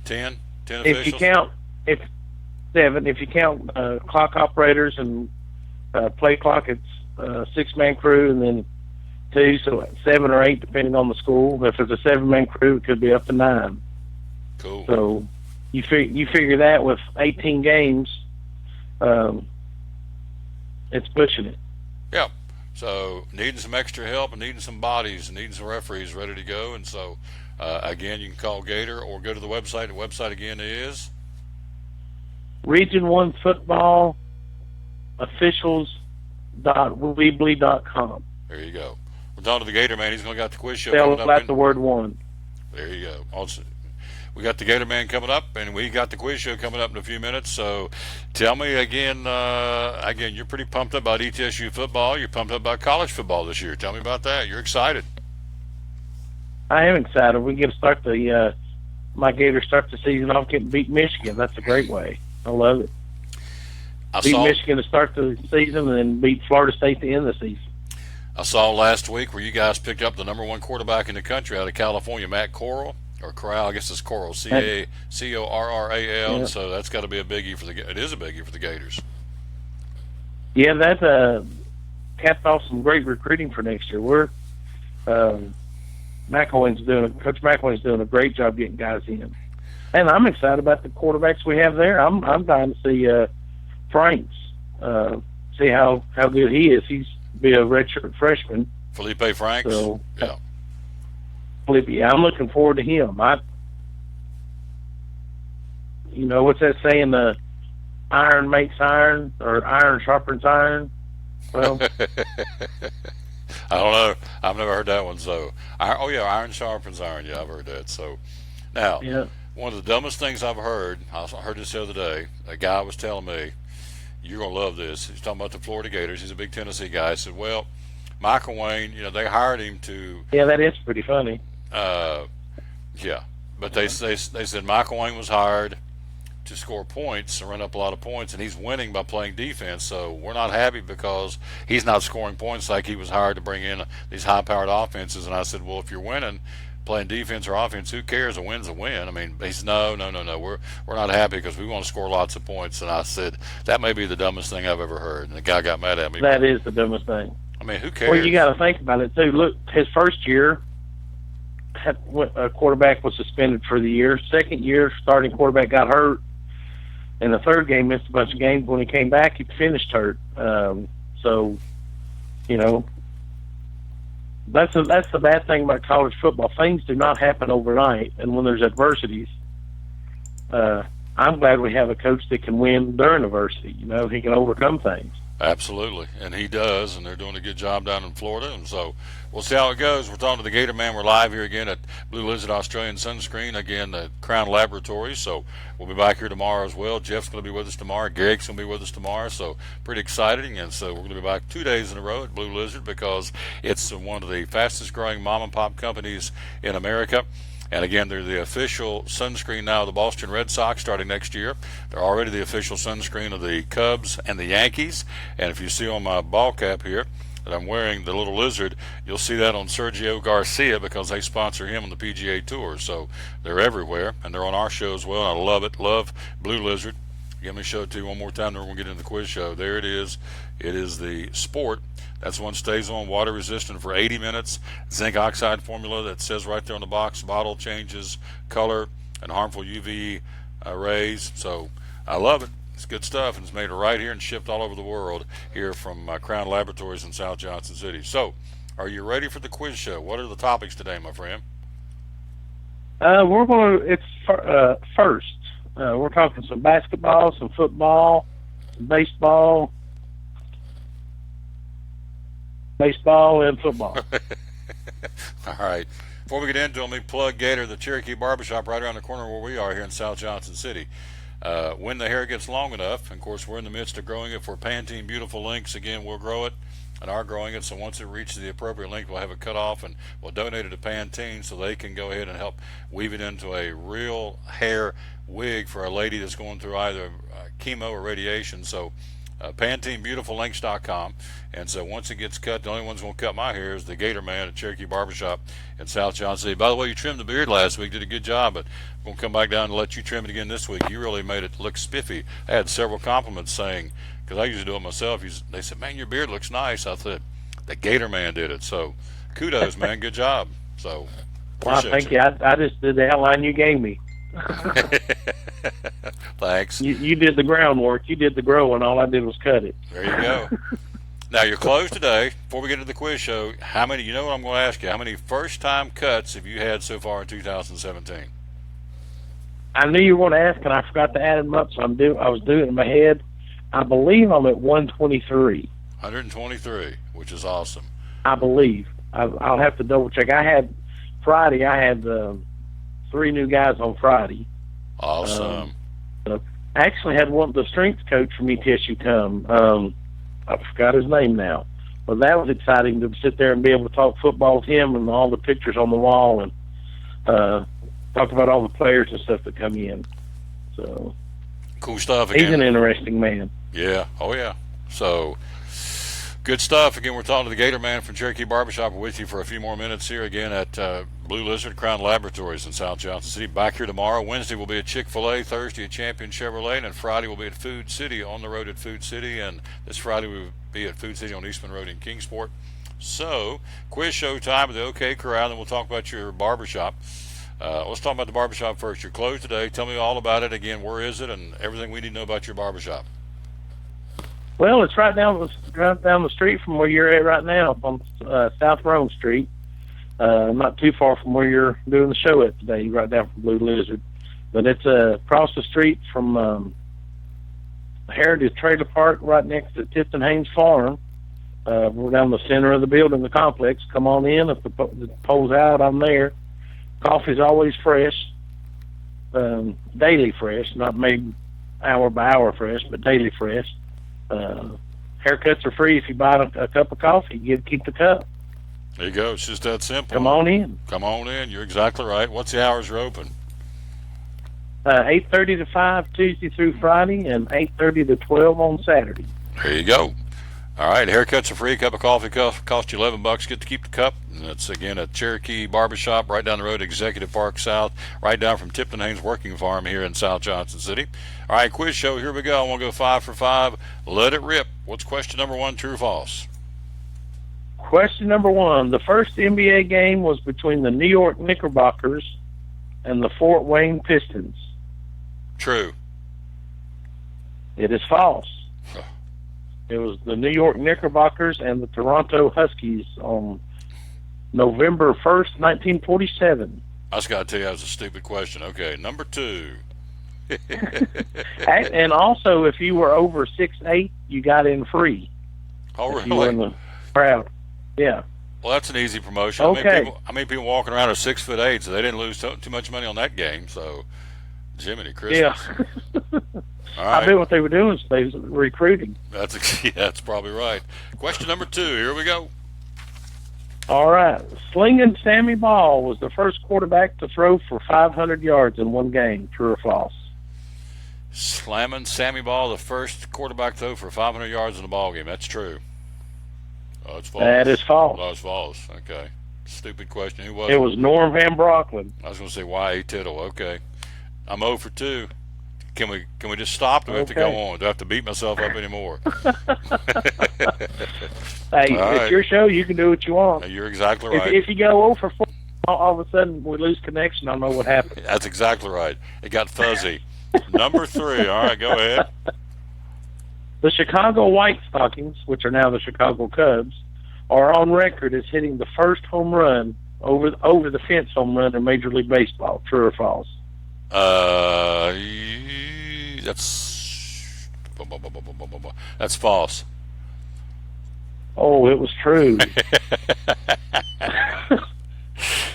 10? 10 officials? If you count, 7. If you count clock operators and play clock, it's 6-man crew, and then 2, so 7 or 8 depending on the school. If it's a 7-man crew, it could be up to 9. Cool. So you figure that with 18 games, it's pushing it. Yeah. So needing some extra help and needing some bodies and needing some referees ready to go. And so again, you can call Gator or go to the website. The website again is Region 1 Football officials.weebly.com. There you go. We're talking to the Gator man. He's going to got the quiz show Spell coming up. the word 1. There you go. Also, we got the Gator man coming up, and we got the quiz show coming up in a few minutes. So tell me again, you're pretty pumped up about ETSU football. You're pumped up about college football this year. Tell me about that. You're excited. I am excited. We get to start my Gators start the season off getting beat Michigan. That's a great way. I love it. Beat Michigan to start the season and then beat Florida State to end the season. I saw last week where you guys picked up the number 1 quarterback in the country out of California, Matt Corral, or Corral, I guess it's Corral, Corral. Yeah. So that's got to be a biggie for it is a biggie for the Gators. Yeah, that's capped off some great recruiting for next year. Coach McElwain's doing a great job getting guys in, and I'm excited about the quarterbacks we have there. I'm dying to see Franks, see how good he is. He's be a redshirt freshman. Felipe Franks. So, yeah. Felipe, I'm looking forward to him. What's that saying? Iron makes iron, or iron sharpens iron. Well, I don't know. I've never heard that one. So, iron sharpens iron. Yeah, I've heard that. So, now, one of the dumbest things I've heard, I heard this the other day, a guy was telling me, you're going to love this. He's talking about the Florida Gators. He's a big Tennessee guy. He said, well, Michael Wayne, they hired him to... Yeah, that is pretty funny. Yeah. But they said Michael Wayne was hired to score points and run up a lot of points, and he's winning by playing defense. So we're not happy because he's not scoring points like he was hired to bring in these high-powered offenses. And I said, well, if you're winning, playing defense or offense, who cares? A win's a win. I mean, he said, no. We're not happy because we want to score lots of points. And I said, that may be the dumbest thing I've ever heard. And the guy got mad at me. That is the dumbest thing. I mean, who cares? Well, you got to think about it, too. Look, his first year, a quarterback was suspended for the year. Second year, starting quarterback got hurt. In the third game, missed a bunch of games. When he came back, he finished hurt. So, that's the bad thing about college football. Things do not happen overnight, and when there's adversities, I'm glad we have a coach that can win during adversity. He can overcome things. Absolutely, and he does, and they're doing a good job down in Florida, and so we'll see how it goes. We're talking to the Gator Man. We're live here again at Blue Lizard Australian Sunscreen, again at Crown Laboratories, so we'll be back here tomorrow as well. Jeff's going to be with us tomorrow. Garrick's going to be with us tomorrow, so pretty exciting, and so we're going to be back 2 days in a row at Blue Lizard because it's one of the fastest-growing mom-and-pop companies in America. And again, they're the official sunscreen now of the Boston Red Sox starting next year. They're already the official sunscreen of the Cubs and the Yankees. And if you see on my ball cap here that I'm wearing the little lizard, you'll see that on Sergio Garcia because they sponsor him on the PGA Tour. So they're everywhere, and they're on our show as well. And I love it. Love Blue Lizard. Let me show it to you one more time, then we're going to get into the quiz show. There it is. It is the Sport. That's one stays on, water resistant for 80 minutes. Zinc oxide formula that says right there on the box. Bottle changes color and harmful UV rays. So I love it. It's good stuff, and it's made right here and shipped all over the world here from Crown Laboratories in South Johnson City. So are you ready for the quiz show? What are the topics today, my friend? We're going to, first, we're talking some basketball, some football, some baseball and football. All right. Before we get into them, let me plug Gator, the Cherokee Barbershop right around the corner where we are here in South Johnson City. When the hair gets long enough, and of course we're in the midst of growing it for Pantene Beautiful Lengths, again, we'll grow it and are growing it, so once it reaches the appropriate length, we'll have it cut off and we'll donate it to Pantene so they can go ahead and help weave it into a real hair wig for a lady that's going through either chemo or radiation. So PanteneBeautifulLengths.com. And so once it gets cut, the only one's going to cut my hair is the Gator Man at Cherokee Barbershop in South Johnson City. By the way, you trimmed the beard last week, did a good job, but I'm going to come back down and let you trim it again this week. You really made it look spiffy. I had several compliments saying, because I usually do it myself, they said, man, your beard looks nice. I said, the Gator Man did it. So kudos, man. Good job. So well, thank you. I just did the outline you gave me. Thanks. You did the groundwork. You did the growing. All I did was cut it. There you go. Now, you're closed today. Before we get into the quiz show, how many, you know what I'm going to ask you, how many first-time cuts have you had so far in 2017? I knew you were going to ask, and I forgot to add them up, so I was doing it in my head. I believe I'm at 123. 123, which is awesome. I believe. I'll have to double-check. I had 3 new guys on Friday. Awesome. I actually had the strength coach from ETSU come. I forgot his name now. But that was exciting to sit there and be able to talk football with him and all the pictures on the wall and talk about all the players and stuff that come in. So cool stuff again. He's an interesting man. Yeah. Oh, yeah. So good stuff. Again, we're talking to the Gator Man from Cherokee Barbershop. We're with you for a few more minutes here again at Blue Lizard Crown Laboratories in South Johnson City. Back here tomorrow. Wednesday we'll be at Chick-fil-A. Thursday at Champion Chevrolet. And then Friday we'll be at Food City, on the road at Food City. And this Friday we'll be at Food City on Eastman Road in Kingsport. So, quiz show time at the OK Corral, and we'll talk about your barbershop. Let's talk about the barbershop first. You're closed today. Tell me all about it again. Where is it, and everything we need to know about your barbershop. Well, it's right down the street from where you're at right now, on South Rome Street. Not too far from where you're doing the show at today, right down from Blue Lizard. But it's across the street from Heritage Trailer Park, right next to Tipton Haynes Farm. We're down the center of the building, the complex. Come on in. If the pole's out, I'm there. Coffee's always fresh, daily fresh, not made hour by hour fresh, but daily fresh. Haircuts are free if you buy a cup of coffee. Keep the cup. There you go. It's just that simple. Come on in. Come on in. You're exactly right. What's the hours you're open? 8:30 to 5 Tuesday through Friday, and 8:30 to 12 on Saturday. There you go. All right, haircuts are free. Cup of coffee costs you $11. Get to keep the cup. And that's, again, at Cherokee Barbershop right down the road, Executive Park South, right down from Tipton Haynes Working Farm here in South Johnson City. All right, quiz show. Here we go. I want to go 5 for 5. Let it rip. What's question number 1, true or false? Question number 1. The first NBA game was between the New York Knickerbockers and the Fort Wayne Pistons. True. It is false. It was the New York Knickerbockers and the Toronto Huskies on November 1st, 1947. I just got to tell you, that was a stupid question. Okay, number 2. And also, if you were over 6'8", you got in free. Oh, really? If you were in the crowd. Yeah. Well, that's an easy promotion. Okay. I mean, people walking around are 6'8", so they didn't lose too much money on that game. So, Jiminy Christmas. Yeah. All right. I bet what they were doing is they was recruiting. That's probably right. Question number 2. Here we go. All right. Slinging Sammy Ball was the first quarterback to throw for 500 yards in one game. True or false? Slamming Sammy Ball, the first quarterback throw for 500 yards in a ball game. That's true. Oh, it's false. That is false. Oh, it's false. Okay. Stupid question. Who was it? It was Norm Van Brocklin. I was going to say Y.A. Tittle. Okay. I'm 0 for 2. Can we just stop? Do we have to go on? Do I have to beat myself up anymore? Hey, it's your show. You can do what you want. You're exactly right. If you go 0 for 4, all of a sudden we lose connection. I don't know what happened. That's exactly right. It got fuzzy. Number 3. All right, go ahead. The Chicago White Stockings, which are now the Chicago Cubs, are on record as hitting the first home run over the fence home run in Major League Baseball. True or false? That's false. Oh, it was true.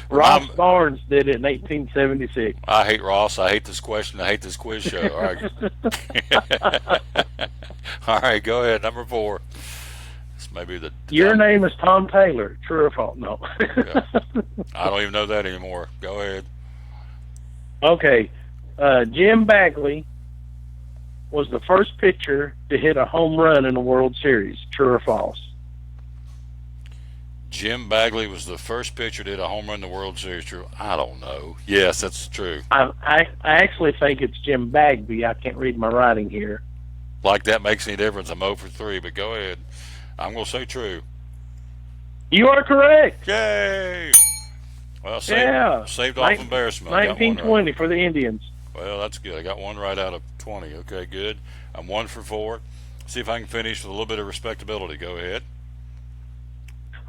Ross Barnes did it in 1876. I hate Ross. I hate this question. I hate this quiz show. All right. All right, go ahead. Number 4. This may be Your name is Tom Taylor. True or false? No. Yeah. I don't even know that anymore. Go ahead. Okay. Jim Bagley was the first pitcher to hit a home run in the World Series. True or false? Jim Bagley was the first pitcher to hit a home run in the World Series. True? I don't know. Yes, that's true. I actually think it's Jim Bagby. I can't read my writing here. Like that makes any difference. I'm 0 for 3, but go ahead. I'm going to say true. You are correct. Yay! Well, saved off embarrassment. 1920 for the Indians. Well, that's good. I got one right out of 20. Okay, good. I'm 1 for 4. See if I can finish with a little bit of respectability. Go ahead.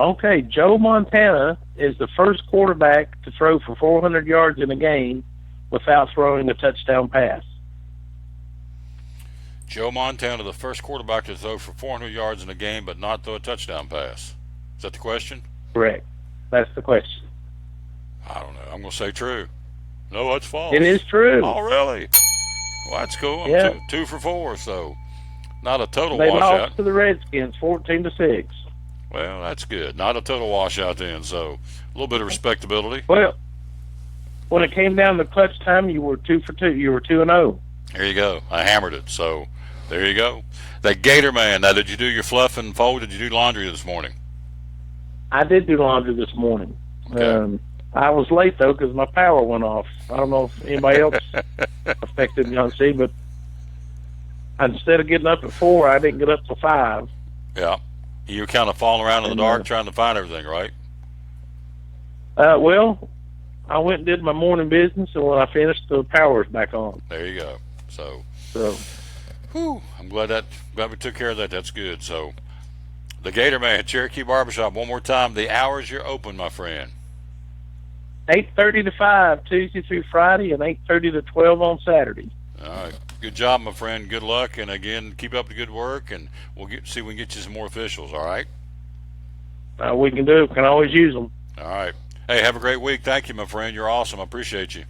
Okay, Joe Montana is the first quarterback to throw for 400 yards in a game without throwing a touchdown pass. Joe Montana, the first quarterback to throw for 400 yards in a game but not throw a touchdown pass. Is that the question? Correct. That's the question. I don't know. I'm going to say true. No, that's false. It is true. Oh, really? Well, that's cool. I'm 2 for 4, so not a total they washout. They lost to the Redskins 14-6. Well, that's good. Not a total washout then, so a little bit of respectability. Well, when it came down to clutch time, you were 2 for 2. You were 2-0. There you go. I hammered it, so there you go. That Gator Man. Now, did you do your fluff and fold? Did you do laundry this morning? I did do laundry this morning. Okay. I was late, though, because my power went off. I don't know if anybody else affected Young C, but instead of getting up at 4, I didn't get up till 5. Yeah. You're kind of falling around in the dark trying to find everything, right? Well, I went and did my morning business, and when I finished, the power's back on. There you go. So whew, I'm glad we took care of that. That's good. So the Gator Man, Cherokee Barbershop, one more time, the hours you're open, my friend. 8:30 to 5, Tuesday through Friday, and 8:30 to 12 on Saturday. All right. Good job, my friend. Good luck. And, again, keep up the good work, and we'll see if we can get you some more officials, all right? We can do it. Can always use them. All right. Hey, have a great week. Thank you, my friend. You're awesome. I appreciate you.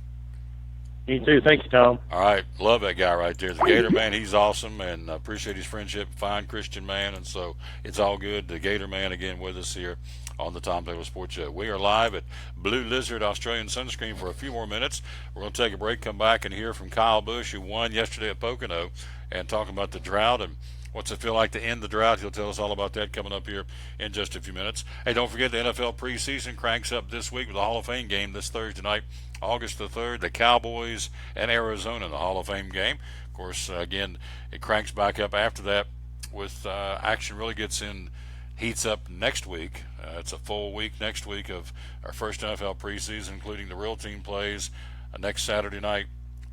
You too. Thank you, Tom. All right. Love that guy right there. The Gator Man, he's awesome, and I appreciate his friendship. Fine Christian man, and so it's all good. The Gator Man, again, with us here on the Tom Taylor Sports Show. We are live at Blue Lizard Australian Sunscreen for a few more minutes. We're going to take a break, come back, and hear from Kyle Busch, who won yesterday at Pocono, and talk about the drought and what's it feel like to end the drought. He'll tell us all about that coming up here in just a few minutes. Hey, don't forget the NFL preseason cranks up this week with the Hall of Fame game this Thursday night, August the 3rd, the Cowboys and Arizona in the Hall of Fame game. Of course, again, it cranks back up after that with action really gets in, heats up next week. It's a full week next week of our first NFL preseason, including the real team plays next Saturday night.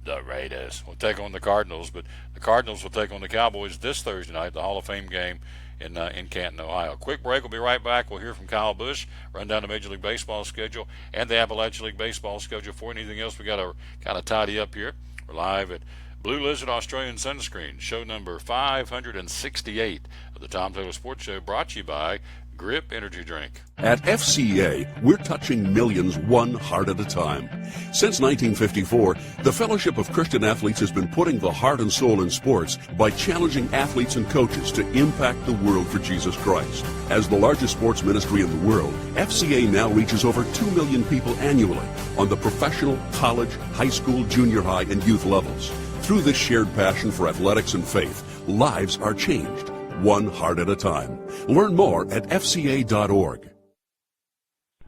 The Raiders will take on the Cardinals, but the Cardinals will take on the Cowboys this Thursday night, the Hall of Fame game in Canton, Ohio. Quick break. We'll be right back. We'll hear from Kyle Busch, run down the Major League Baseball schedule and the Appalachian League Baseball schedule for anything else we got to kind of tidy up here. We're live at Blue Lizard Australian Sunscreen, show number 568 of the Tom Taylor Sports Show, brought to you by Grip Energy Drink. At FCA, we're touching millions one heart at a time. Since 1954, the Fellowship of Christian Athletes has been putting the heart and soul in sports by challenging athletes and coaches to impact the world for Jesus Christ. As the largest sports ministry in the world, FCA now reaches over 2 million people annually on the professional, college, high school, junior high, and youth levels. Through this shared passion for athletics and faith, lives are changed, one heart at a time. Learn more at fca.org.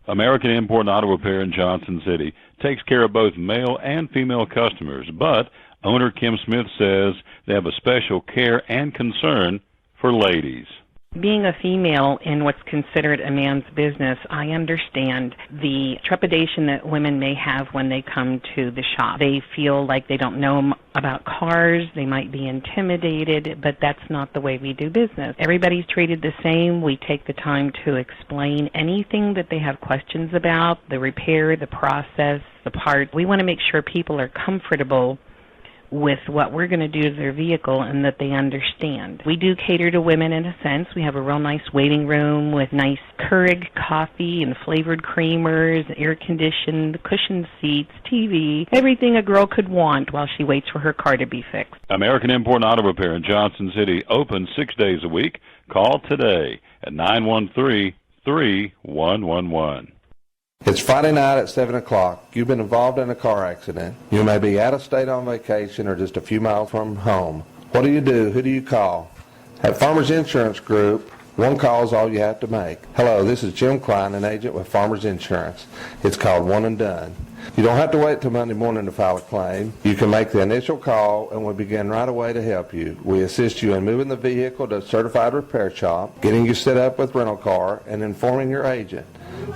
American Import and Auto Repair in Johnson City takes care of both male and female customers, but owner Kim Smith says they have a special care and concern for ladies. Being a female in what's considered a man's business, I understand the trepidation that women may have when they come to the shop. They feel like they don't know about cars, they might be intimidated, but that's not the way we do business. Everybody's treated the same. We take the time to explain anything that they have questions about, the repair, the process, the part. We want to make sure people are comfortable with what we're going to do to their vehicle and that they understand. We do cater to women in a sense. We have a real nice waiting room with nice Keurig coffee and flavored creamers, air-conditioned, cushioned seats, TV, everything a girl could want while she waits for her car to be fixed. American Import and Auto Repair in Johnson City, open 6 days a week. Call today at 913-3111. It's Friday night at 7 o'clock. You've been involved in a car accident. You may be out of state on vacation or just a few miles from home. What do you do? Who do you call? At Farmers Insurance Group, one call is all you have to make. Hello, this is Jim Klein, an agent with Farmers Insurance. It's called One and Done. You don't have to wait till Monday morning to file a claim. You can make the initial call and we'll begin right away to help you. We assist you in moving the vehicle to a certified repair shop, getting you set up with rental car, and informing your agent.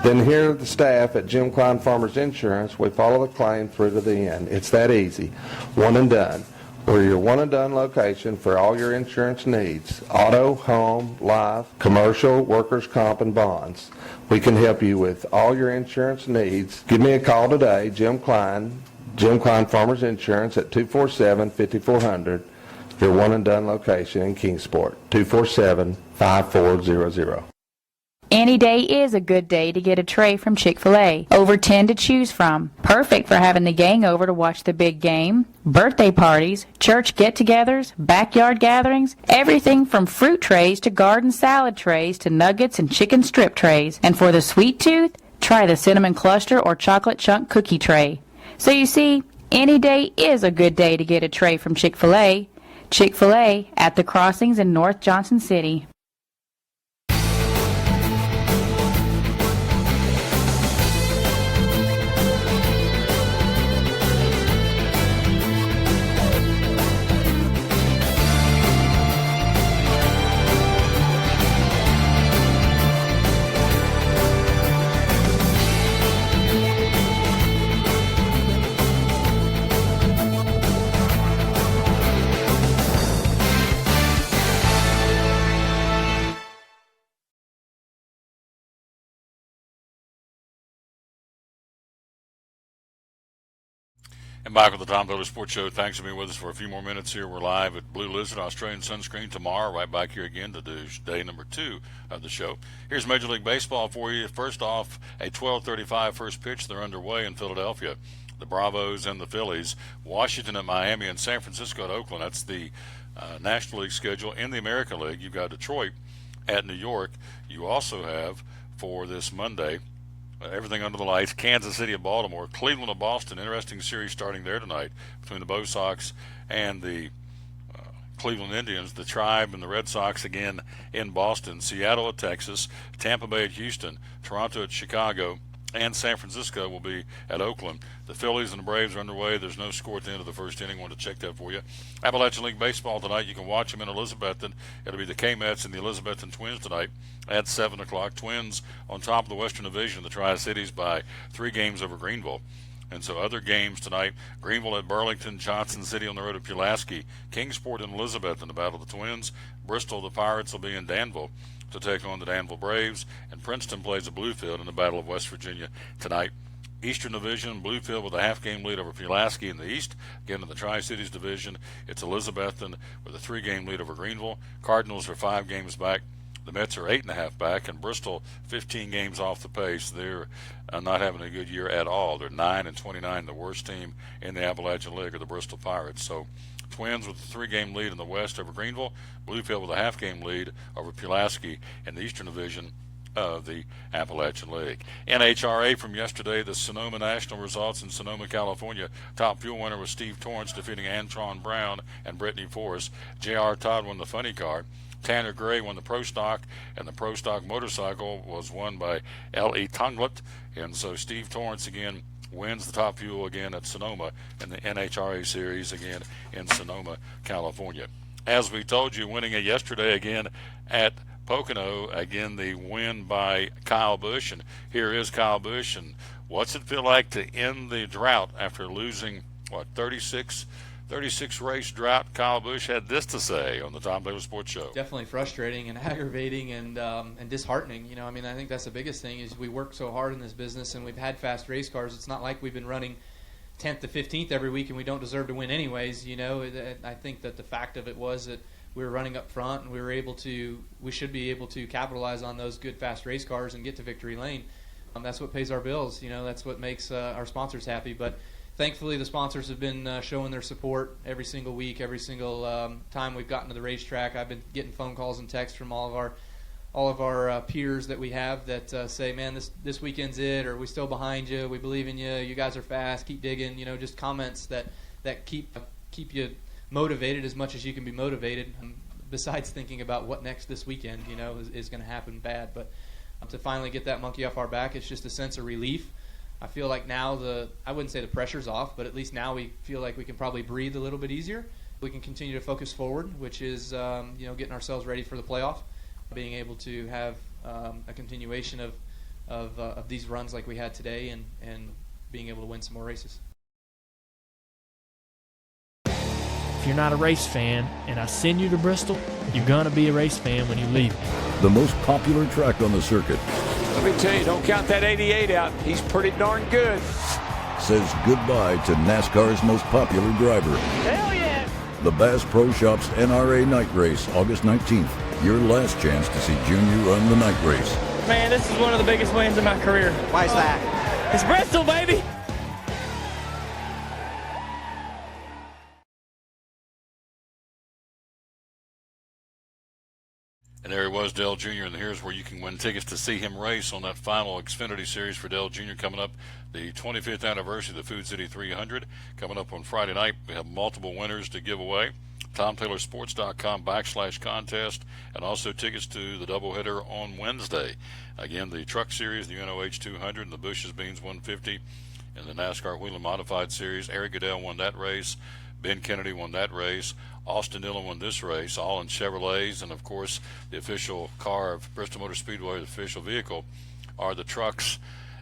Then here at the staff at Jim Klein Farmers Insurance, we follow the claim through to the end. It's that easy. One and Done. We're your one and done location for all your insurance needs. Auto, home, life, commercial, workers' comp, and bonds. We can help you with all your insurance needs. Give me a call today, Jim Klein Farmers Insurance at 247-5400. Your one and done location in Kingsport, 247-5400. Any day is a good day to get a tray from Chick-fil-A. Over 10 to choose from. Perfect for having the gang over to watch the big game, birthday parties, church get-togethers, backyard gatherings, everything from fruit trays to garden salad trays to nuggets and chicken strip trays. And for the sweet tooth, try the cinnamon cluster or chocolate chunk cookie tray. So you see, any day is a good day to get a tray from Chick-fil-A. Chick-fil-A at the Crossings in North Johnson City. And back with the Tom Taylor Sports Show. Thanks for being with us for a few more minutes here. We're live at Blue Lizard, Australian Sunscreen tomorrow. Right back here again to do day number 2 of the show. Here's Major League Baseball for you. First off, a 12:35 first pitch. They're underway in Philadelphia. The Bravos and the Phillies. Washington at Miami and San Francisco at Oakland. That's the National League schedule. In the American League, you've got Detroit at New York. You also have, for this Monday, everything under the lights, Kansas City at Baltimore, Cleveland at Boston. Interesting series starting there tonight between the Bo Sox and the Cleveland Indians. The Tribe and the Red Sox again in Boston. Seattle at Texas, Tampa Bay at Houston, Toronto at Chicago, and San Francisco will be at Oakland. The Phillies and the Braves are underway. There's no score at the end of the first inning. I want to check that for you. Appalachian League Baseball tonight. You can watch them in Elizabethton. It'll be the K-Mets and the Elizabethton Twins tonight at 7 o'clock. Twins on top of the Western Division, the Tri-Cities, by 3 games over Greenville. And so other games tonight, Greenville at Burlington, Johnson City on the road to Pulaski, Kingsport and Elizabeth in the Battle of the Twins. Bristol, the Pirates, will be in Danville to take on the Danville Braves, and Princeton plays at Bluefield in the Battle of West Virginia tonight. Eastern Division, Bluefield with a half-game lead over Pulaski in the East. Again, in the Tri-Cities Division, it's Elizabethton with a 3-game lead over Greenville. Cardinals are 5 games back. The Mets are 8.5 back, and Bristol 15 games off the pace. They're not having a good year at all. They're 9-29. The worst team in the Appalachian League are the Bristol Pirates. So Twins with a 3-game lead in the West over Greenville. Bluefield with a half-game lead over Pulaski in the Eastern Division of the Appalachian League. NHRA from yesterday, the Sonoma National results in Sonoma, California. Top fuel winner was Steve Torrance defeating Antron Brown and Brittany Forrest. J.R. Todd won the funny car. Tanner Gray won the Pro Stock, and the Pro Stock motorcycle was won by L.E. Tunglet. And so Steve Torrance again wins the top fuel again at Sonoma in the NHRA series again in Sonoma, California. As we told you, winning it yesterday again at Pocono, again the win by Kyle Busch. And here is Kyle Busch. And what's it feel like to end the drought after losing, 36 race drought? Kyle Busch had this to say on the Tom Taylor Sports Show. Definitely frustrating and aggravating and disheartening. I think that's the biggest thing is we work so hard in this business, and we've had fast race cars. It's not like we've been running 10th to 15th every week and we don't deserve to win anyways. I think that the fact of it was that we were running up front and we should be able to capitalize on those good fast race cars and get to victory lane. That's what pays our bills. That's what makes our sponsors happy. But thankfully, the sponsors have been showing their support every single week, every single time we've gotten to the racetrack. I've been getting phone calls and texts from all of our peers that we have that say, "Man, this weekend's it," or "We still behind you. We believe in you. You guys are fast. Keep digging." Just comments that keep you motivated as much as you can be motivated. Besides thinking about what next this weekend, is going to happen bad, but to finally get that monkey off our back, it's just a sense of relief. I feel like now I wouldn't say the pressure's off, but at least now we feel like we can probably breathe a little bit easier. We can continue to focus forward, which is getting ourselves ready for the playoff, being able to have a continuation of these runs like we had today, and being able to win some more races. If you're not a race fan and I send you to Bristol, you're going to be a race fan when you leave. The most popular track on the circuit Let me tell you, don't count that 88 out. He's pretty darn good. says goodbye to NASCAR's most popular driver. Hell yeah! The Bass Pro Shops NRA Night Race, August 19th. Your last chance to see Junior run the night race. Man, this is one of the biggest wins of my career. Why is that? It's Bristol, baby! And there he was, Dale Jr., and here's where you can win tickets to see him race on that final Xfinity Series for Dale Jr. coming up, the 25th anniversary of the Food City 300, coming up on Friday night. We have multiple winners to give away. TomTaylorSports.com/contest, and also tickets to the doubleheader on Wednesday. Again, the Truck Series, the UNOH 200, and the Bush's Beans 150, and the NASCAR Wheel and Modified Series. Eric Goodell won that race. Ben Kennedy won that race. Austin Dillon won this race, all in Chevrolets. And, of course, the official car of Bristol Motor Speedway, the official vehicle, are the trucks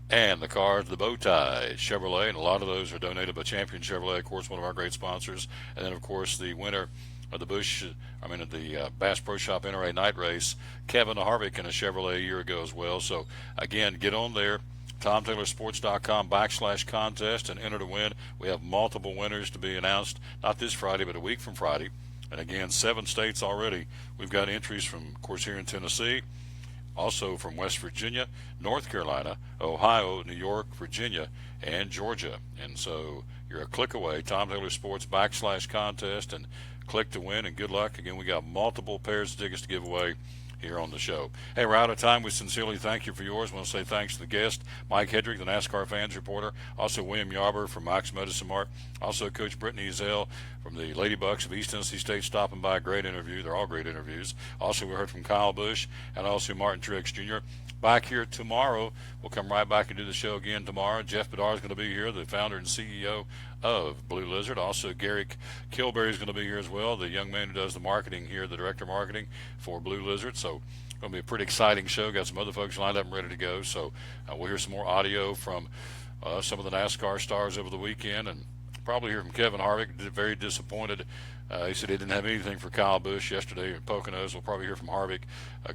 and the cars, the bow tie Chevrolet. And a lot of those are donated by Champion Chevrolet, of course, one of our great sponsors. And then, of course, the winner of the Bass Pro Shop NRA Night Race, Kevin Harvick in a Chevrolet a year ago as well. So, again, get on there. TomTaylorSports.com/contest and enter to win. We have multiple winners to be announced, not this Friday, but a week from Friday. And again, 7 states already. We've got entries from, of course, here in Tennessee, also from West Virginia, North Carolina, Ohio, New York, Virginia, and Georgia. And so you're a click away, TomTaylorSports.com/contest, and click to win, and good luck. Again, we got multiple pairs of tickets to give away here on the show. Hey, we're out of time. We sincerely thank you for yours. I want to say thanks to the guest, Mike Hedrick, the NASCAR fans reporter, also William Yarber from Mike's Medicine Mart, also Coach Brittany Ezell from the Lady Bucks of East Tennessee State stopping by. Great interview. They're all great interviews. Also, we heard from Kyle Busch and also Martin Truex Jr. Back here tomorrow. We'll come right back and do the show again tomorrow. Jeff Bedard is going to be here, the founder and CEO of Blue Lizard. Also, Gary Kilberry is going to be here as well, the young man who does the marketing here, the director of marketing for Blue Lizard. So it's going to be a pretty exciting show. Got some other folks lined up and ready to go. So we'll hear some more audio from some of the NASCAR stars over the weekend, and probably hear from Kevin Harvick. Very disappointed. He said he didn't have anything for Kyle Busch yesterday at Poconos. We'll probably hear from Harvick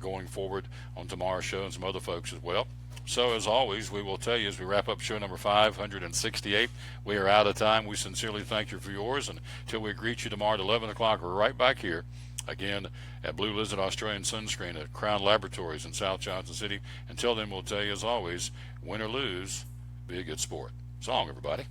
going forward on tomorrow's show, and some other folks as well. So, as always, we will tell you as we wrap up show number 568, we are out of time. We sincerely thank you for yours. And until we greet you tomorrow at 11 o'clock, we're right back here again at Blue Lizard Australian Sunscreen at Crown Laboratories in South Johnson City. Until then, we'll tell you, as always, win or lose, be a good sport. So long, everybody.